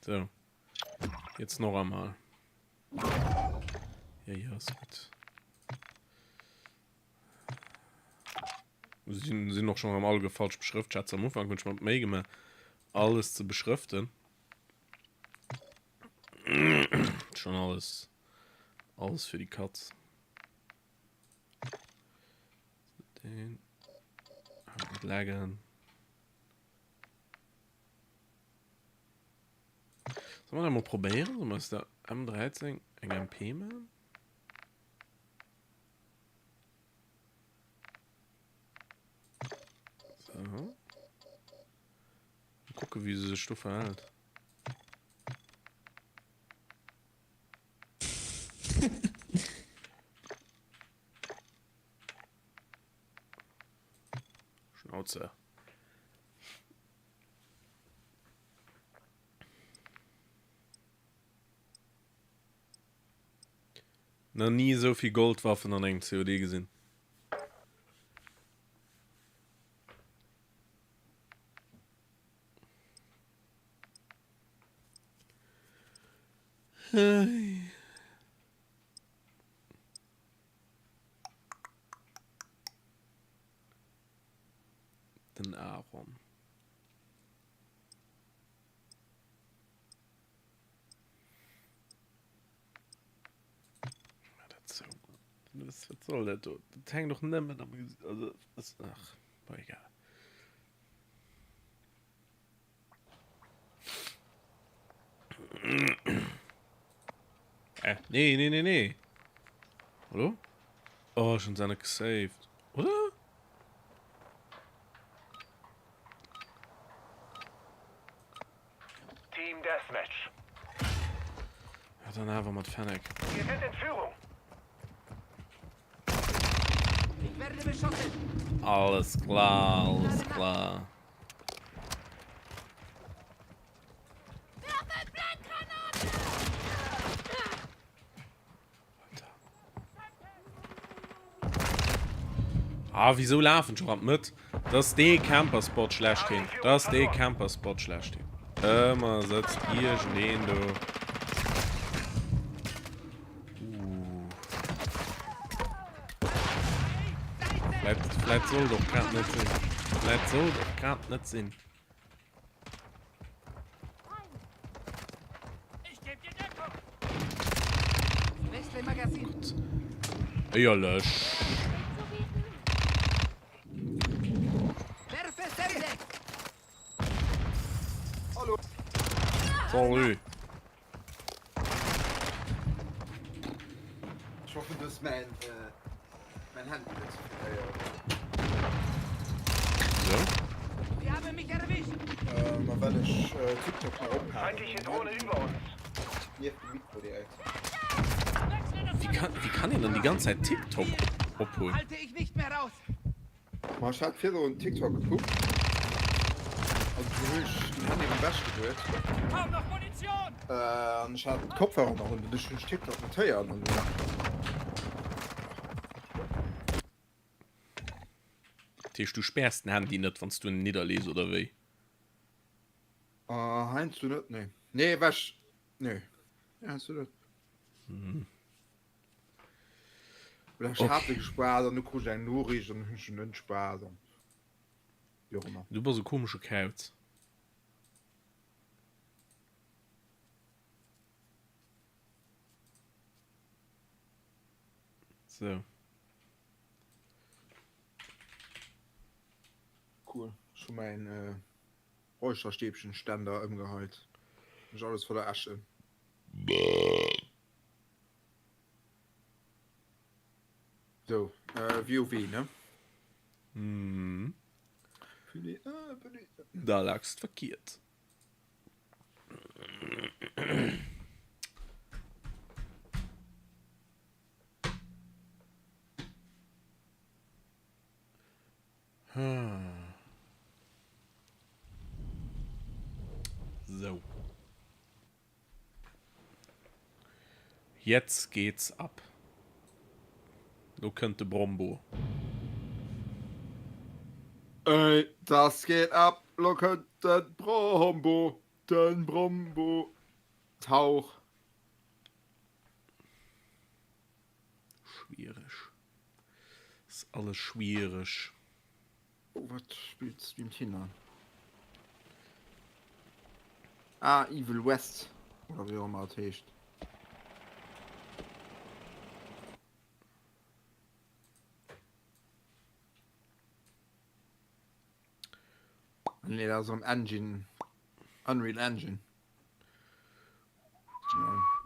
So. Jetzt noch einmal. Ja, ist gut. Sie sind noch schon einmal falsch beschriftet. Schatz, am Anfang könnte man mega alles zu beschriften. Schon alles für die Katz. 10. Lagern. Sollen wir mal probieren? So muss der M13 ein MP machen? So. Gucke, wie sie sich so verhält. Schnauze. Noch nie so viel Goldwaffen an einem COD gesehen. Hey. Den Aaron. Was soll das? Das hängt doch nicht mit am Gesicht. Also, das, ach, war egal. Nee. Hallo? Oh, schon seine gesaved. Oder? Team Deathmatch. Ja, dann einfach mal Fennec. Wir sind in Führung. Ich werde beschossen. Alles klar. Ah, wieso laufen schon mit? Das ist der Camper-Spot schlechthin. Das ist der Camper-Spot schlechthin. Immer sitzt hier stehen, du. Vielleicht soll doch gerade nicht sein. Vielleicht soll doch gerade nicht sein. Ich gebe dir Deckung. Wechsel Magazin. Ja, lösch. Werfe Semtex. Hallo. Sorry. Ich hoffe, dass mein Hand ist. So. Sie haben mich erwischt. Wenn ich TikTok mal oben habe. Feindliche Drohne über uns. Hier auf dem Mikro direkt. Wie kann ich denn die ganze Zeit TikTok abholen? Halte ich nicht mehr raus. Man hat viel so ein TikTok geguckt. Also ich habe den Bash gehört. Kaum noch Munition. Und ich hatte Kopfhörer noch und ich TikTok mit Teuer an. Du sperrst ein Handy nicht, wenn du ihn niederlest oder wie? Heinz, du nicht? Nee. Nee, was? Nee. Ja, hast du nicht. Oder ich habe gespart und du kriegst einen Nuri und ich habe nicht gespart. Wie auch immer. Du bist so komische Kerls. So. Cool. Schon mein Räucherstäbchen Ständer im Gehalt. Ist alles voller Asche. So, WoW, ne? Mhm. Da lagst verkehrt. So. Jetzt geht's ab. Du könnte Brombo. Ey, das geht ab. Locker den Brombo. Den Brombo. Tauch. Schwierig. Ist alles schwierig. Oh, was spielst du im Kinder? Ah, Evil West. Oder wie auch immer das heißt. Nee, da so ein Engine. Unreal Engine. Ja.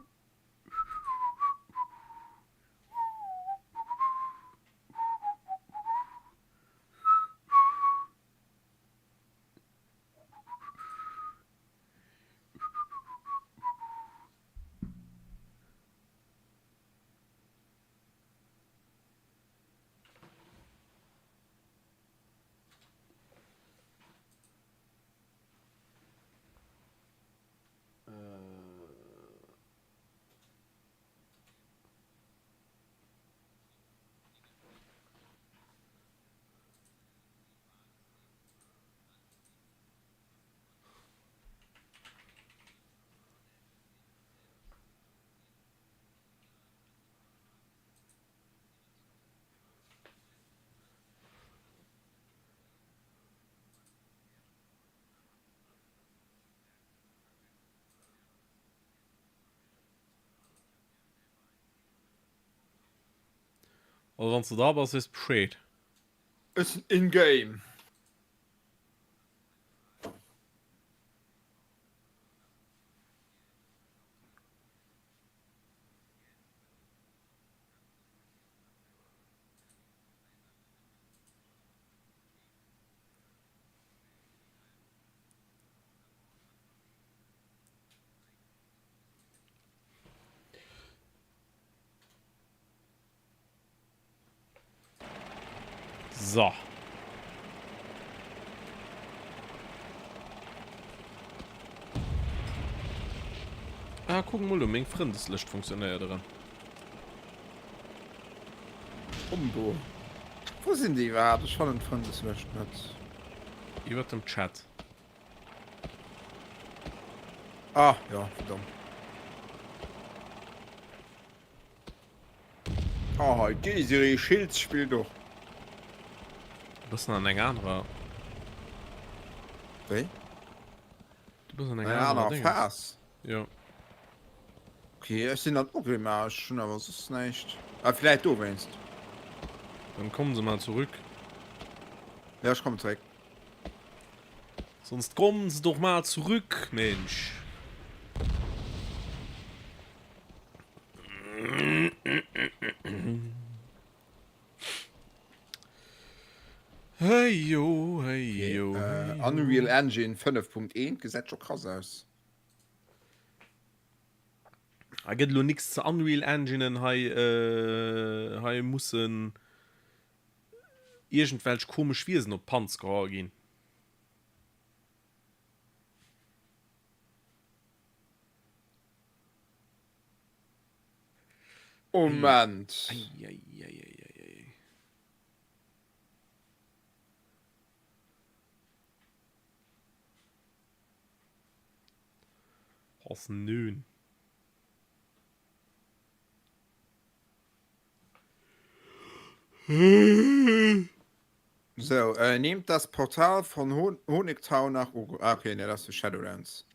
oder wenn du da was ist beschäd Ist ein In-Game. so gucken mal mein Freundeslicht funktioniert dran Umbo. Wo sind die? War das schon ein Freundeslösch nicht? ich wird im Chat Ah, ja, verdammt. Oh, diese Schildspiel doch. was an eng anderer Wie? du bist an eng Ja, anderer noch Dinges. fast. Ja Okay, es sind halt Probleme schon, aber es ist nicht. Aber vielleicht du wennst. dann kommen sie mal zurück Ja, ich komme zurück. sonst kommen sie doch mal zurück Mensch hey yo hey yo, hey, yo. Unreal Engine 5.1 gesetzt schon krass aus. gibt nur nichts zu Unreal Engine hey müssen irgendwelche komisch Wesen auf Panz gehen Moment. was nun So, nehmt das Portal von Honigtau nach Ugo. Ah, okay, ne, das ist Shadowlands.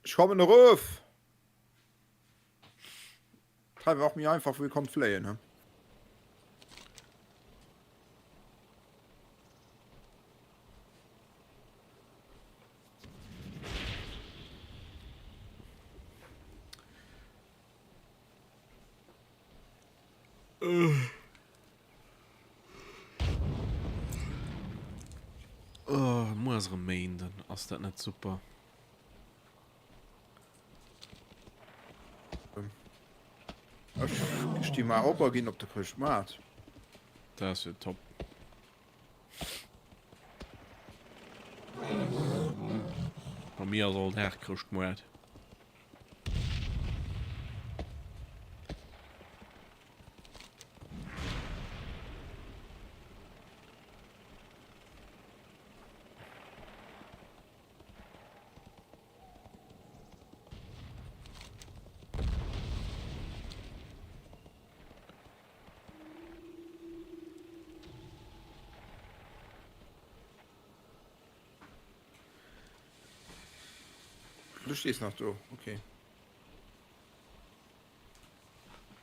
Ich komme noch auf. Treibe auch mir einfach, wie kommt Flay, ne? muss remain dann ist das nicht super Ich stehe mal auf, gehen ob der Frisch macht. das wird top bei mir soll herkriegt Du stehst noch du, okay.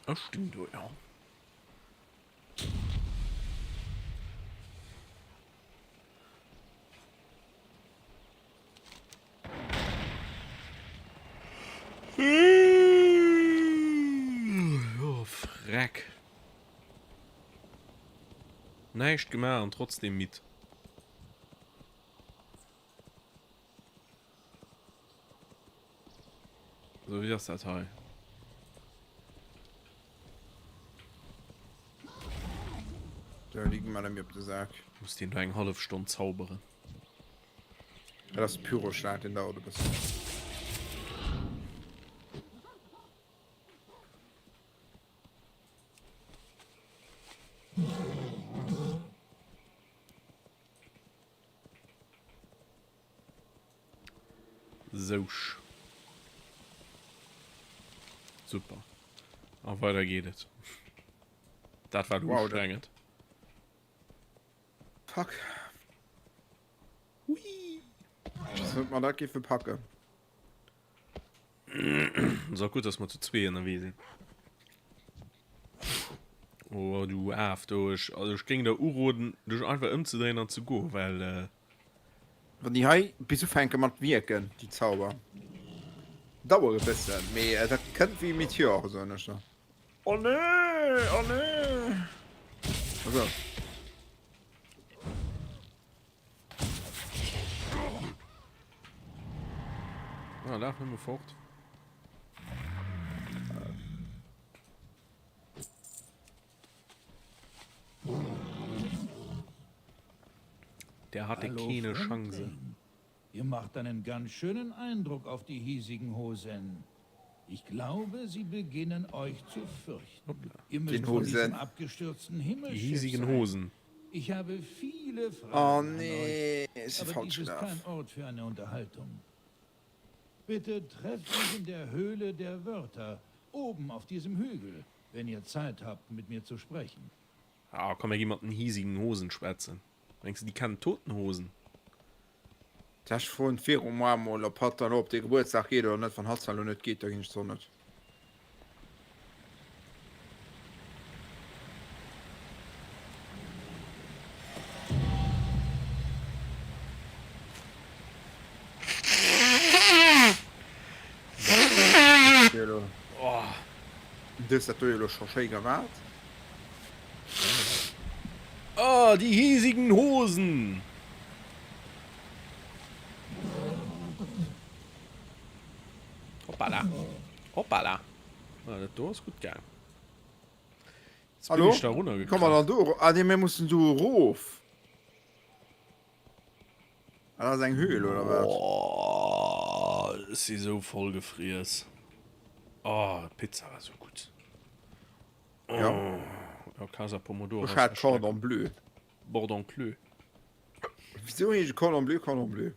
Ach, stimmt, du, ja. Oh, Freck. Nicht gemacht und trotzdem mit. So wie das Teil. Da liegen wir mir auf der Sack. Muss den du eine halbe Stunde zaubern. Ja, das Pyroschlag in der Auto bist. So. Super. Auch weiter geht es. Das war Wow, anstrengend. Fuck. Was wird man da für Packe? So gut, dass wir zu zwei in der Wesen. Oh, du Af, durch. Also, ich ging der Uroden durch einfach umzudrehen und zu go, weil, Wenn die Hai bis zu fein gemacht wirken, die Zauber. Dauert ein bisschen. Aber das könnte wie Meteor sein, nicht? Oh ne, oh ne. Also. Ah, lauf mir fort. Der hatte Hallo, keine Fremdling. Chance. Ihr macht einen ganz schönen Eindruck auf die hiesigen Hosen. Ich glaube, sie beginnen euch zu fürchten. Ihr müsst Den von Hosen. diesem abgestürzten Die Himmelschiff hiesigen sein. Hosen. Ich habe viele Fragen Oh an nee, euch, ist aber falsch dies ist gelaufen. kein Ort für eine Unterhaltung. Bitte trefft mich in der Höhle der Wörter, oben auf diesem Hügel, wenn ihr Zeit habt, mit mir zu sprechen. Ah, kann mir jemand einen hiesigen Hosen schwätzen? Denkst du, die kann toten Hosen? Das ist von 4 Uhr mal ob hat dann ob der Geburtstag geht oder nicht von Hausfall und nicht geht, da ging es so nicht. Oh. Das ist natürlich schon schön gemacht. Oh, die hiesigen Hosen! Hoppala. Hoppala. Ah, das Tor ist gut gegangen. Jetzt bin Hallo? ich da runtergekommen. Komm mal dann durch. Ah, wir mussten du ruf. Ah, das ist ein Höhl, oder was? Oh, ist sie so voll gefriert. Oh, Pizza war so gut. Oh. Ja. Ja, Casa Pomodoro. Ich hatte Cordon Bleu. Cordon Bleu. Wieso nicht Cordon Bleu, Cordon Bleu?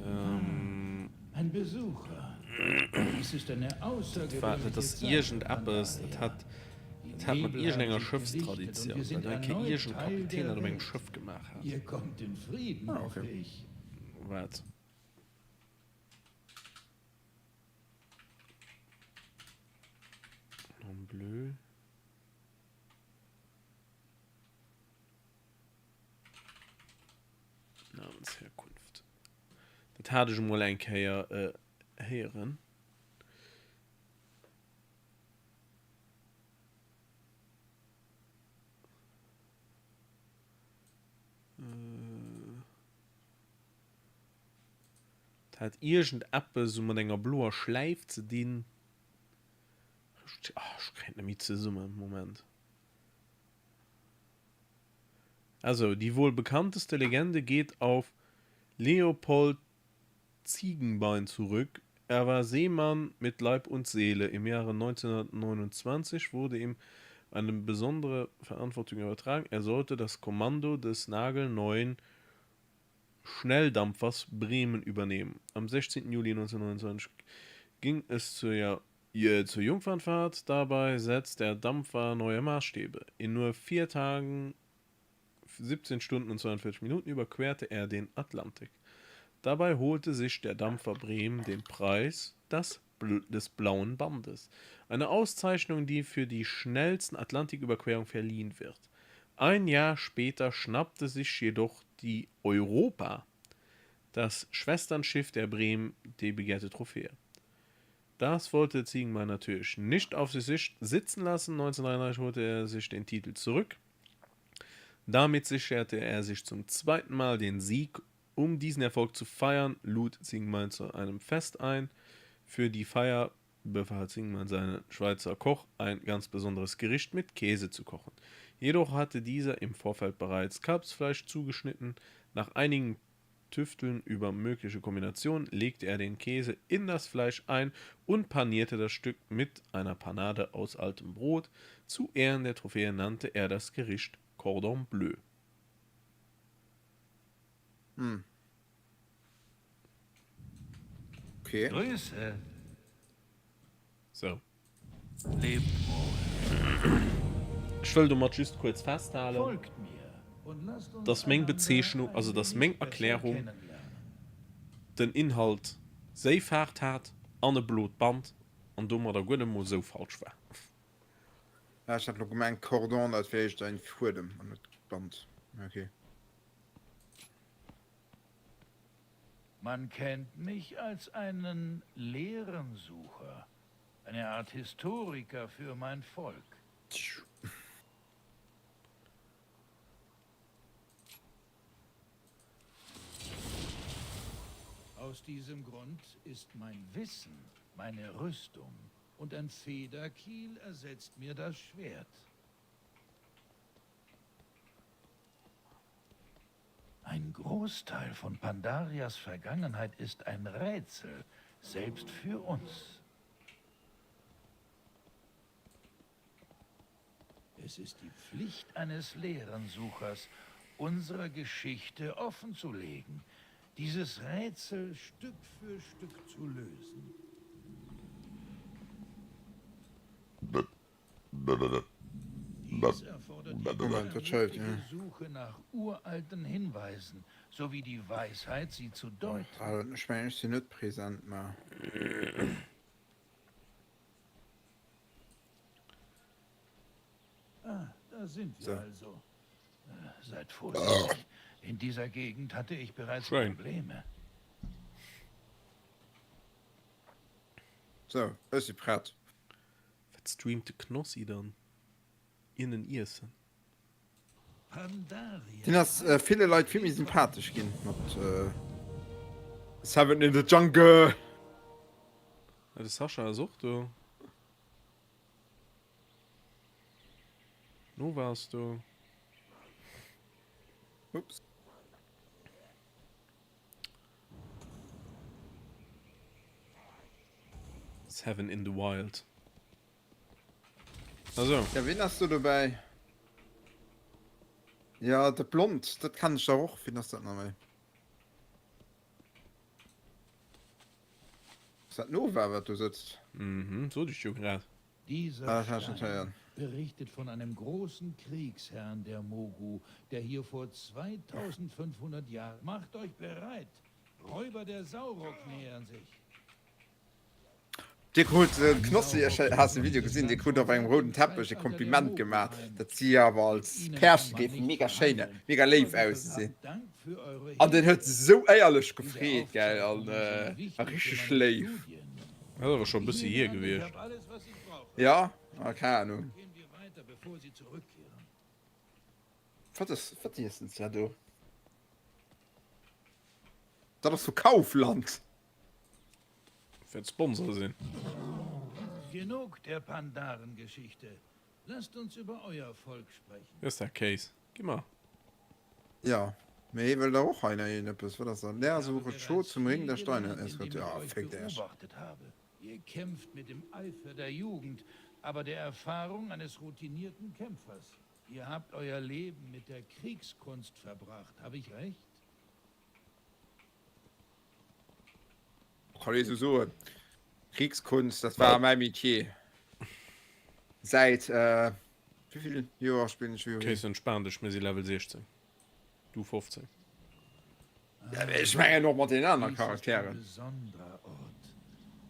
Ein Besucher. Dies ist eine außergewöhnliche Das Zeit, irgendetwas, das hat man irgendeiner Schiffstradition. wir sind Weil kein erneut irgendein Teil Kapitän der hat ein Welt. Schiff gemacht hat. Ihr kommt in Frieden, Ah, hoffe okay. ich. Was? Cordon Bleu. Namensherkunft. Das hatte ich mal ein Kehr hören. Das hat irgendetwas, so mit einer blauen Schleife zu dienen. Ich kann damit zusammen. Moment. Also, die wohl bekannteste Legende geht auf Leopold Ziegenbein zurück. Er war Seemann mit Leib und Seele. Im Jahre 1929 wurde ihm eine besondere Verantwortung übertragen. Er sollte das Kommando des nagelneuen Schnelldampfers Bremen übernehmen. Am 16. Juli 1929 ging es zur Jungfernfahrt. Dabei setzt der Dampfer neue Maßstäbe. In nur 4 Tagen, 17 Stunden und 42 Minuten überquerte er den Atlantik. Dabei holte sich der Dampfer Bremen den Preis des Blauen Bandes, eine Auszeichnung, die für die schnellsten Atlantiküberquerung verliehen wird. Ein Jahr später schnappte sich jedoch die Europa, das Schwesternschiff der Bremen, die begehrte Trophäe. Das wollte Ziegenmann natürlich nicht auf sich sitzen lassen. 1933 holte er sich den Titel zurück. Damit sicherte er sich zum zweiten Mal den Sieg. Um diesen Erfolg zu feiern, lud Ziegenmann zu einem Fest ein. Für die Feier befahl Ziegenmann seinen Schweizer Koch, ein ganz besonderes Gericht mit Käse zu kochen. Jedoch hatte dieser im Vorfeld bereits Kalbsfleisch zugeschnitten. Nach einigen Tüfteln über mögliche Kombinationen legte er den Käse in das Fleisch ein und panierte das Stück mit einer Panade aus altem Brot. Zu Ehren der Trophäe nannte er das Gericht Cordon Bleu. Okay. Grüße. So. Lebt wohl. Ich will mal just kurz festhalten, Folgt mir und lasst uns dass Menge Bezeichnung, also dass Menge Erklärung den Inhalt sehr fährt hat, an ein Blutband und dummer der Gute muss so falsch war. Ja, ich hab noch gemeint, Cordon, als wäre ich da in Furdem an das Band. Okay. Man kennt mich als einen Lehrensucher, eine Art Historiker für mein Volk. Aus diesem Grund ist mein Wissen meine Rüstung und ein Federkiel ersetzt mir das Schwert. Ein Großteil von Pandarias Vergangenheit ist ein Rätsel, selbst für uns. Es ist die Pflicht eines Lehrensuchers, unsere Geschichte offenzulegen, dieses Rätsel Stück für Stück zu lösen. Dies erfordert die unermüdliche Suche nach uralten Hinweisen, sowie die Weisheit, sie zu deuten. Also, ich meine, ich bin nicht präsent mehr. Da sind wir So. also. Seid vorsichtig. In dieser Gegend hatte ich bereits Probleme. So, ist sie bereit. Was streamte Knossi dann? In den Irrsen. Den hast viele Leute für mich sympathisch gehen. Mit Seven in the Jungle. Ja, das Sascha sucht du. Wo warst du? Ups. Seven in the Wild. Also. Ja, wen hast du dabei? Ja, der Blond, das kann ich auch. Wie das noch mal? Ist das Nova, was du sitzt? Mhm, so dich schon gerade. Dieser das schon Stein berichtet von einem großen Kriegsherrn der Mogu, der hier vor 2500 Jahren... Macht euch bereit! Räuber der Saurok nähern sich. Die gut, Knossi, hast du ein Video gesehen, die gut auf einem roten Teppich ein Kompliment gemacht. Das sie aber als Pärchen geht mega schön, mega live aussehen. Und den hat so ehrlich gefreut, geil, und richtig live. Ja, das war schon ein bisschen hier gewesen. Ja? Keine Ahnung. Was ist denn ja du? Das ist für Kaufland. Für Sponsor sind. Genug der Pandaren-Geschichte. Lasst uns über euer Volk sprechen. Das ist der Case. Geh mal. Ja. Mir will da auch einer hin, was war das dann? Der sucht schon zum Ring der Steine. Es wird ja, fängt der erst. Ihr kämpft mit dem Eifer der Jugend, aber der Erfahrung eines routinierten Kämpfers. Ihr habt euer Leben mit der Kriegskunst verbracht. Habe ich recht? Kann ich so Kriegskunst, das war mein Metier. Seit, wie viele Jahre spiele ich schon? Okay, so entspannt, ich bin sie Level 16. Du 15. Ich meine noch mal den anderen Dies ist ein Charakteren. besonderer Ort.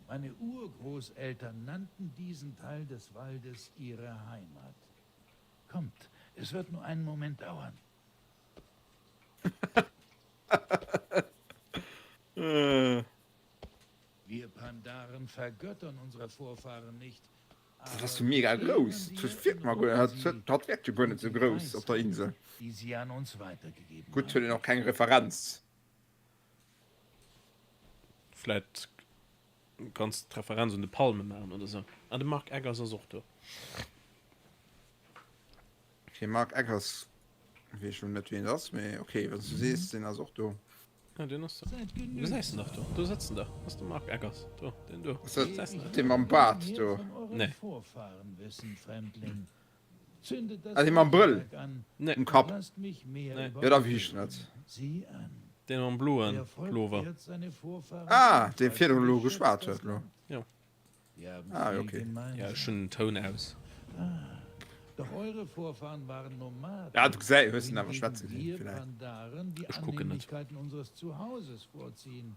Meine Urgroßeltern nannten diesen Teil des Waldes ihre Heimat. Kommt, es wird nur einen Moment dauern. Wir Pandaren vergöttern unsere Vorfahren nicht. Das ist mega groß. Das wird mal gut. Hat wirklich gar nicht so groß auf der Insel. Die sie an uns weitergegeben Gut, für den noch keine Referenz. Vielleicht kannst Referenz und die Palme machen oder so. An dem Mark Eggers ist auch da. Okay, Mark Eggers. Ich weiß schon nicht, wen das ist, aber okay, wenn du siehst, den ist auch da. Ja, den hast du. Du sitzt doch da. Du sitzt da. Hast du Mark Eggers? Da, den du. Was ist das? Den am Bart, da. Nee. Also den am Brill? Nee. Im Kopf? Nee. Ja, da wie ich nicht. Den am Bluen Pullover. Ah, den Philologe schwarz hat, ne? Ja. Ah, okay. Ja, schon ein Ton aus. Doch eure Vorfahren waren Nomaden. Ja, du gesagt, wir müssen aber schwarz sehen, vielleicht. Pandaren die Ich gucke nicht. Annehmlichkeiten unseres Zuhauses vorziehen.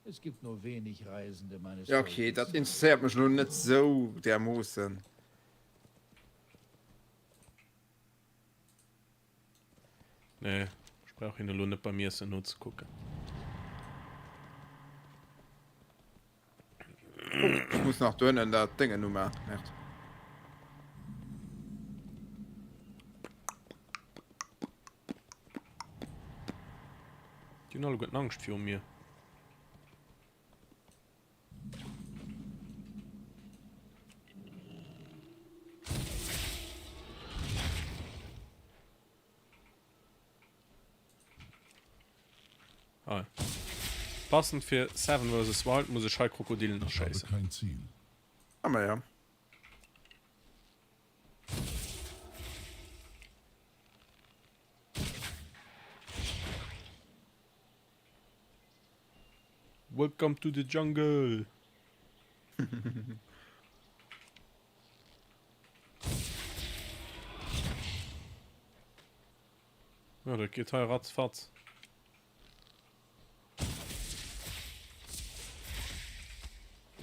Es gibt nur wenig Reisende meines Ja, okay, das interessiert mich nur nicht so dermaßen. Nee, ich brauche ihn nur nicht bei mir so nur zu gucken. Ich muss noch drinnen da Dinge nur machen. Echt. Die haben alle gute Angst vor mir. Ah. Passend für Seven vs. Wild muss ich halt Krokodilen noch scheiße. Kein Ziel. Aber ja. Welcome to the jungle. Ja, da geht halt ratzfatz.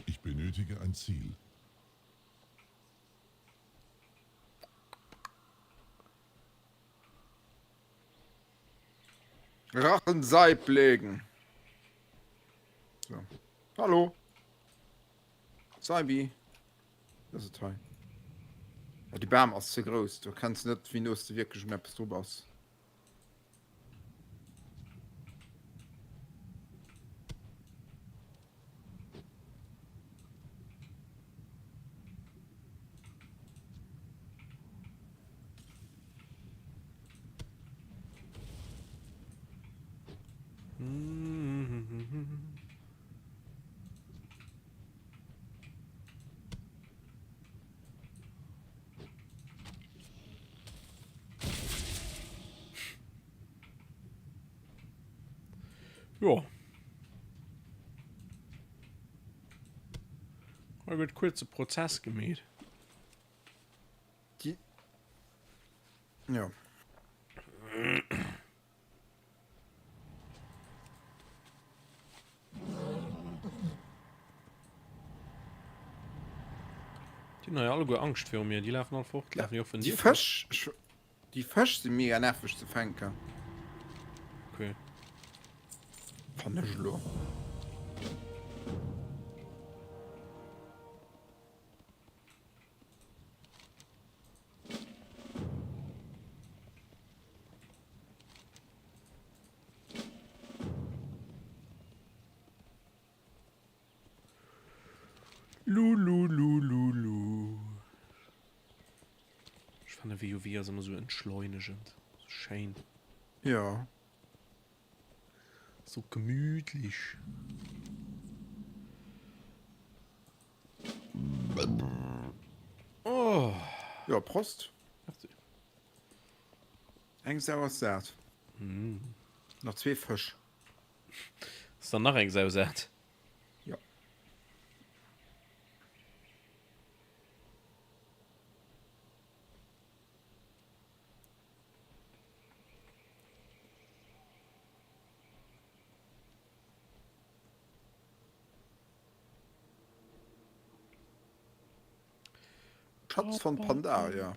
Ich benötige ein Ziel. Rachenseib legen. So. Hallo. Saibi. Das ist toll. Ja, die Bärme ist zu groß. Du kannst nicht, wie du wirklich Maps drüber aus. Ja. Da wird kurzer Prozess gemäht. Die. Ja. Die haben ja alle gut Angst vor mir. Die laufen alle fort. Die laufen ja von Die dir. Fisch. Die Fisch sind mega nervig zu fangen. Okay. Von der Schlo. Lululululu. Ich fand der WoW also immer so entschleunigend. So schön. Ja. So gemütlich. Oh. Ja, Prost. Eng sauer Saat. Mm. Noch 2 Fisch. Ist dann noch eng sau sagt. Ja. Schatz von Pandaria.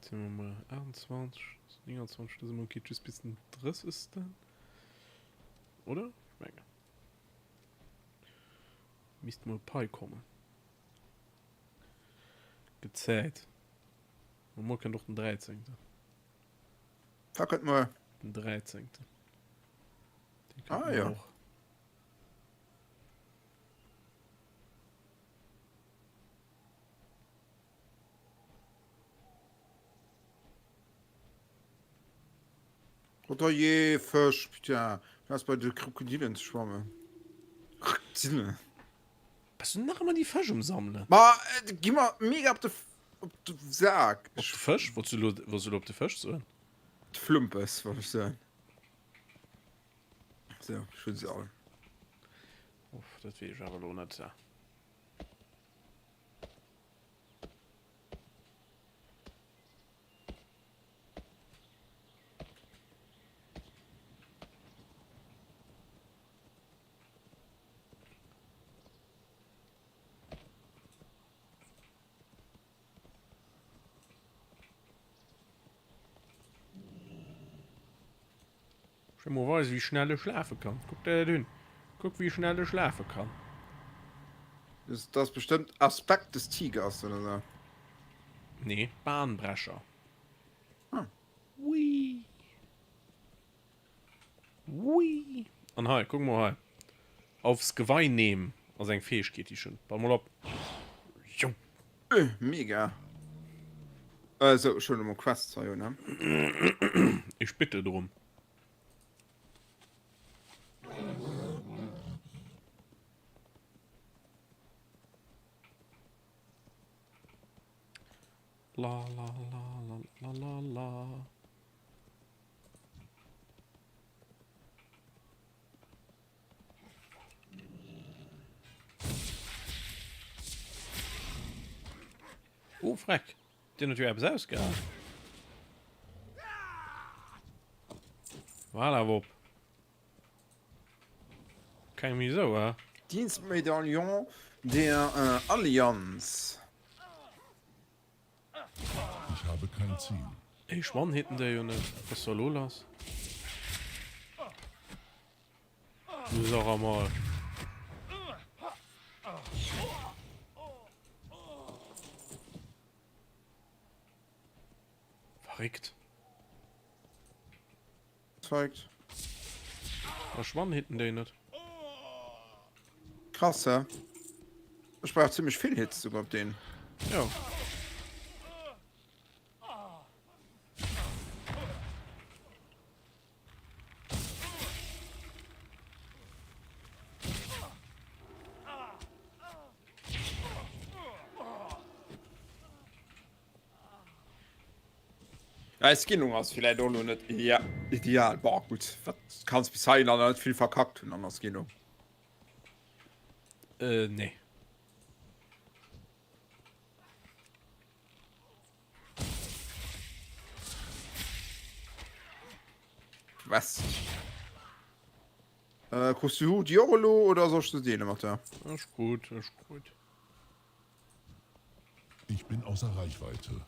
Sind wir mal 21, 29, das ist mal okay, tschüss, bis zum 30 ist dann. Oder? Ich meine. Müsste mal Pi kommen. Gezählt. Und morgen doch den 13. Fuck mal. Den 13. Den Ah, könnten wir ja. auch. Oder je Fisch, ja. Das bei den Krokodilen schwammen. Krokodile. Was sind nachher mal die Fische umsammeln? Ma, geh mal mega auf den Sack. Auf den Fisch? Wolltest du auf den Fisch sein? Flumpes, was ich sagen. So, schön sie alle. Uff, das will ich aber noch nicht sagen. Schon mal weiß, wie schnell er schlafen kann. Guck da hin. Guck, wie schnell er schlafen kann. Ist das bestimmt Aspekt des Tigers oder so? Nee, Bahnbrecher. Hm. Ui. Ui. Und hi, guck mal hi. Aufs Geweih nehmen. Also ein Fisch geht die schon. Bau mal ab. Jo. Mega. Also, schon um Quest, ne? Ich bitte drum. La la la la la la la. Oh, freck. Den hat ja etwas ausgehauen. Voilà, Wop. Kein wieso, Dienstmedaillon der Allianz. Ich habe kein Ziel. Ich schwann hinten der Junge. Was soll Lolas? Du sag einmal. Verrückt. Zeigt. Was schwann hinten der nicht? Krass, ja. Ich brauche ziemlich viel Hits sogar auf den. Ja. Ja, es geht noch was vielleicht auch noch nicht ideal. Boah, gut. Was kannst du bis dahin noch nicht viel verkackt und anders geht noch. Nee. Was? Kriegst du Diorolo oder sollst du den machen? Ja? Das ist gut, das ist gut. Ich bin außer Reichweite.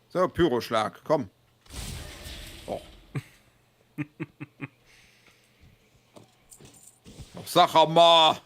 So, Pyroschlag, komm. Oh. Sag mal.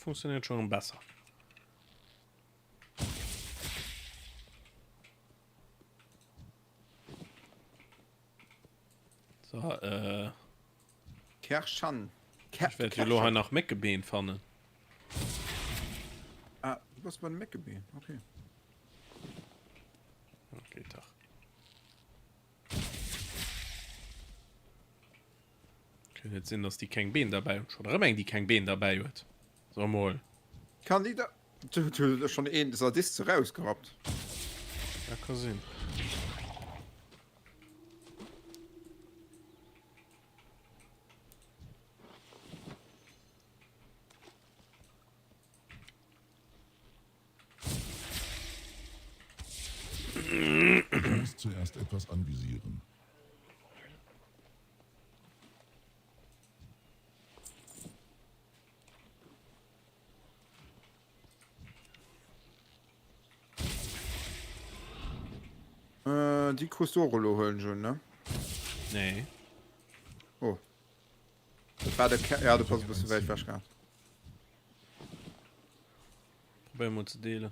funktioniert schon besser. So, Kerschan. ich werde die nach Meckebeen fahren. Ah, was war Meckebeen? Okay. Okay, Tag. Können jetzt sehen, dass die kein Bein dabei hat. Schon immer die kein Bein dabei hat. So mal. Kann die da... Du schon ein Sadist rausgehabt. Ja, kann sehen. Ich muss zuerst etwas anvisieren. Die Kustorolo holen schon, ne? Nee. Oh. Das war der ja, du passt ein bisschen weit wasch gehabt. Probieren wir zu delen.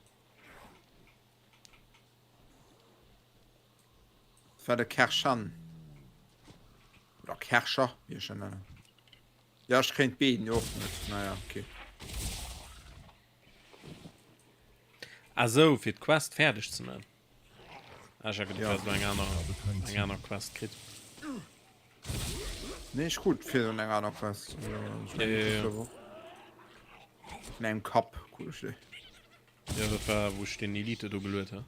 Das war der Kerschan. Oder Kerscher, wie ich schon nenne. Ja, ich kennt Beden auch nicht. Naja, okay. Also, für die Quest fertig zu machen. Ich habe Ja. gedacht, ein anderer Quest kriegt. Nee, ist gut für so eine andere Quest. Ja. In einem Cup, cool steht. Ja, das war, wo ich den Elite da gelöst habe.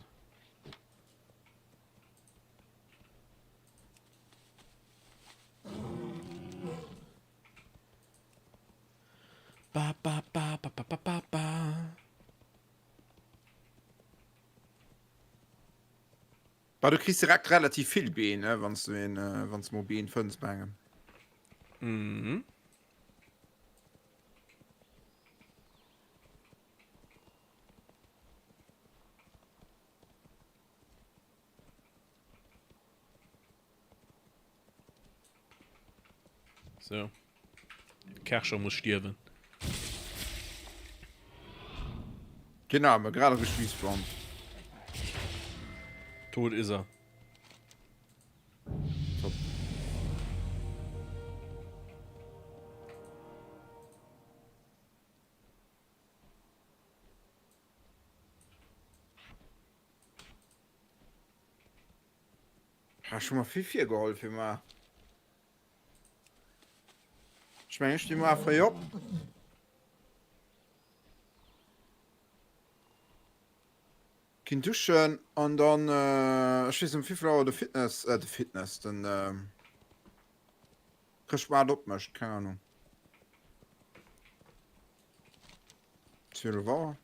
Ba, ba, ba, ba, ba, ba, ba, ba. Aber du kriegst direkt relativ viel Bein, ne, wenn du in, wenn's mobilen 5 bringen. Mhm. So. Kerscher muss sterben. Genau, aber gerade respawned. Tot ist er. Top. Hast schon mal viel geholfen, mal. Ich meine, ich mal frei ab. Kind duschen und dann schießen um 5 Uhr der Fitness, dann kriegst du mal abmischt, keine Ahnung. 12 Uhr?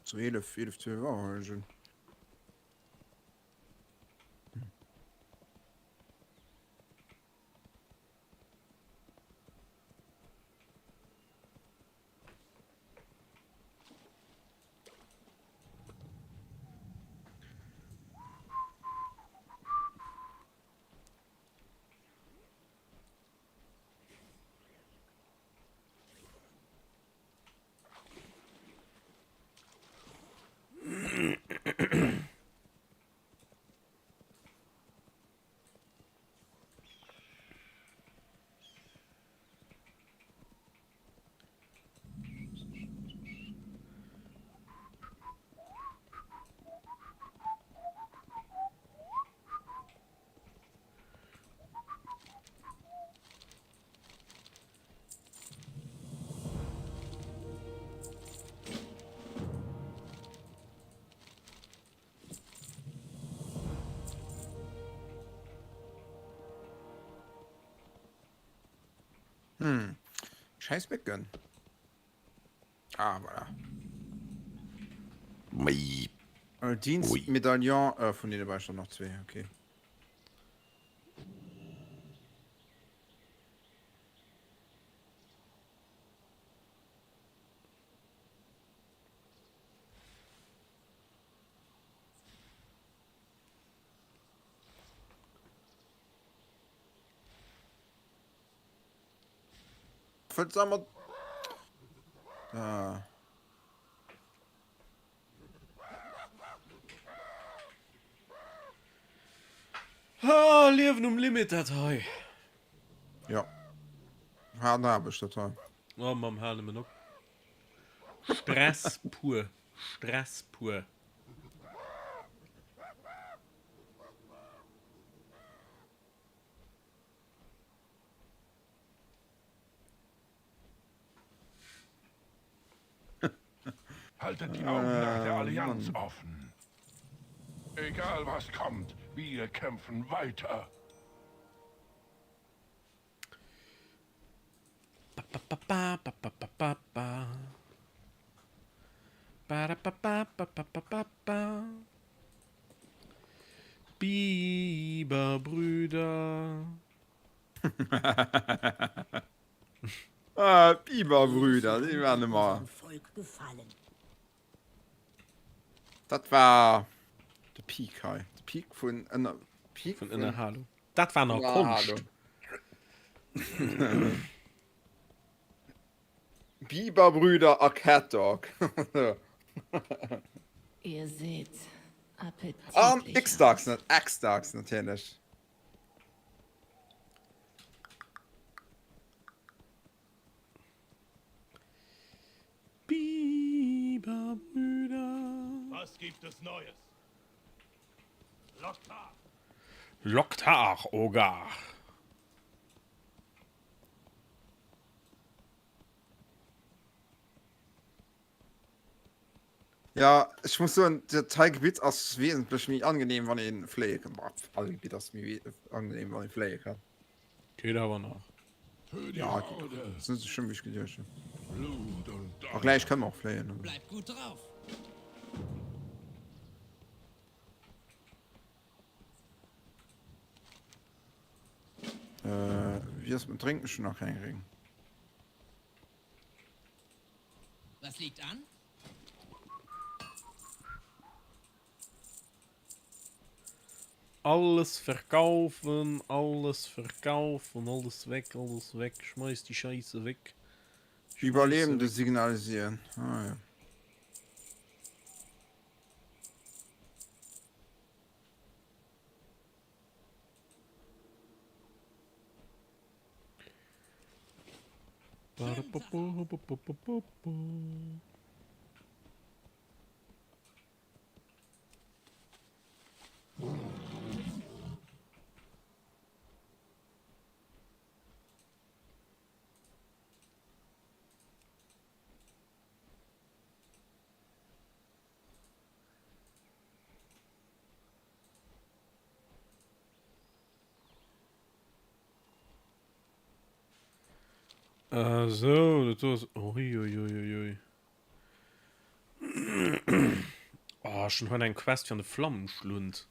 So 11 12 Uhr schon. Scheiß Becken. Ah, voilà. Dienstmedaillon von denen war schon noch 2, okay. Leben Limit Datei. Ja. Habe ich total. Oh, Mom, noch. Stress pur. Stress pur. Haltet die Augen nach der Allianz offen. Egal was kommt, wir kämpfen weiter. Biberbrüder. Biberbrüder, die waren immer. Volk gefallen. Das war der Peak, hey. Der Peak von einer Peak von einer Hallo. Das war noch Kunst. Biberbrüder a Cat Dog. Ihr seht appetitlich. X-Dogs, nicht X-Dogs natürlich. Biberbrüder. Was gibt es Neues? Loktar. Loktar, Ogar. Ja, ich muss sagen, der Teilgebiet ist wesentlich mehr angenehm, wenn ich ihn pflege. Alle Gebiete ist mir angenehm, wenn ich pflege. Geht aber noch. Ja, das sind schon wichtig. Auch gleich können wir auch pflegen. Bleibt gut drauf. Wie ist mit Trinken schon noch hinkriegen? Was liegt an? Alles verkaufen, alles weg, schmeiß die Scheiße weg. Überlebende signalisieren. Ah, ja. So, das war's. Uiuiuiui. Oh, schon heute ein Quest für eine Flammenschlund.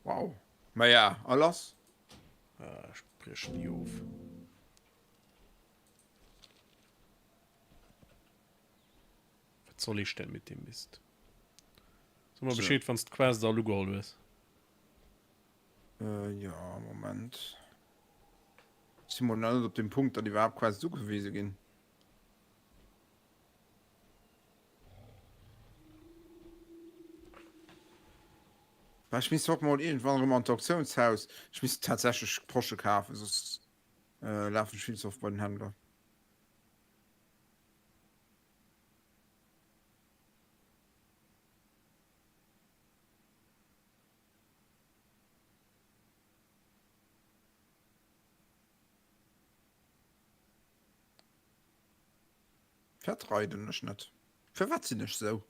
Wow. Na ja, alles? Sprich nie auf. Was soll ich denn mit dem Mist? Sag mal Bescheid, wenn es die Quest da Lugal ist. Ja, Moment. Simon, nicht auf dem Punkt, da die überhaupt quasi so gewesen gehen. Weil ich muss auch mal irgendwann im Auktionshaus. Ich muss tatsächlich Porsche kaufen, sonst laufen ich viel zu oft bei den Händlern. Vertreiben ich nicht. Für was sind ich so?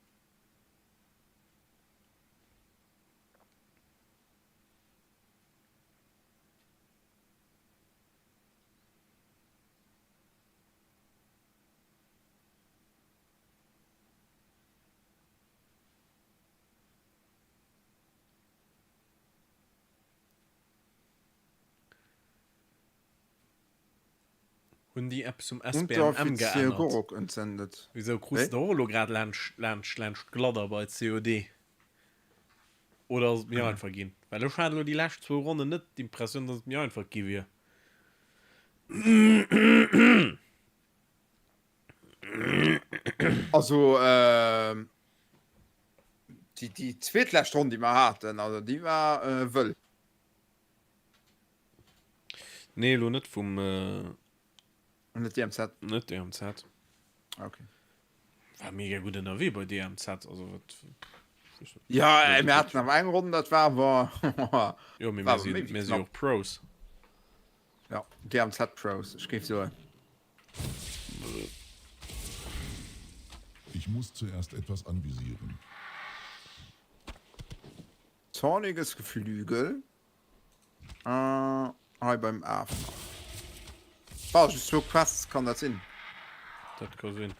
Und die App zum SBM geändert. Entsendet. Wieso kriegst du gerade lernst glatter bei COD? Oder mir einfach gehen. Weil du schade nur die letzten 2 Runden nicht die Impression, dass es mir einfach geht. Also die zweitletzte die man hatten also die war wöl Nee, lo net vum DMZ net DMZ. Okay. War mega gut in der W bei DMZ also ja im hatten am einen Runden das war ja, war mir sie auch Pros. Ja, DMZ Pros ich gebe so Ich muss zuerst etwas anvisieren. zorniges Geflügel beim Af so fast kann das hin Das kann sein.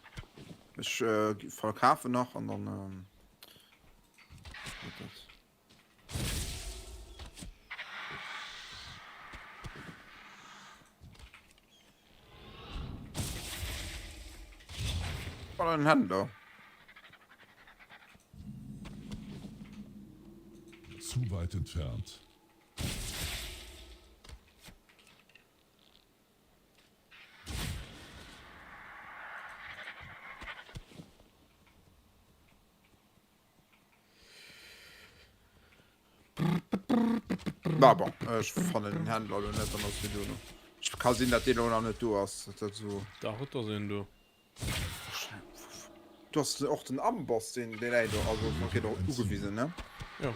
ich verkaufe noch und dann ein Händler Zu weit entfernt. Na bon, ich fand den Händler nicht anders wie du. Ich kann sehen, dass die noch nicht du hast. So. Da hat er sehen, du. Du hast auch den Amboss, den er da, also man geht auch zugewiesen, ne? Ja.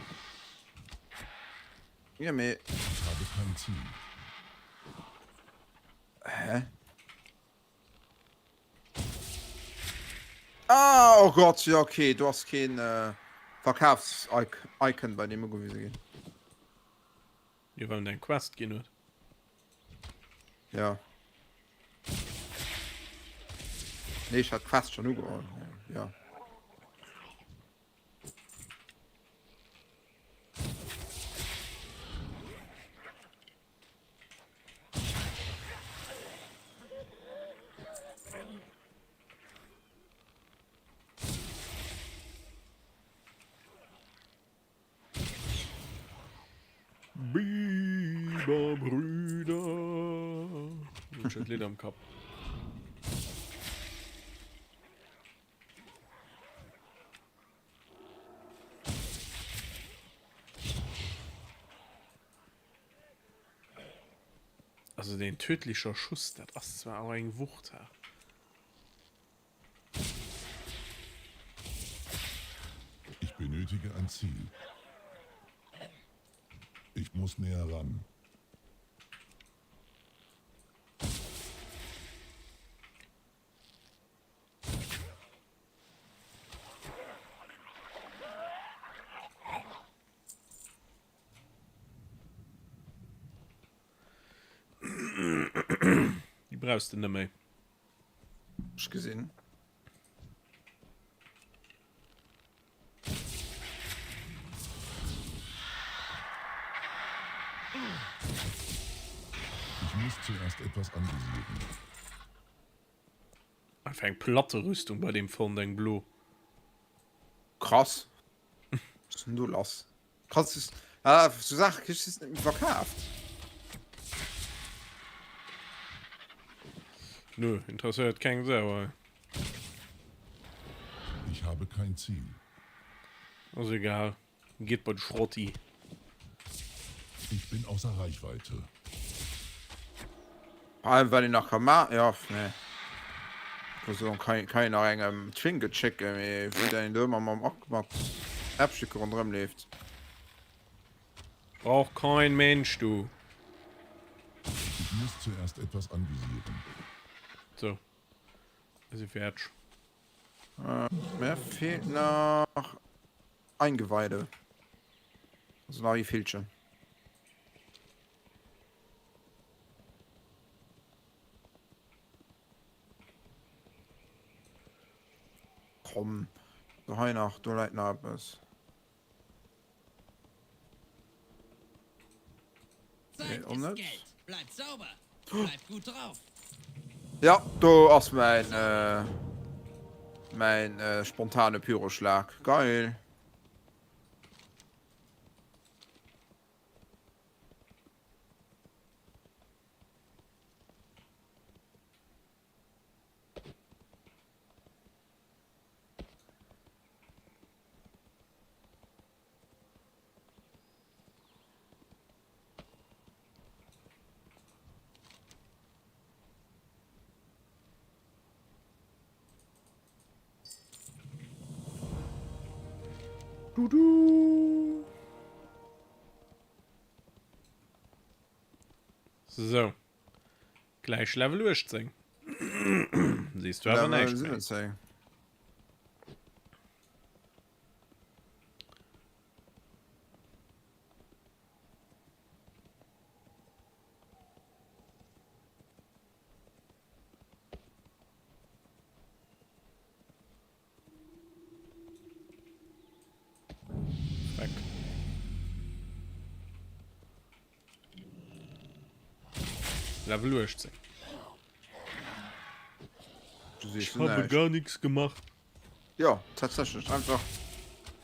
Ja, aber... Ich habe kein Ziel. Hä? Ah, oh Gott, ja, okay, du hast kein Verkaufs-Icon bei dem gewesen gehen. Ja, weil dein Quest gehen wird. Ja. Nee, ich hatte Quest schon überall. Ja. Biberbrüder. Ich hab Leder am Kopf. Also den tödlicher Schuss, das war auch ein Wucht. Ich benötige ein Ziel. Ich muss näher ran. Die brauchst du nicht mehr. Ich gesehen. Ich muss zuerst etwas anvisieren. Einfach eine platte Rüstung bei dem von den Blue. Krass. Was ist denn du los? Krass ist. Ah, so Sachen kriegst du es nicht verkauft. Nö, interessiert keinen selber. Ich habe kein Ziel. Also egal. Geht bei Schrotti. Ich bin außer Reichweite. Vor allem, weil ich nach Kamar. Ja, ne. Also keiner engem Trinke checken, wie der in Dömer am Abgemacht Appstücke rundherum lebt. Braucht kein Mensch, du. Ich muss zuerst etwas anvisieren. So. Also fertig. Mehr fehlt nach Eingeweide. Also nach die Filche. Komm. So hei nach, du leid nach es. Zeit ist Geld. Bleib sauber. Bleib gut drauf. Ja, du hast mein spontane Pyroschlag. Geil. So. Gleich Level 18. Siehst du aber nicht. Weg. Level 18. Ich habe gar nichts gemacht. Ja, tatsächlich einfach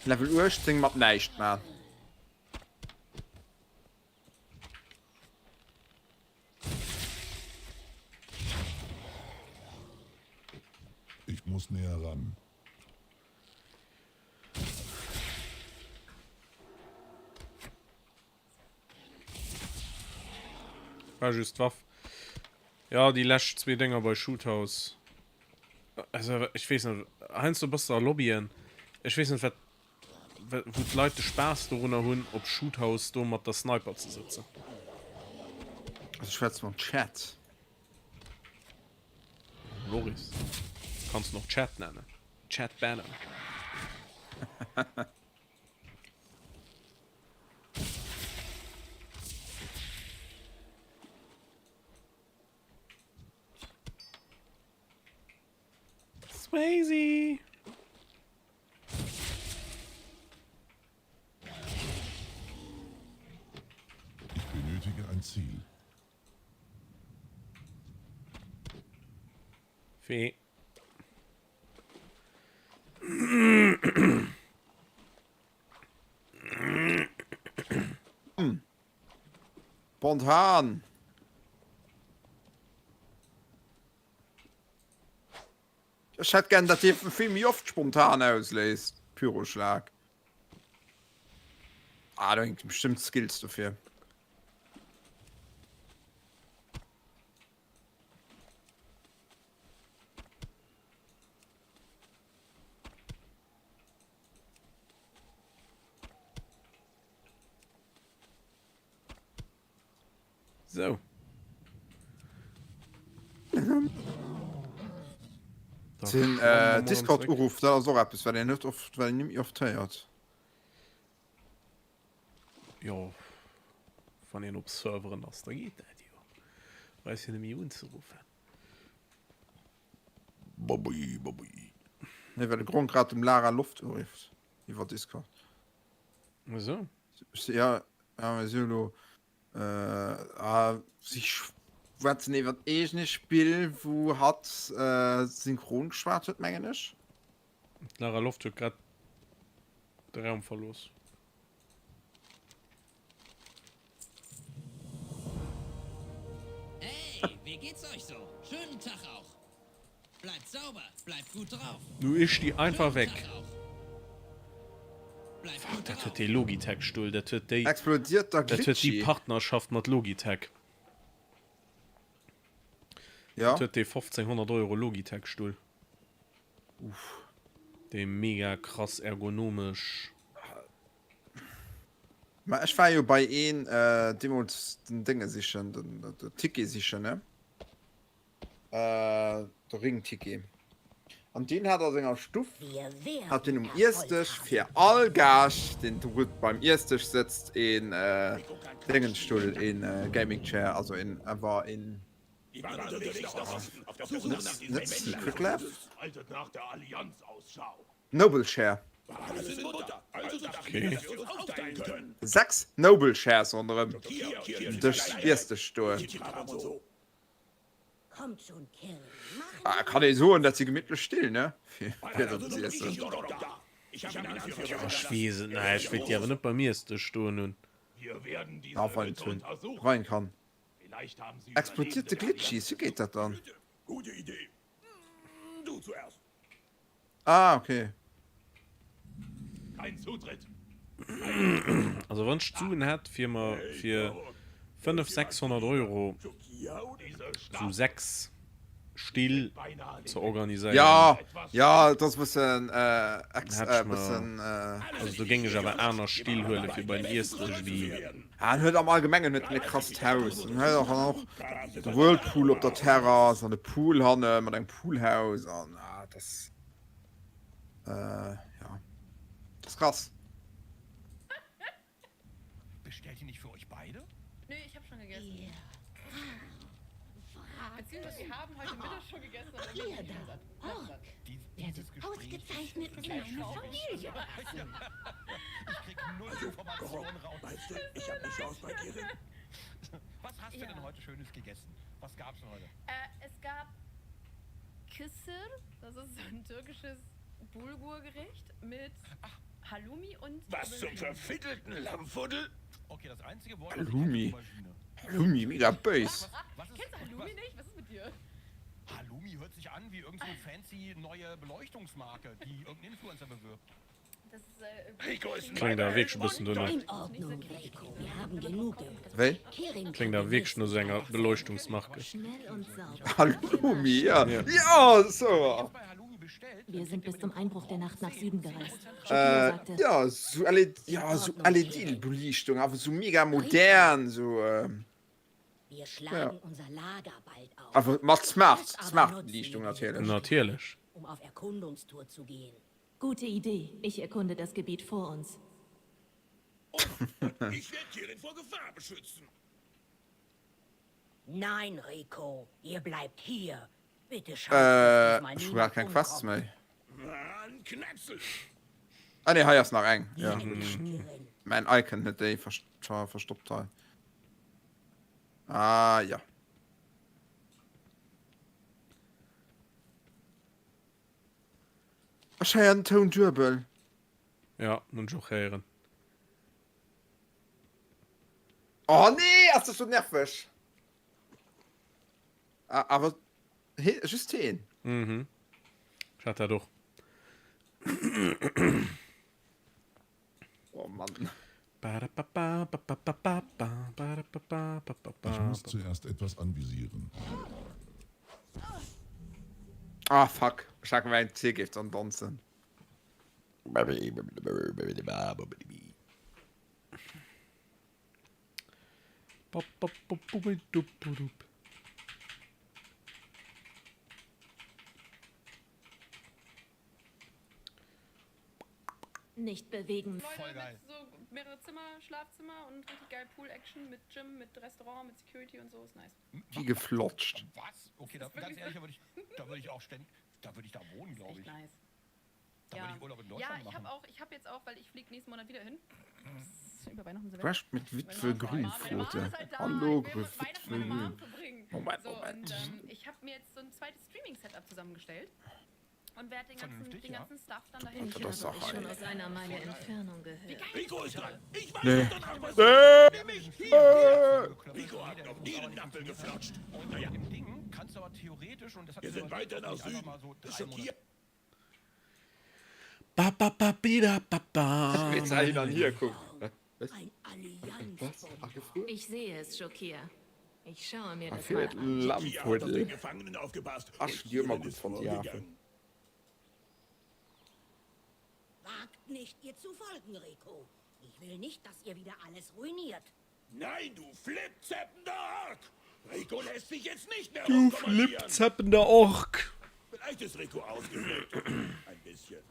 Level 18 macht nicht mehr. Ich muss näher ran. War just waff. Ja, die lässt zwei Dinger bei Shoothouse. Also, ich weiß nicht, heinst du bist da lobbyen? Ich weiß nicht, wo die Leute Spaß darunter haben, ob Shoothouse da mit der Sniper zu sitzen. Also, ich werde mal Chat. Loris. Kannst du noch Chat nennen? Chat Banner. Swayze. Ich benötige ein Ziel. Fee. Spontan. Ich hätte gern, dass ihr viel mehr oft spontan auslässt. Pyroschlag. Ah, da gibt bestimmt Skills dafür. So. Den Discord-Uruf, da so etwas, weil er nicht oft, weil er nicht oft teilt. Ja. Von den Servern aus, da geht das, ja. Weiß ich nicht mehr anzurufen. Bobby. Ne, weil der Grund gerade um Lara Luft ruft. Über Discord. Wieso? Ja, solo. Sich wat ne nicht Spiel wo hat synchron schwarz mengen ist Lara Luft grad der Raum verlos. Hey, wie geht's euch so? Schönen Tag auch. Bleibt sauber, bleibt gut drauf. Du isch die einfach weg. Fuck, das wird die Logitech-Stuhl, das wird die... Explodiert der Das wird die Partnerschaft mit Logitech. Ja? Das wird die 1500 € Logitech-Stuhl. Uff. Der mega krass ergonomisch. Ich war ja bei den Dinge sicher, den Ticket sicher, ne? Der Ring-Ticket. Und den hat er seiner Stufe, hat den Erstisch für all Gas, den du beim Erstisch sitzt in Dingenstuhl, in Gaming Chair, also in, war in Secret Lab? Noble Chair. Okay. 6 Noble Shares unter dem erste Stuhl. Kommt schon, Kill. Kann ich so, dass sie gemütlich still, ne? Ich will ja aber nicht bei mir ist der Stuhl nun. Rein kann. Explodierte Glitchies, wie geht das dann? Gute Idee. Du zuerst. Ah, okay. Kein Zutritt. Also wenn ich zu hat für 500-600 € zu 6 Stil zu organisieren. Ja, das bisschen also du gängig aber einer Stilhöhle wie beim ersten die hört am allgemeinen mit mir krass Haus und hört auch noch der Whirlpool auf der Terrasse und der Poolhanne mit einem Poolhaus und das ja das ist krass. Bestellt ihr nicht für euch beide? Nö, ich habe schon gegessen. Yeah. Beziehungsweise wir haben heute Mittag schon gegessen. Aber wir sind nicht satt. Der wird ausgezeichnet in einer Familie. Ich krieg null Informationen raus. Weißt du, ich hab eine Chance bei dir. Was hast du denn heute Schönes gegessen? Was gab's denn heute? Es gab Kısır, das ist so ein türkisches Bulgur-Gericht mit Halloumi und... Was zum verfittelten Lammfuddel? Okay, das einzige Wort... Halloumi. Halloumi, mega böse. Kennst du Halloumi nicht? Was ist mit dir? Halloumi hört sich an wie irgendeine fancy neue Beleuchtungsmarke, die irgendein Influencer bewirbt. Das ist, Rico ist klingt da wirklich ein bisschen dünner. In Ordnung, Rico. Wir haben genug. Klingt da wirklich nur Sänger Beleuchtungsmarke. Schnell und sauber. Halloumi, ja, so. Wir sind bis zum Einbruch der Nacht nach Süden gereist. Ja, so LED-Belichtung, aber so mega modern, so. Wir schlagen unser Lager bald auf. Aber macht smart Belichtung natürlich. Natürlich. Um auf Erkundungstour zu gehen. Gute Idee. Ich erkunde das Gebiet vor uns. Ich werde Kirin vor Gefahr beschützen. Nein, Rico. Ihr bleibt hier. Bitte ich will kein Quast mehr. Mann, Knatzel. Ah ne, hier ist noch eng. Ja. Mein Icon hat den verstoppt. Ah, ja. Wahrscheinlich ein Tondürbel. Ja, nun Jocheren. Oh nee, hast du so nervig. Aber just hin. Mhm. Schaut er doch. Oh Mann. Ich muss zuerst etwas anvisieren. Ah, fuck. Ich habe mein Zielgift an Bonzen. Nicht bewegen. Voll geil. Mit so mehrere Zimmer, Schlafzimmer und richtig geil Pool-Action mit Gym, mit Restaurant, mit Security und so, ist nice. Wie geflotscht. Was? Okay, da, ganz ehrlich, da würde ich auch ständig, da würde ich da wohnen, glaube ich. Nice. Da würde ich Urlaub in Deutschland machen. Ich habe jetzt auch, weil ich fliege nächsten Monat wieder hin. Über Weihnachten Silvester. Crash mit Witwe Grünpfote. Hallo, Witwe Grün. Moment. Ich habe mir jetzt so ein zweites Streaming-Setup zusammengestellt. Und werde den ganzen Stuff dann dahin. Ich habe euch schon aus einer Meile Entfernung gehört. Rico ist dran. Ich weiß Nee. doch noch was. Nämlich hier. Rico hat noch nie einen Nappel geflatscht. Und naja, im Ding kannst du aber theoretisch, und das hat Wir sind weiter nach Süden. Das schockiert. Jetzt alle dann hier gucken. Ein Allianz. Ich sehe es, Schokier. Ich schaue mir das Für mal an. Lammpuddel. Gefangenen aufgepasst. Ach, die immer gut von dir. Wagt nicht, ihr zu folgen, Rico. Ich will nicht, dass ihr wieder alles ruiniert. Nein, du flipzappender Ork! Rico lässt sich jetzt nicht mehr Du rumkommandieren. flipzappender Ork. Vielleicht ist Rico ausgewählt. Ein bisschen.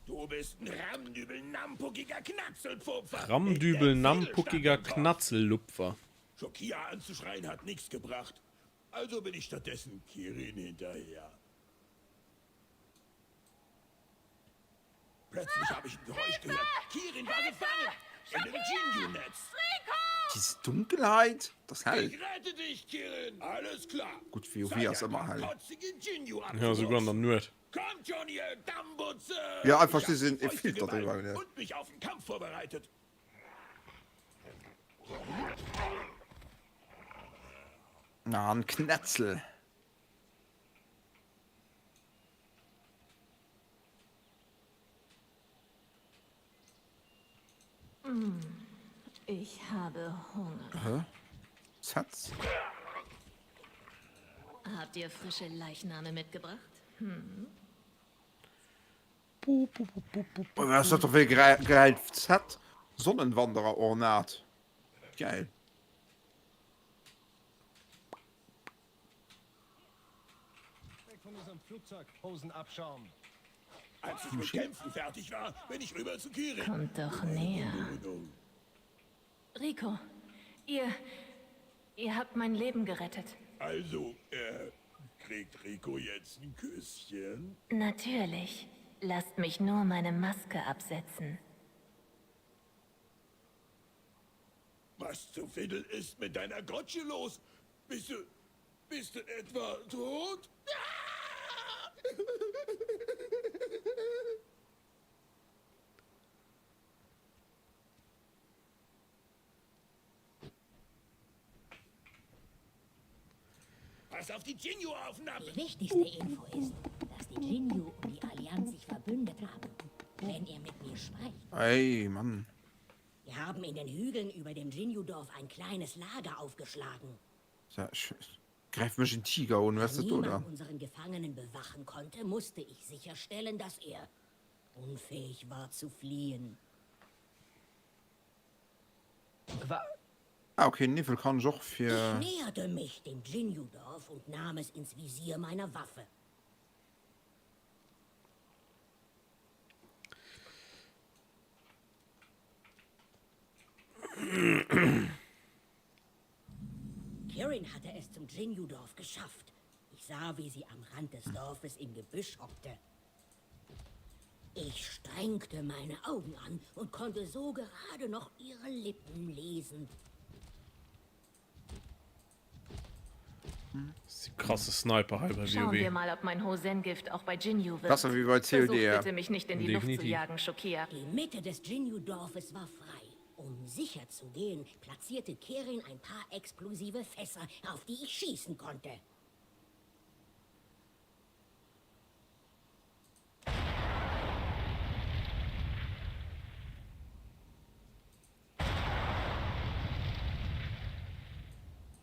Du bist ein Rammdübel-nampuckiger Knatzelpfupfer. Rammdübel-nampuckiger Knatzellupfer. Schokia anzuschreien hat nichts gebracht. Also bin ich stattdessen Kirin hinterher. Plötzlich habe ich ein Geräusch gehört. Kirin war gefangen. In dem Jinju-Netz. Diese Dunkelheit, das hält. Ich rette dich, Kirin. Alles klar. Gut, wie es immer halt. Ja, sogar noch nicht. Kommt schon, ihr Dammbutze. Ja, einfach sie sind Filter drüber. Ja. Und mich auf den Kampf vorbereitet. Na, ein Knetzel. Ich habe Hunger. Hä? Satz? Habt ihr frische Leichname mitgebracht? Hm. Das hat doch wie geil Z Sonnenwanderer Ornat. Geil. Weg von unserem Flugzeug, Hosen abschauen. Als ich mit Kämpfen fertig war, bin ich rüber zu Kirin. Kommt doch näher. Rico, ihr habt mein Leben gerettet. Also, kriegt Rico jetzt ein Küsschen? Natürlich. Lasst mich nur meine Maske absetzen. Was zu Fiddle ist mit deiner Gotsche los? Bist du etwa tot? Pass auf die Jinju auf, Nab! Die wichtigste Info ist, dass die Jinju und die Allianz sich verbündet haben. Wenn ihr mit mir sprecht. Ey, Mann. Wir haben in den Hügeln über dem Jinju-Dorf ein kleines Lager aufgeschlagen. Ja, greif mich in Tiger und weißt du, oder? Niemand unseren Gefangenen bewachen konnte, musste ich sicherstellen, dass er unfähig war zu fliehen. Ah, okay, Niffel kann ich auch für... Ich näherte mich dem Jinju-Dorf und nahm es ins Visier meiner Waffe. Kirin hatte es zum Jinju-Dorf geschafft. Ich sah, wie sie am Rand des Dorfes im Gebüsch hockte. Ich strengte meine Augen an und konnte so gerade noch ihre Lippen lesen. Das ist die krasse Sniper halber Schauen wir WoW. mal, ob mein Hosen-Gift auch bei Jinju wirkt. Besser wie bei Versucht COD. bitte, mich nicht in die Luft zu Definitiv. jagen, Schokia. Die Mitte des Jinju-Dorfes war frei. Um sicher zu gehen, platzierte Kirin ein paar explosive Fässer, auf die ich schießen konnte.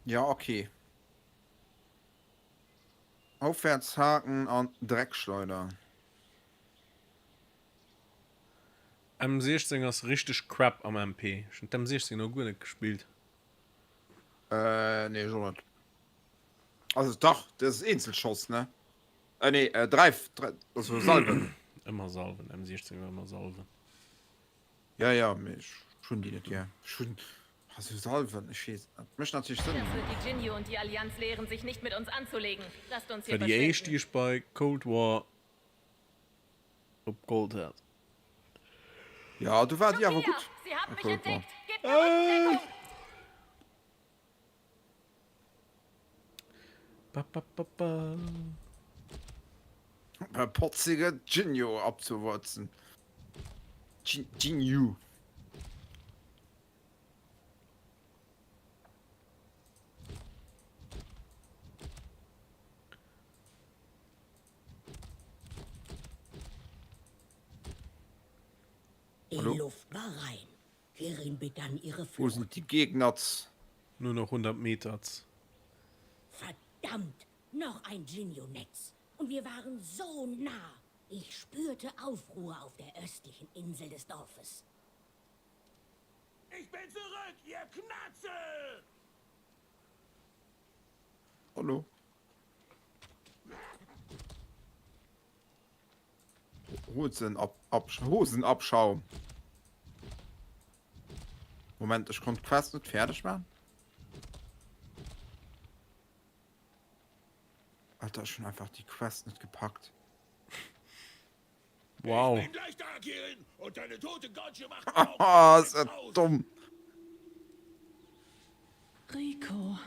Ja, okay. Aufwärtshaken an Dreckschleuder. M16 ist richtig crap am MP. Ich hab M16 noch gut nicht gespielt. Nee, schon nicht. Also doch, das ist Einzelschuss, ne? Nee, drei, also Salven. Immer Salven, M16 war immer Salven. Ja, mich schon die nicht, ja. Schon, also Salven, ich weiß, das möchte natürlich Sinn. Das wird die Jinju und die Allianz lehren, sich nicht mit uns anzulegen. Lasst uns hier Für die erste, die ich bei Cold War ob Gold hat. Ja, du warst ja aber gut. Sie haben mich Cold entdeckt. War. Gebt mir Rückendeckung. Bei potzige Jinju abzuwurzen. Jinju. Die Hallo? Luft war rein. Kirin begann ihre Wo Flucht. sind die Gegner? Nur noch 100 Meter. Verdammt, noch ein Jinju-Netz. Und wir waren so nah. Ich spürte Aufruhr auf der östlichen Insel des Dorfes. Ich bin zurück, ihr Knatze! Hallo? Hosenabschau. Moment, ich konnte fast nicht fertig machen. Alter, schon einfach die Quest nicht gepackt. Wow. Ich bin gleich da, Kirin, und deine tote Gotsche macht Haha, ist ja dumm. Rico.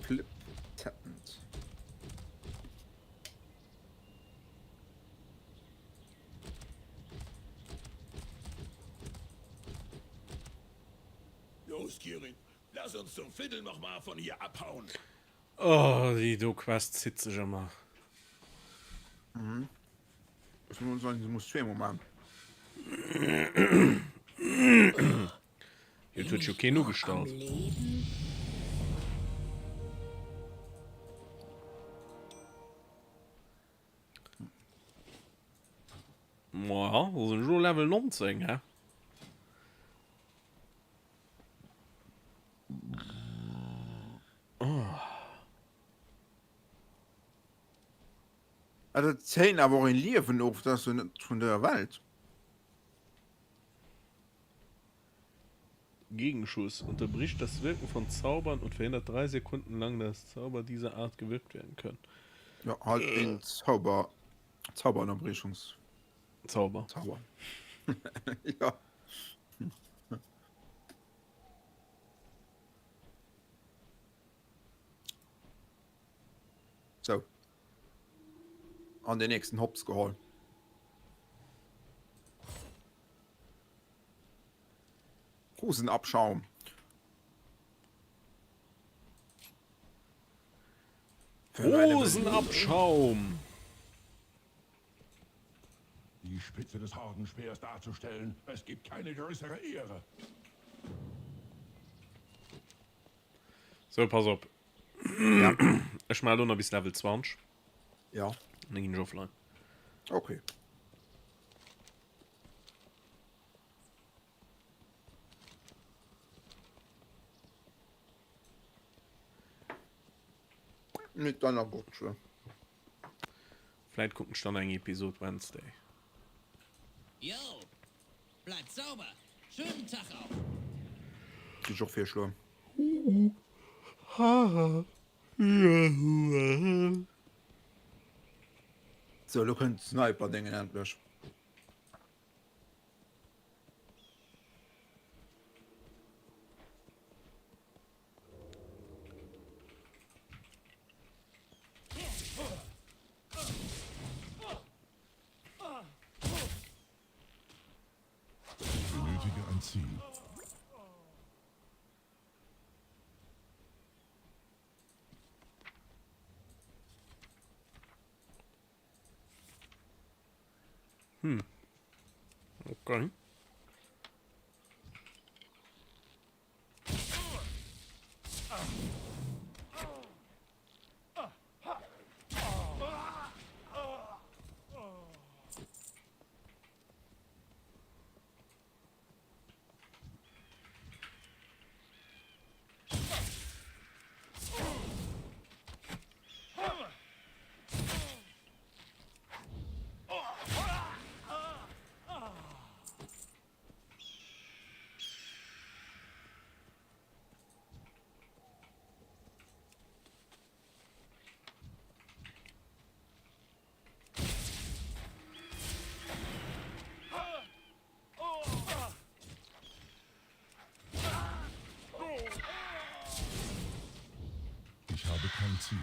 Flip tappend. Los, Kirin, lass uns zum Viertel noch mal von hier abhauen. Oh, die du Quest sitze ich immer. Mhm. Ich muss sagen, du musst zweimal machen. Jetzt wird schon Kino gestartet. Ja, das sind schon Level 19, hä? Oh. Also 10 aber in Leben auf das von der Welt. Gegenschuss unterbricht das Wirken von Zaubern und verhindert 3 Sekunden lang, dass Zauber dieser Art gewirkt werden können. Ja, halt den Zauberunterbrechungs. Zauber. Ja. So. An den nächsten Hops geholt. Hosenabschaum. Hosenabschaum. Die Spitze des Hordenspeers darzustellen, es gibt keine größere Ehre. So, pass auf. Ja. Ich mal noch bis Level 20. Ja. Dann gehen wir offline. Okay. Mit deiner Gutsche. Vielleicht gucken wir dann eine Episode Wednesday. Jo, bleib sauber. Schönen Tag auch. Die ist auch viel schlimm. So, du könnt Sniper-Dinge endlich. Ich benötige ein Ziel. Okay. Ich habe kein Ziel.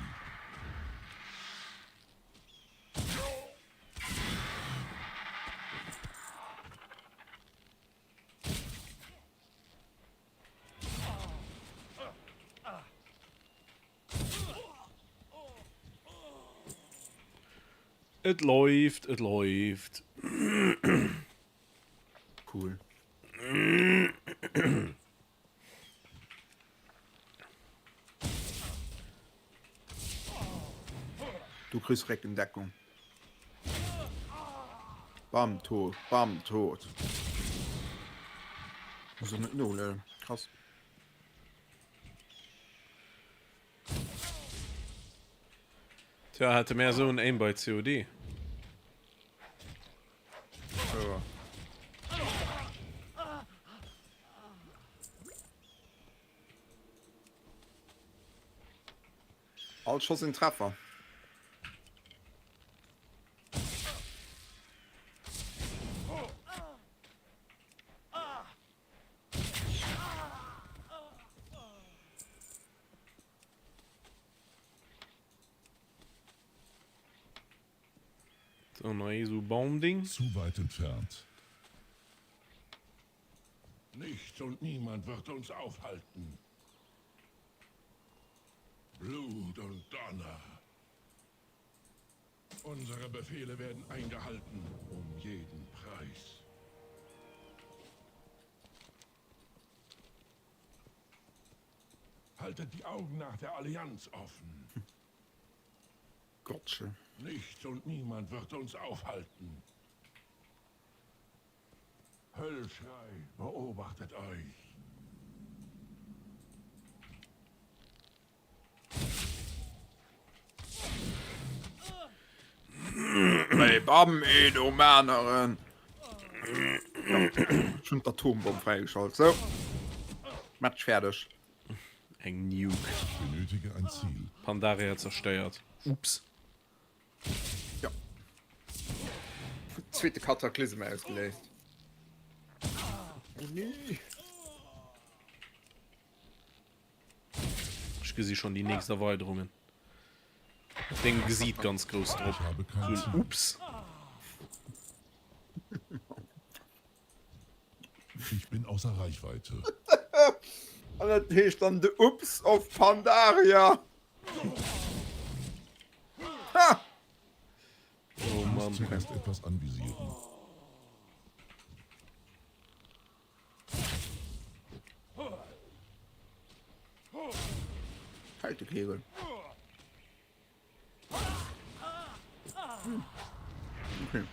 Es läuft, es läuft. Cool. Du kriegst direkt in Deckung. Bam, tot. Bam, tot. So mit Null, krass. Tja, hatte mehr so ein Aim bei COD. Ja. Ausschuss in Treffer. So, neue so Baumding. Zu weit entfernt. Nichts und niemand wird uns aufhalten. Blut und und Donner. Unsere Befehle werden eingehalten, um jeden Preis. Haltet die Augen nach der Allianz offen. Gotcha. Nichts und niemand wird uns aufhalten. Höllschrei beobachtet euch. Hey, Bam, du Männerin. Schon Atombomben freigeschaltet. So. Match fertig. Eng Nuke. Ich benötige ein Ziel. Pandaria zerstört. Ups. Ja. Zweite Kataklysme ausgelöst. Oh nee. Ich sehe schon die nächsten Erweiterungen. Den sieht ganz groß drauf. So, ups. Ich bin außer Reichweite. Und da stand der Ups auf Pandaria. Ha! Oh Mann. Zuerst etwas anvisieren. Kalte Kegel. Okay.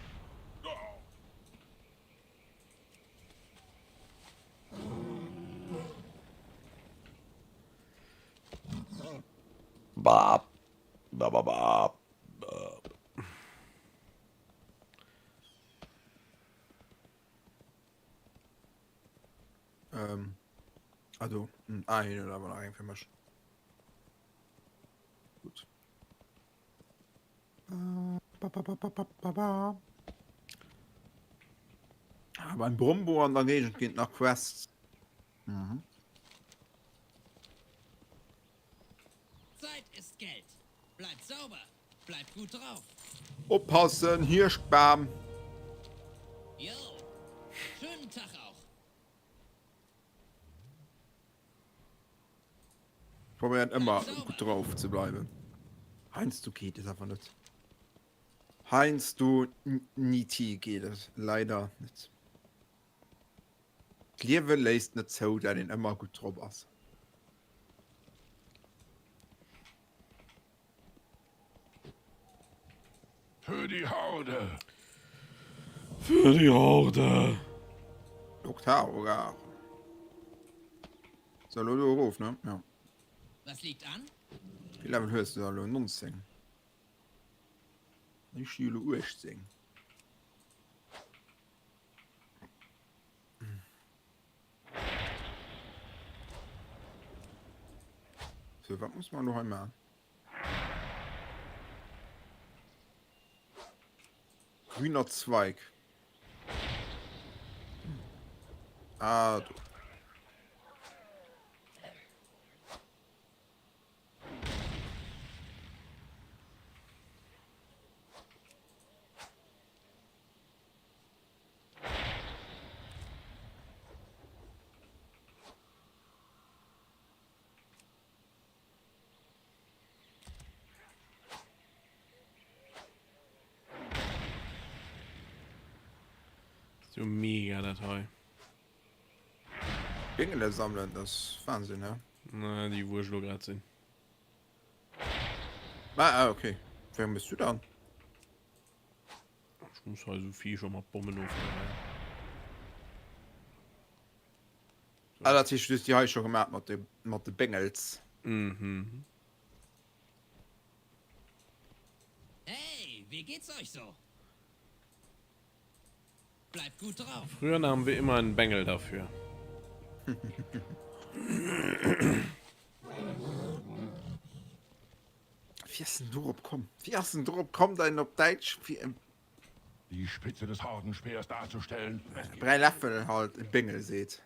Bab. Bab. Also, ein oder aber ein für mich. Gut. Aber ein Brumbo an der Gegend geht nach Quest. Mhm. Zeit ist Geld. Bleibt sauber. Bleibt gut drauf. Oppassen, Hirschbam. Jo. Schönen Tag auch. Probieren immer gut drauf zu bleiben. Heinz, du geht es einfach nicht. Heinz, du Niti geht es leider nicht. Liewe lässt nicht so, der den immer gut drauf ist. Für die Horde. Für die Horde. Doktor, soll du ruf, ne? Ja. Was liegt an? Wie Level hörst du da? 19. Ich spiele U18. So, was muss man noch einmal? Grüner Zweig. Ah, du. So mega Datei. Bengele sammeln, das Wahnsinn, ja. Na, die Wurschlo gerade sind. Okay. Wer bist du dann? Ich muss halt so viel schon mal Bomben aufnehmen. Ah, das ist die schon gemacht mit den Bengels. Mhm. Hey, wie geht's euch so? Bleibt gut drauf. Früher haben wir immer einen Bengel dafür. Wie hast denn du abkommen? Wie hast denn du abkommen, dein auf Deutsch? Die Spitze des Hordenspeers darzustellen. Drei Löffel halt im Bengel seht.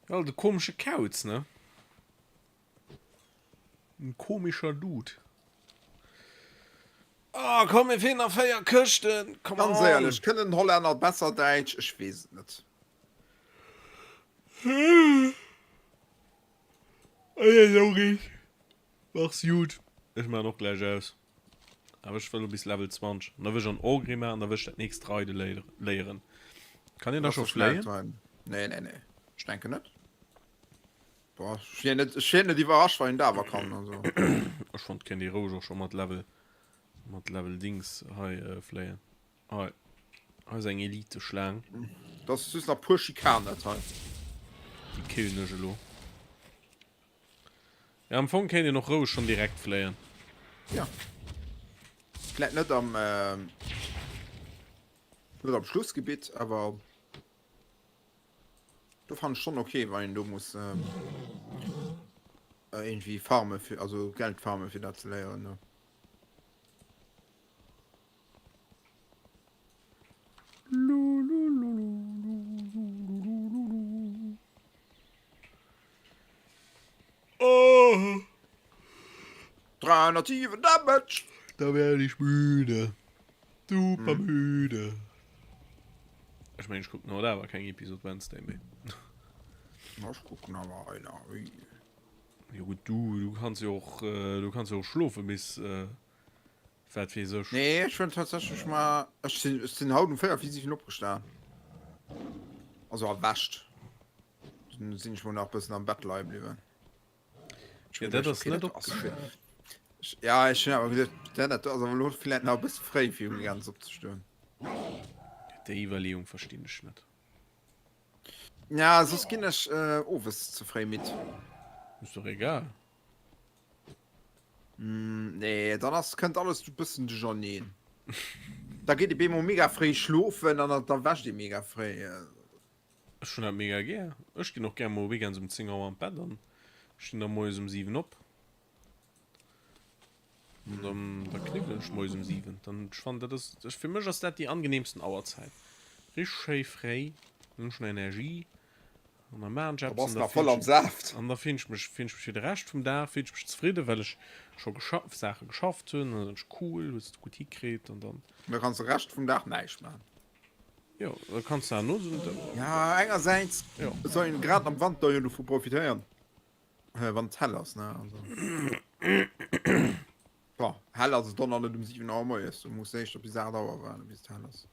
Also komische Kauz, ne? Ein komischer Dude. Oh, komm, wir fehlen auf Feierküsten. Ganz ehrlich, können Holländer besser Deutsch? Ich weiß nicht. Mach's gut. Ich mach noch gleich aus. Aber ich will bis Level 20. Und da will ich an Ogri machen, da will ich das nächste 3 lehren. Kann ich das schon flehen? Nee. Ich denke nicht. Boah, ich nicht die Überraschung, weil ich da war kann. Also. Ich fand Candy Rouge auch schon mit Level Dings flehen. Hi, ist ein Elite-Schlang. Das ist noch pur Schikane, das heißt. Die killen nicht, lo. Ja, am Anfang kann ich noch Rouge schon direkt flehen. Ja. Vielleicht nicht am Schlussgebiet, aber du fand schon okay, weil du musst irgendwie Farme für, also Geldfarme für das zu lernen. Ne? Oh. 300 Damage. Da werde ich müde. Super müde. Ich meine, ich gucke noch da, aber kein Episode Wednesday mehr. Ich gucke noch mal einer. Ja gut, du kannst ja auch schlafen bis fertig ist. Nee, ich bin tatsächlich mal. Ich bin Haut und Feuer physisch abgestanden. Also erwascht. Dann sind ich wohl noch ein bisschen am Bett bleiben lieber. Ja, das ist nicht ja, ich habe gesagt, also vielleicht noch ein bisschen frei für mich ganz abzustören. Die Überlegung verstehe ich nicht. Ja, so kann ich was zu frei mit. Ist doch egal. Nee, dann könnt alles ein bisschen schon nähen. Da geht die Bemo mega frei schlafen, dann wäscht die mega frei. Ich schon halt mega gerne. Ich gehe noch gerne mal ganz um 10 Uhr am Bett, dann stehen da morgens um 7 ab. Und da knibbel ich morgens um 7. Dann fand das für mich ist das die angenehmsten Auerzeit. Richtig frei, schon Energie. Und dann machen Jobs. Voll am Saft. Und da finde ich mich für den Rest vom Tag finde ich mich zufrieden, weil ich schon Sachen geschafft habe. Und dann ist cool, du hast gut hingekriegt und dann. Da kannst du den Rest vom Tag nicht machen. Ja, da kannst du auch nur so. Ja, einerseits ja. Sollen gerade am Wand da davon profitieren. Wann es hell ist, ne? Also. Boah, hell ist es dann nicht um 7 Uhr mehr ist. Du musst echt auf die Sache dauern, bis es hell ist.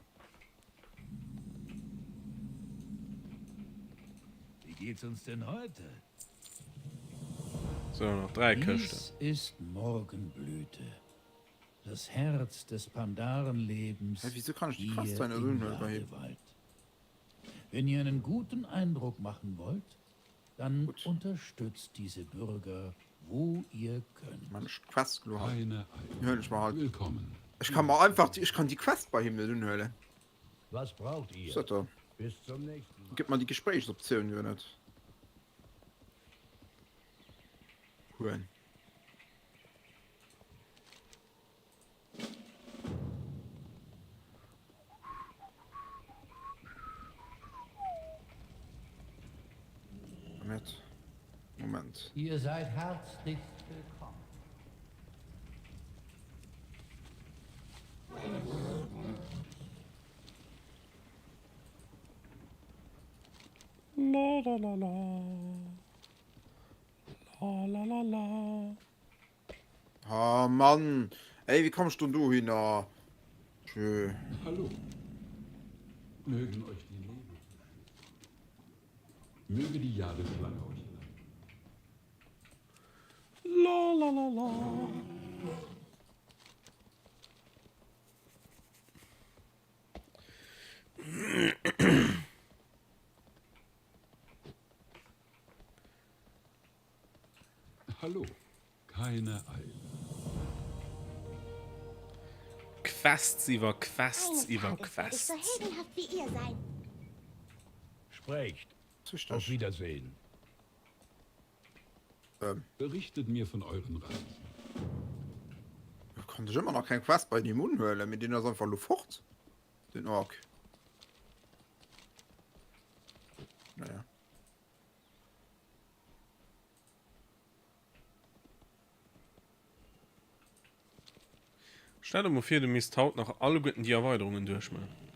Wie geht's uns denn heute? So, noch 3 Köchte. Dies ist Morgenblüte. Das Herz des Pandarenlebens. Hey, wieso kann ich die fast eine Rühne überheben? Wenn ihr einen guten Eindruck machen wollt, dann unterstützt diese Bürger, wo ihr könnt. Man ist Quest Keine halt. Willkommen. Ich kann mal einfach die Quest bei ihm in Höhle. Was braucht ihr? So, bis zum nächsten Mal. Gib mal die Gesprächsoption, ja nicht. Cool. Moment. Ihr seid herzlich willkommen. La la la la. La la la la. Ah, Mann. Ey, wie kommst du hin? Schön. Hallo. Mögen euch die Leben. Möge die Jahresschlange euch leiten. La la la la. Hallo. Keine Eile. Quests über Quests über Quests. So heldenhaft wie ihr seid. Sprecht. Auf Wiedersehen. Berichtet mir von euren Reisen. Da konnte ich immer noch kein Quest bei dem Unhöhle, mit denen er so einfach fort. Den Ork. Naja. Stell dir mal vor, du müsst haut nach alle guten die Erweiterungen durchmachen.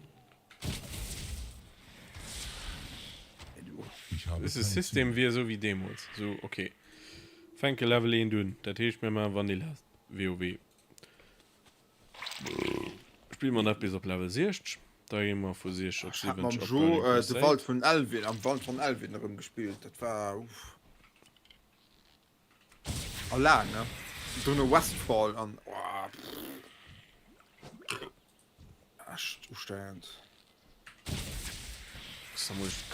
Ich habe es ist kein System wie so wie Demos so okay Fenke Level in dünn der Tee mir mal Vanille WoW spiel man bis op Level 6 da immer vor sich Wald von Elvin am Wand von Elvin gespielt das war allein ne so eine Westfall an zustand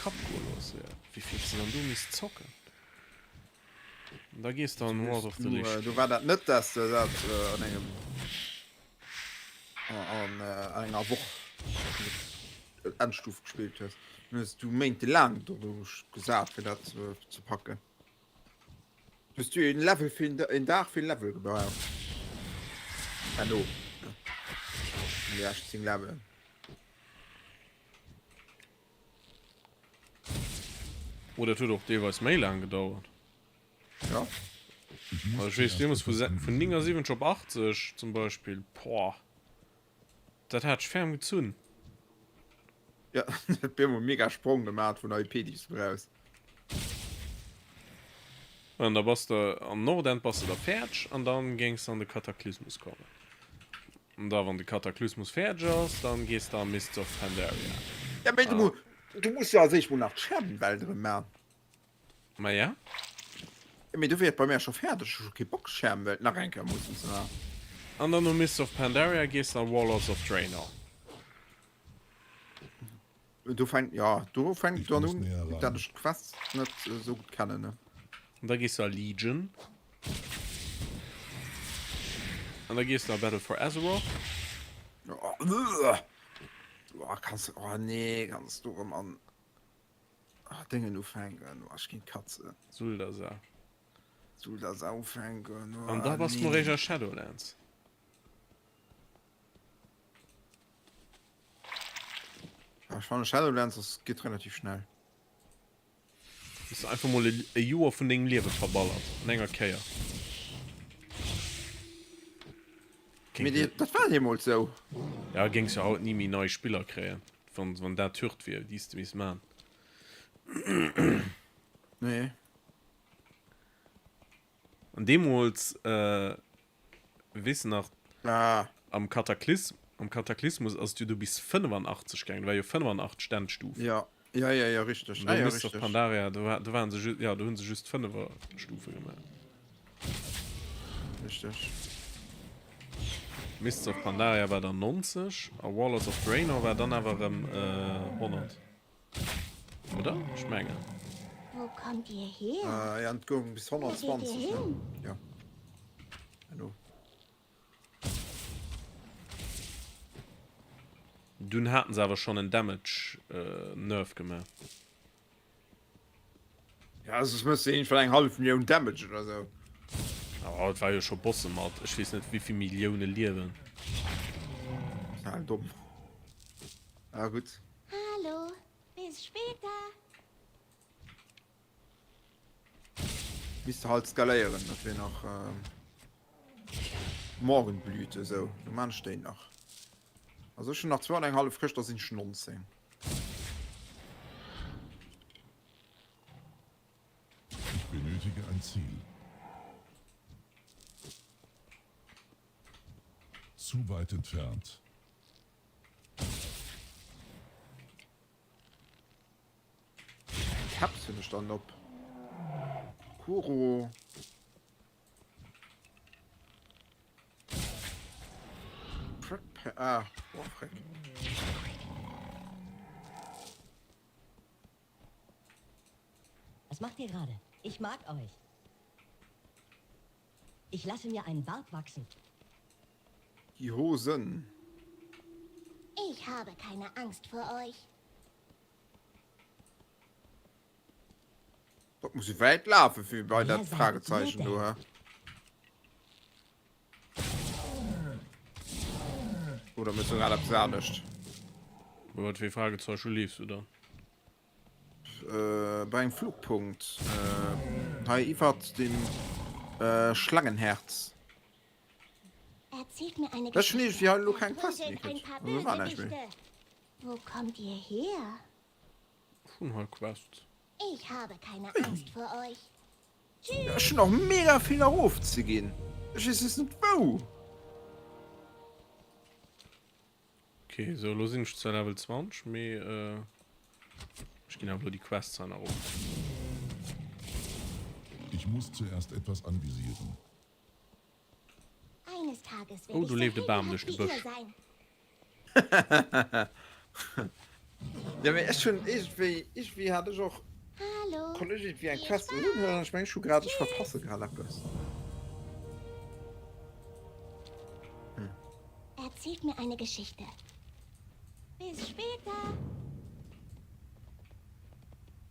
Kap wie viel du nicht zocken da gehst dann du war dat net dass dat an engem an enger woch anstuf gespielt hast du meinte lang du gesagt für dat zu packen bist du in Level find in Dach viel Level gebaut hallo ja Level oder tut doch jeweils Mail angedauert ja von Dinger 7 Job 80 zum Beispiel das hat ferm gezünn ja bin mega sprung gemacht von IP raus und da was der am Norden pass der Fertig und dann gingst an den Kataklysmus kommen und da wann die Kataklysmus fertig dann gehst du Mist of Pandaria ja, du musst ja sich wohl nach Scherbenwälder mehr ja du wirst bei mir schon fertig Boxscherbenwelt nach Renker muss und dann Mist of Pandaria gehst an Warlords of Draenor du fängst fast nicht so gut kann ne und da gehst du Legion und da gehst du Battle for Azeroth kannst nee kannst du an Dinge du fängen du hast keine Katze soll das aufhängen und da warst du Reger Shadowlands schon Shadowlands das geht relativ schnell ist einfach mal ein von den Leben verballert länger Käier das war mal so ja ging's ja auch nie mehr neue Spieler kreieren von der Türt wie dies wie man nee an Demos wissen nach am Kataklysmus als du bist 85 gegangen weil 85 Sternstufe ja richtig Pandaria du waren sie ja du sie just 5er Stufe gemacht richtig Mist of Pandaria war dann 90 a Warlords of Draenor war dann aber 100 oder Schmenge Wo kommt ihr her? ja bis 120 ja hallo du hatten sie aber schon einen Damage Nerf gemacht ja also es müsste ihn für einen halben Million Damage oder so aber das war ja schon Bosse macht ich weiß nicht wie viel Millionen Leben ja, dumm ja gut Hallo bis später bist du halt skalieren dass wir noch Morgenblüte so du Mann stehen noch also schon nach 2,5 frisch das sind schon 19 Ich benötige ein Ziel. Zu weit entfernt. Ich hab's für eine Stand ab Kuro Was macht ihr gerade? Ich mag euch. Ich lasse mir einen Bart wachsen. Die Hosen. Ich habe keine Angst vor euch. Dort muss ich weit laufen für bei der Fragezeichen nur. Oder müssen wir gerade nicht? wie Fragezeichen liefst du da beim Flugpunkt ich hat den Schlangenherz Erzählt mir eine das nicht wie halt kein Pass Ein paar Bösewichte. Wo kommt ihr her? von Quest Ich habe keine Angst vor euch. Ja, schon noch mega viel Ruf zu gehen. Ich weiß es nicht wo. Okay, so los sind ich zu Level 20. Ich gehe aber die Quests an. Ich muss zuerst etwas anvisieren. Eines Tages Oh, du lebst Baum durch die Busch. Ja, aber ist schon, ich hatte ich auch. Hallo. Kollege, wie ein Quest. Ich meine, schon gerade, ich verpasse gerade etwas. Erzählt mir eine Geschichte. Bis später.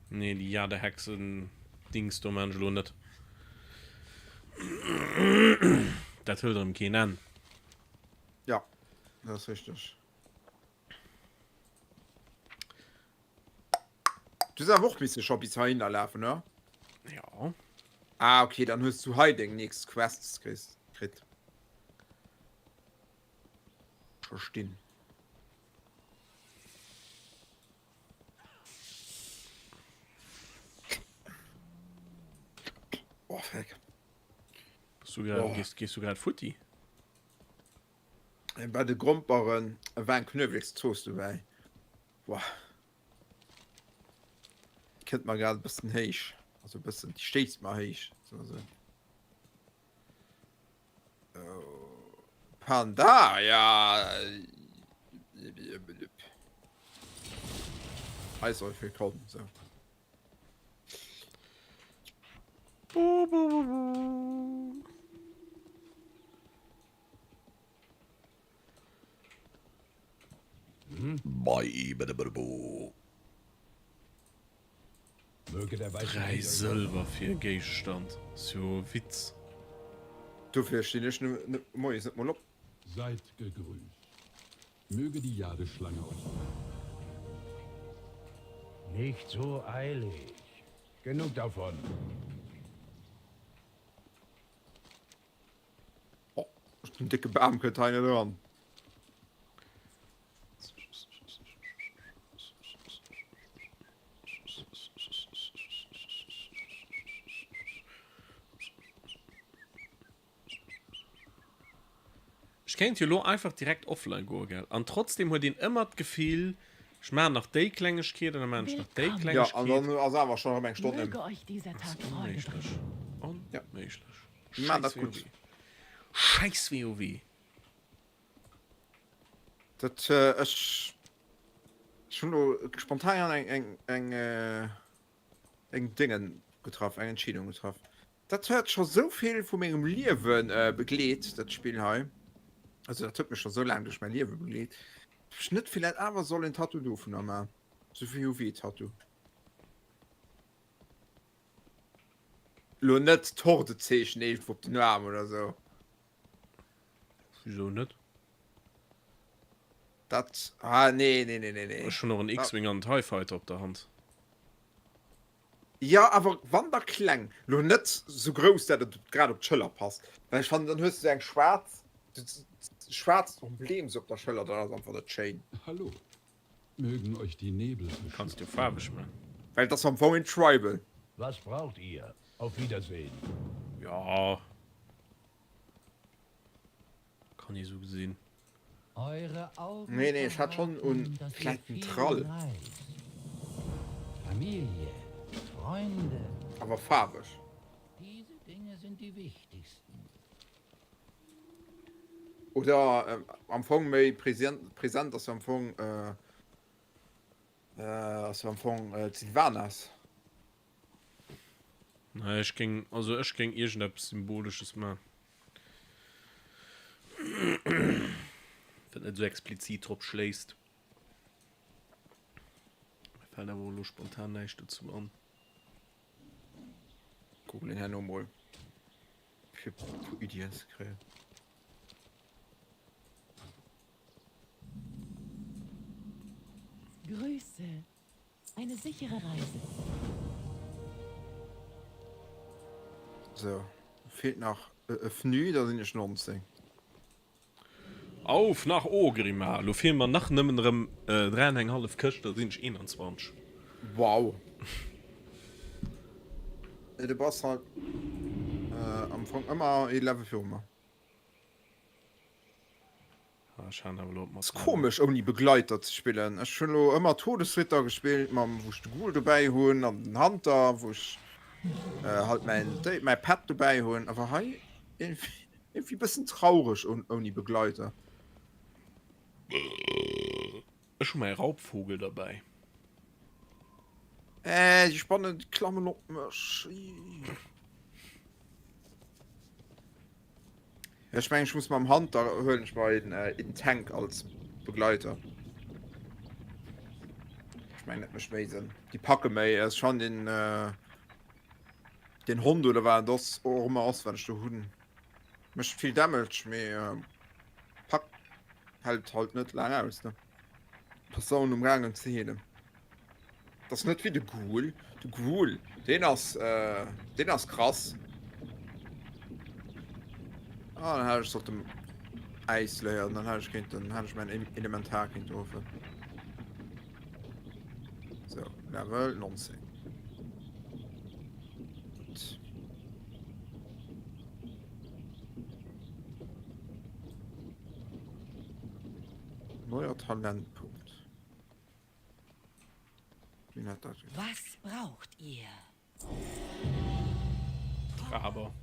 Nee, die Jade-Hexen Dings du Angelo nicht. Das hört ihm keinen an. Ja, das ist richtig. Du sagst auch, bist du schon bis dahin laufen, ne? Ja. Ah, okay, dann hast du heute nächstes Quests gekriegt. Verstehen. Oh, fuck. Gehst du gerade Futti? Bei den Grumperen waren Knöbels toast du bei. Boah. Kennt man gerade ein bisschen heisch. Also ein bisschen, die steht's mal heisch. So. Panda, ja. Eisläufe willkommen. So. Drei Silber für Gegenstand. So Witz. Du verstehst nicht mal ab. Seid gegrüßt. Möge die Jadeschlange euch. Nicht so eilig. Genug davon. Oh, ein dicke Beamtenteile dran. Ich kennt Jolo einfach direkt offline go, gell? Und trotzdem hat ihn immer das Gefühl, ich mache nach der Kleinigkeit und dann mache ich nach der Kleinigkeit. Ja, und dann also aber schon eine Stunde. Möge euch dieser Tag Freude bringen. Unmöglich. Ja, das gut. Scheiß WoW. Das ist schon nur spontan eng Dingen getroffen, eine Entscheidung getroffen. Das hat schon so viel von meinem Leben begleitet, das Spiel hier. Also das hat mich schon so lange durch mein Leben begleitet. Schnitt vielleicht aber soll ein Tattoo dürfen, aber so viel wie Tattoo. Nur nicht Tortezeichen auf den Arm oder so. Wieso nicht? Das, nee. Schon noch ein X-Wing und TIE Fighter auf der Hand. Ja, aber wann der klang, nur nicht so groß, dass das gerade auf die Schulter passt. Weil ich fand, dann hörst du ein schwarz Problem so auf der Schulter, da ist einfach der Chain. Hallo. Mögen euch die Nebel. Kannst du farbig machen. Weil das am vorhin Tribal. Was braucht ihr? Auf Wiedersehen. Ja. Kann ich so gesehen. Eure Augen. Nee, ich hatte schon vielleicht einen Troll. Familie, Freunde. Aber farbig. Diese Dinge sind die wichtigsten. Oder am Anfang mehr präsent, dass am Anfang Silvanas. Na, ich ging irgendetwas Symbolisches mal. Wenn er so explizit drauf schläst. Mir fällt aber wohl spontan nicht dazu an. Guck den Herrn nochmal. Für Ideen zu kriegen. Grüße. Eine sichere Reise. So. Fehlt noch Fnü, da sind ich noch umziehen. Auf nach Ogrima. Lo fehlen wir nach nimmerem 3,5 Köcht, da sind ich 21. Wow. de Boss halt am Anfang immer e Level für immer. Komisch um die Begleiter zu spielen. Ich schon immer Todesritter gespielt, man wo du gut dabei holen an den Hunter, wo ich halt mein Pad dabei holen, aber hey, irgendwie bisschen traurig und um die Begleiter. Schon mal Raubvogel dabei. Die spannen die Klammer op. Ja, ich mein, ich muss mal am Hunter hören, ich war in Tank als Begleiter. Ich meine nicht mehr die Packe mei er ist schon den Hund oder war das immer auswendig du Hunden möchte viel damage mehr pack halt nicht lange aus ne Person umgangen zu heben das nicht wie du Ghoul den aus krass dann habe ich so dem Eis leer dann habe ich mein Elementar offen so Level 19 neuer Talentpunkt. Was braucht ihr? Aber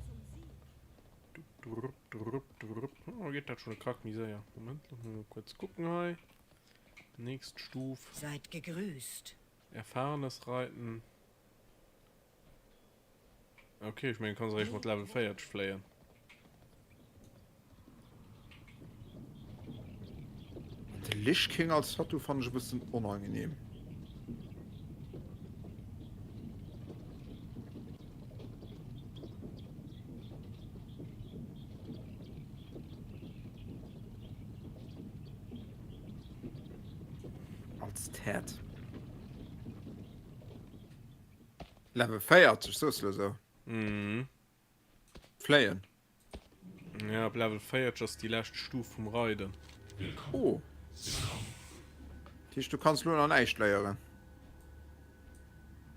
oh, geht das schon krack mir sehr. Moment, mal kurz gucken hey. Nächste Stufe. Seid gegrüßt. Erfahrenes Reiten. Okay, ich meine, kann es mit Level 4 flayen. Der Lich King als Tattoo fand ich ein bisschen unangenehm. Als Tat. Level 4 so. Mhm. Flayen. Ja, ab Level 4 just die letzte Stufe vom Reiten. Oh. Du kannst nur an Eich leieren.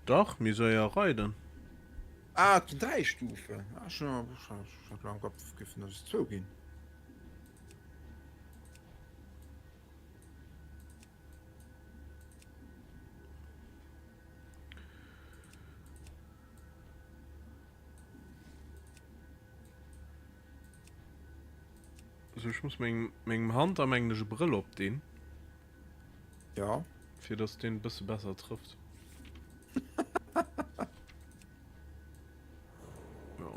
Doch, mir soll ja reiten. Ah, 3 Stufe. Ah, schon am Kopf gefunden, dass es zugehen. Also ich muss meinem Hand am englische Brille op den. Ja. Für das den bisschen besser trifft.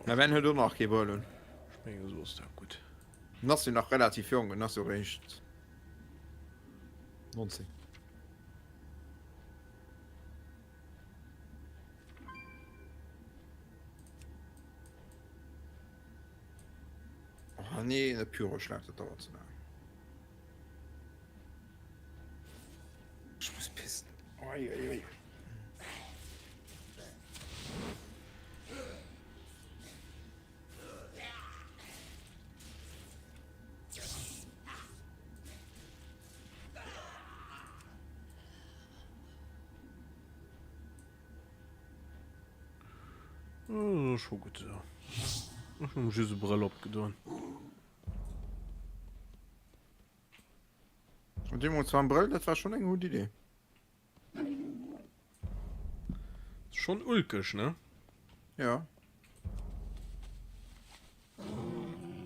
Ja, wenn du noch wollen. Ich meine, so ist ja gut. Hast du noch relativ jung und hast du recht. 19. Oh, nee, eine pure Schlacht dauert zu lange. Ich muss pissen. Oi, oi, oi. Oh, schon gut so. Ich habe diese Brille abgetan. Und dem uns Brill, das war schon eine gute Idee. Schon ulkisch, ne? Ja.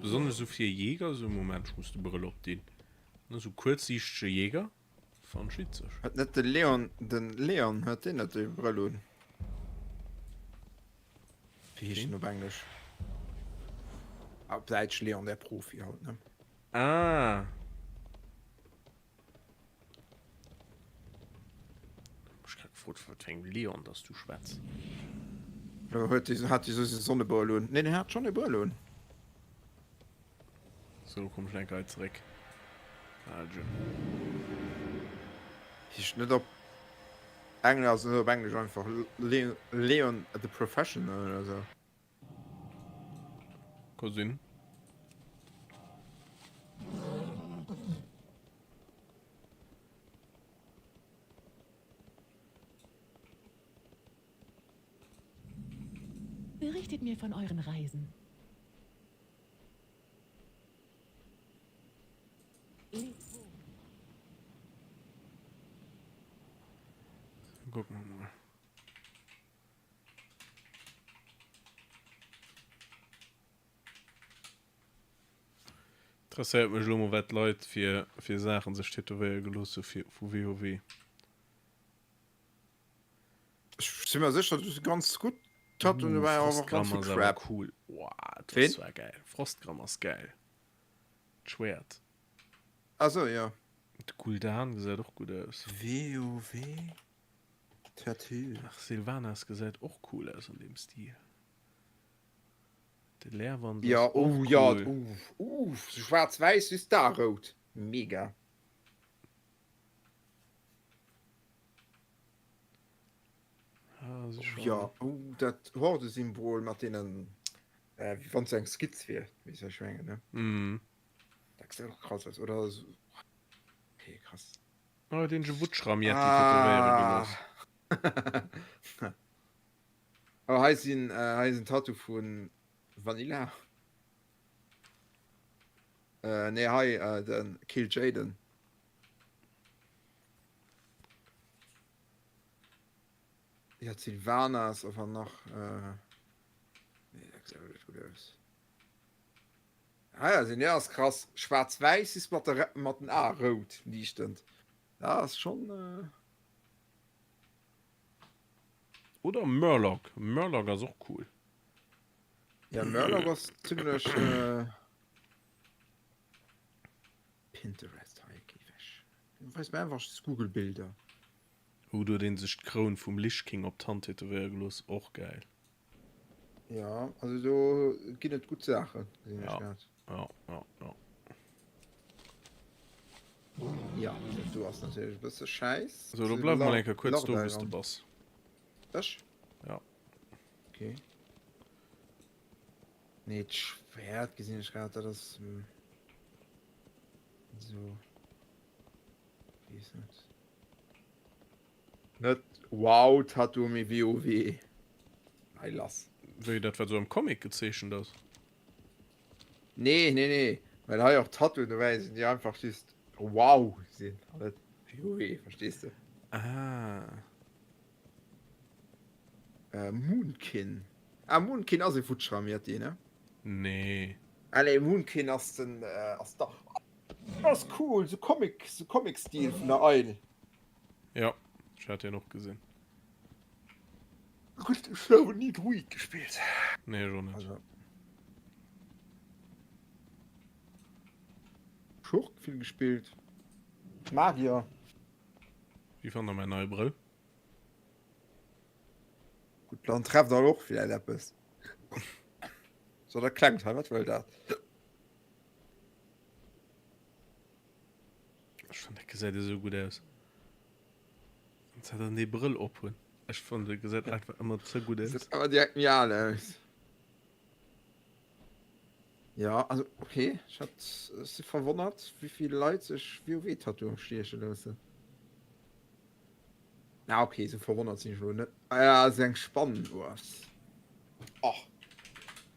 Besonders so viele Jäger, so im Moment, ich muss die Brille abziehen. So kurzsichtige Jäger von Schweizer. Hat nicht den Leon hat den nicht die Brille. Wie hieß ihn auf Englisch? Auf Deutsch Leon, der Profi halt, ne? Ah. Ich krieg gefragt von Leon, dass du schwätzt. Hat die so eine Ballon? Ne, der hat schon eine Ballon. So, komm ich gleich zurück. Also. Ich nicht ob Englisch, also auf Englisch einfach Leon the Professional oder so. Cousin. Berichtet mir von euren Reisen. Gucken wir mal. Interessiert mich nur, was Leute für Sachen sich tätowieren gelassen für WoW. Ich bin mir sicher, das ist ganz gut. Und war auch ganz viel Crap. Cool. Wow, das war geil. Frostgrammar ist geil. Schwert. Also, ja. Der Gul'dan sieht auch gut aus. WoW? Tattoo. Ach, Sylvanas sieht auch cool aus in dem Stil. Der Lehrwand ja, ist auch cool. Ja, so schwarz-weiß ist da rot. Mega. Ja, das Horde-Symbol mit denen, wie von seinen Skizz wird, wie so schwingen, ne? Mhm. Das ist doch krass, oder so. Okay, krass. Oh, den Wutschramm jetzt tätowieren gelassen. Oh, heißt ein Tattoo von Vanilla. Ne, hi, den Kill Jaden. Ja, Sylvanas, aber noch. Nee, das sieht wirklich gut aus. Ah ja, sind ja krass. Schwarz-Weiß ist mit dem A rot, die stimmt. Ja, ist schon. Oder Murloc. Murloc ist auch cool. Ja, Murloc ist ziemlich. Pinterest, ich weiß mir einfach das Google-Bilder. Oder den sich Kron vom Lich King op Tante los auch geil. Ja, also so geht es gut Sache. Ja. Ja, du hast natürlich ein bisschen Scheiß. So, du bleib mal kurz, du bist der Boss. Das? Ja. Okay. Nicht Schwert gesehen, ich gerade das. So. Wie ist das? Nicht wow, Tattoo mit WoW. Lass. Wie das war so im Comic gezeichnet das? Nee. Weil da auch Tattoo dabei sind, die einfach ist wow sind. Aber WoW, verstehst du? Ah. Moonkin. Ah, Moonkin also futschramiert die, ne? Nee. Alle Moonkin aus den aus da. Das ist cool, so Comic-Stil von der Eule. Ja. Ich hatte ja noch gesehen. Richtig schlau und nie ruhig gespielt. Nee, schon nicht. Also. Schurk viel gespielt. Magier. Wie fand er meine neue Brille? Gut, dann trefft er auch vielleicht etwas. So, der klangt halt, was will das? Ich fand der Gesäte so gut aus. Jetzt hat er die Brille abholen. Ich fand der Gesäte einfach immer so gut aus. Aber die hatten ja alle aus. Ja, also, okay. Ich hatte sie verwundert, wie viele Leute sich WoW-Tattoo stechen lassen. Ja, okay, so verwundert sich schon, ne? Ah ja, sehr spannend, was. Ach.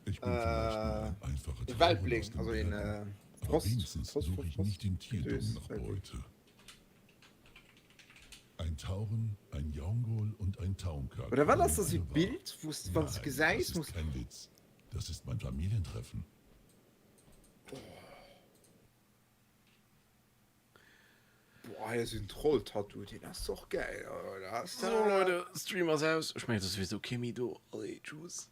Ich bin einfache Waldblick, also in wenigstens suche ich nicht den Tierdumm nach Beute. Ein Tauren, ein Jaungol und ein Taumkak. Oder war das das Bild, wo es gesagt ist? Das ist kein Witz. Das ist mein Familientreffen. Boah, hier ist ein Troll-Tattoo, das ist doch geil, oder? So, Leute, Streamers aus. Ich meine, das ist wie so Kimi, du. Tschüss.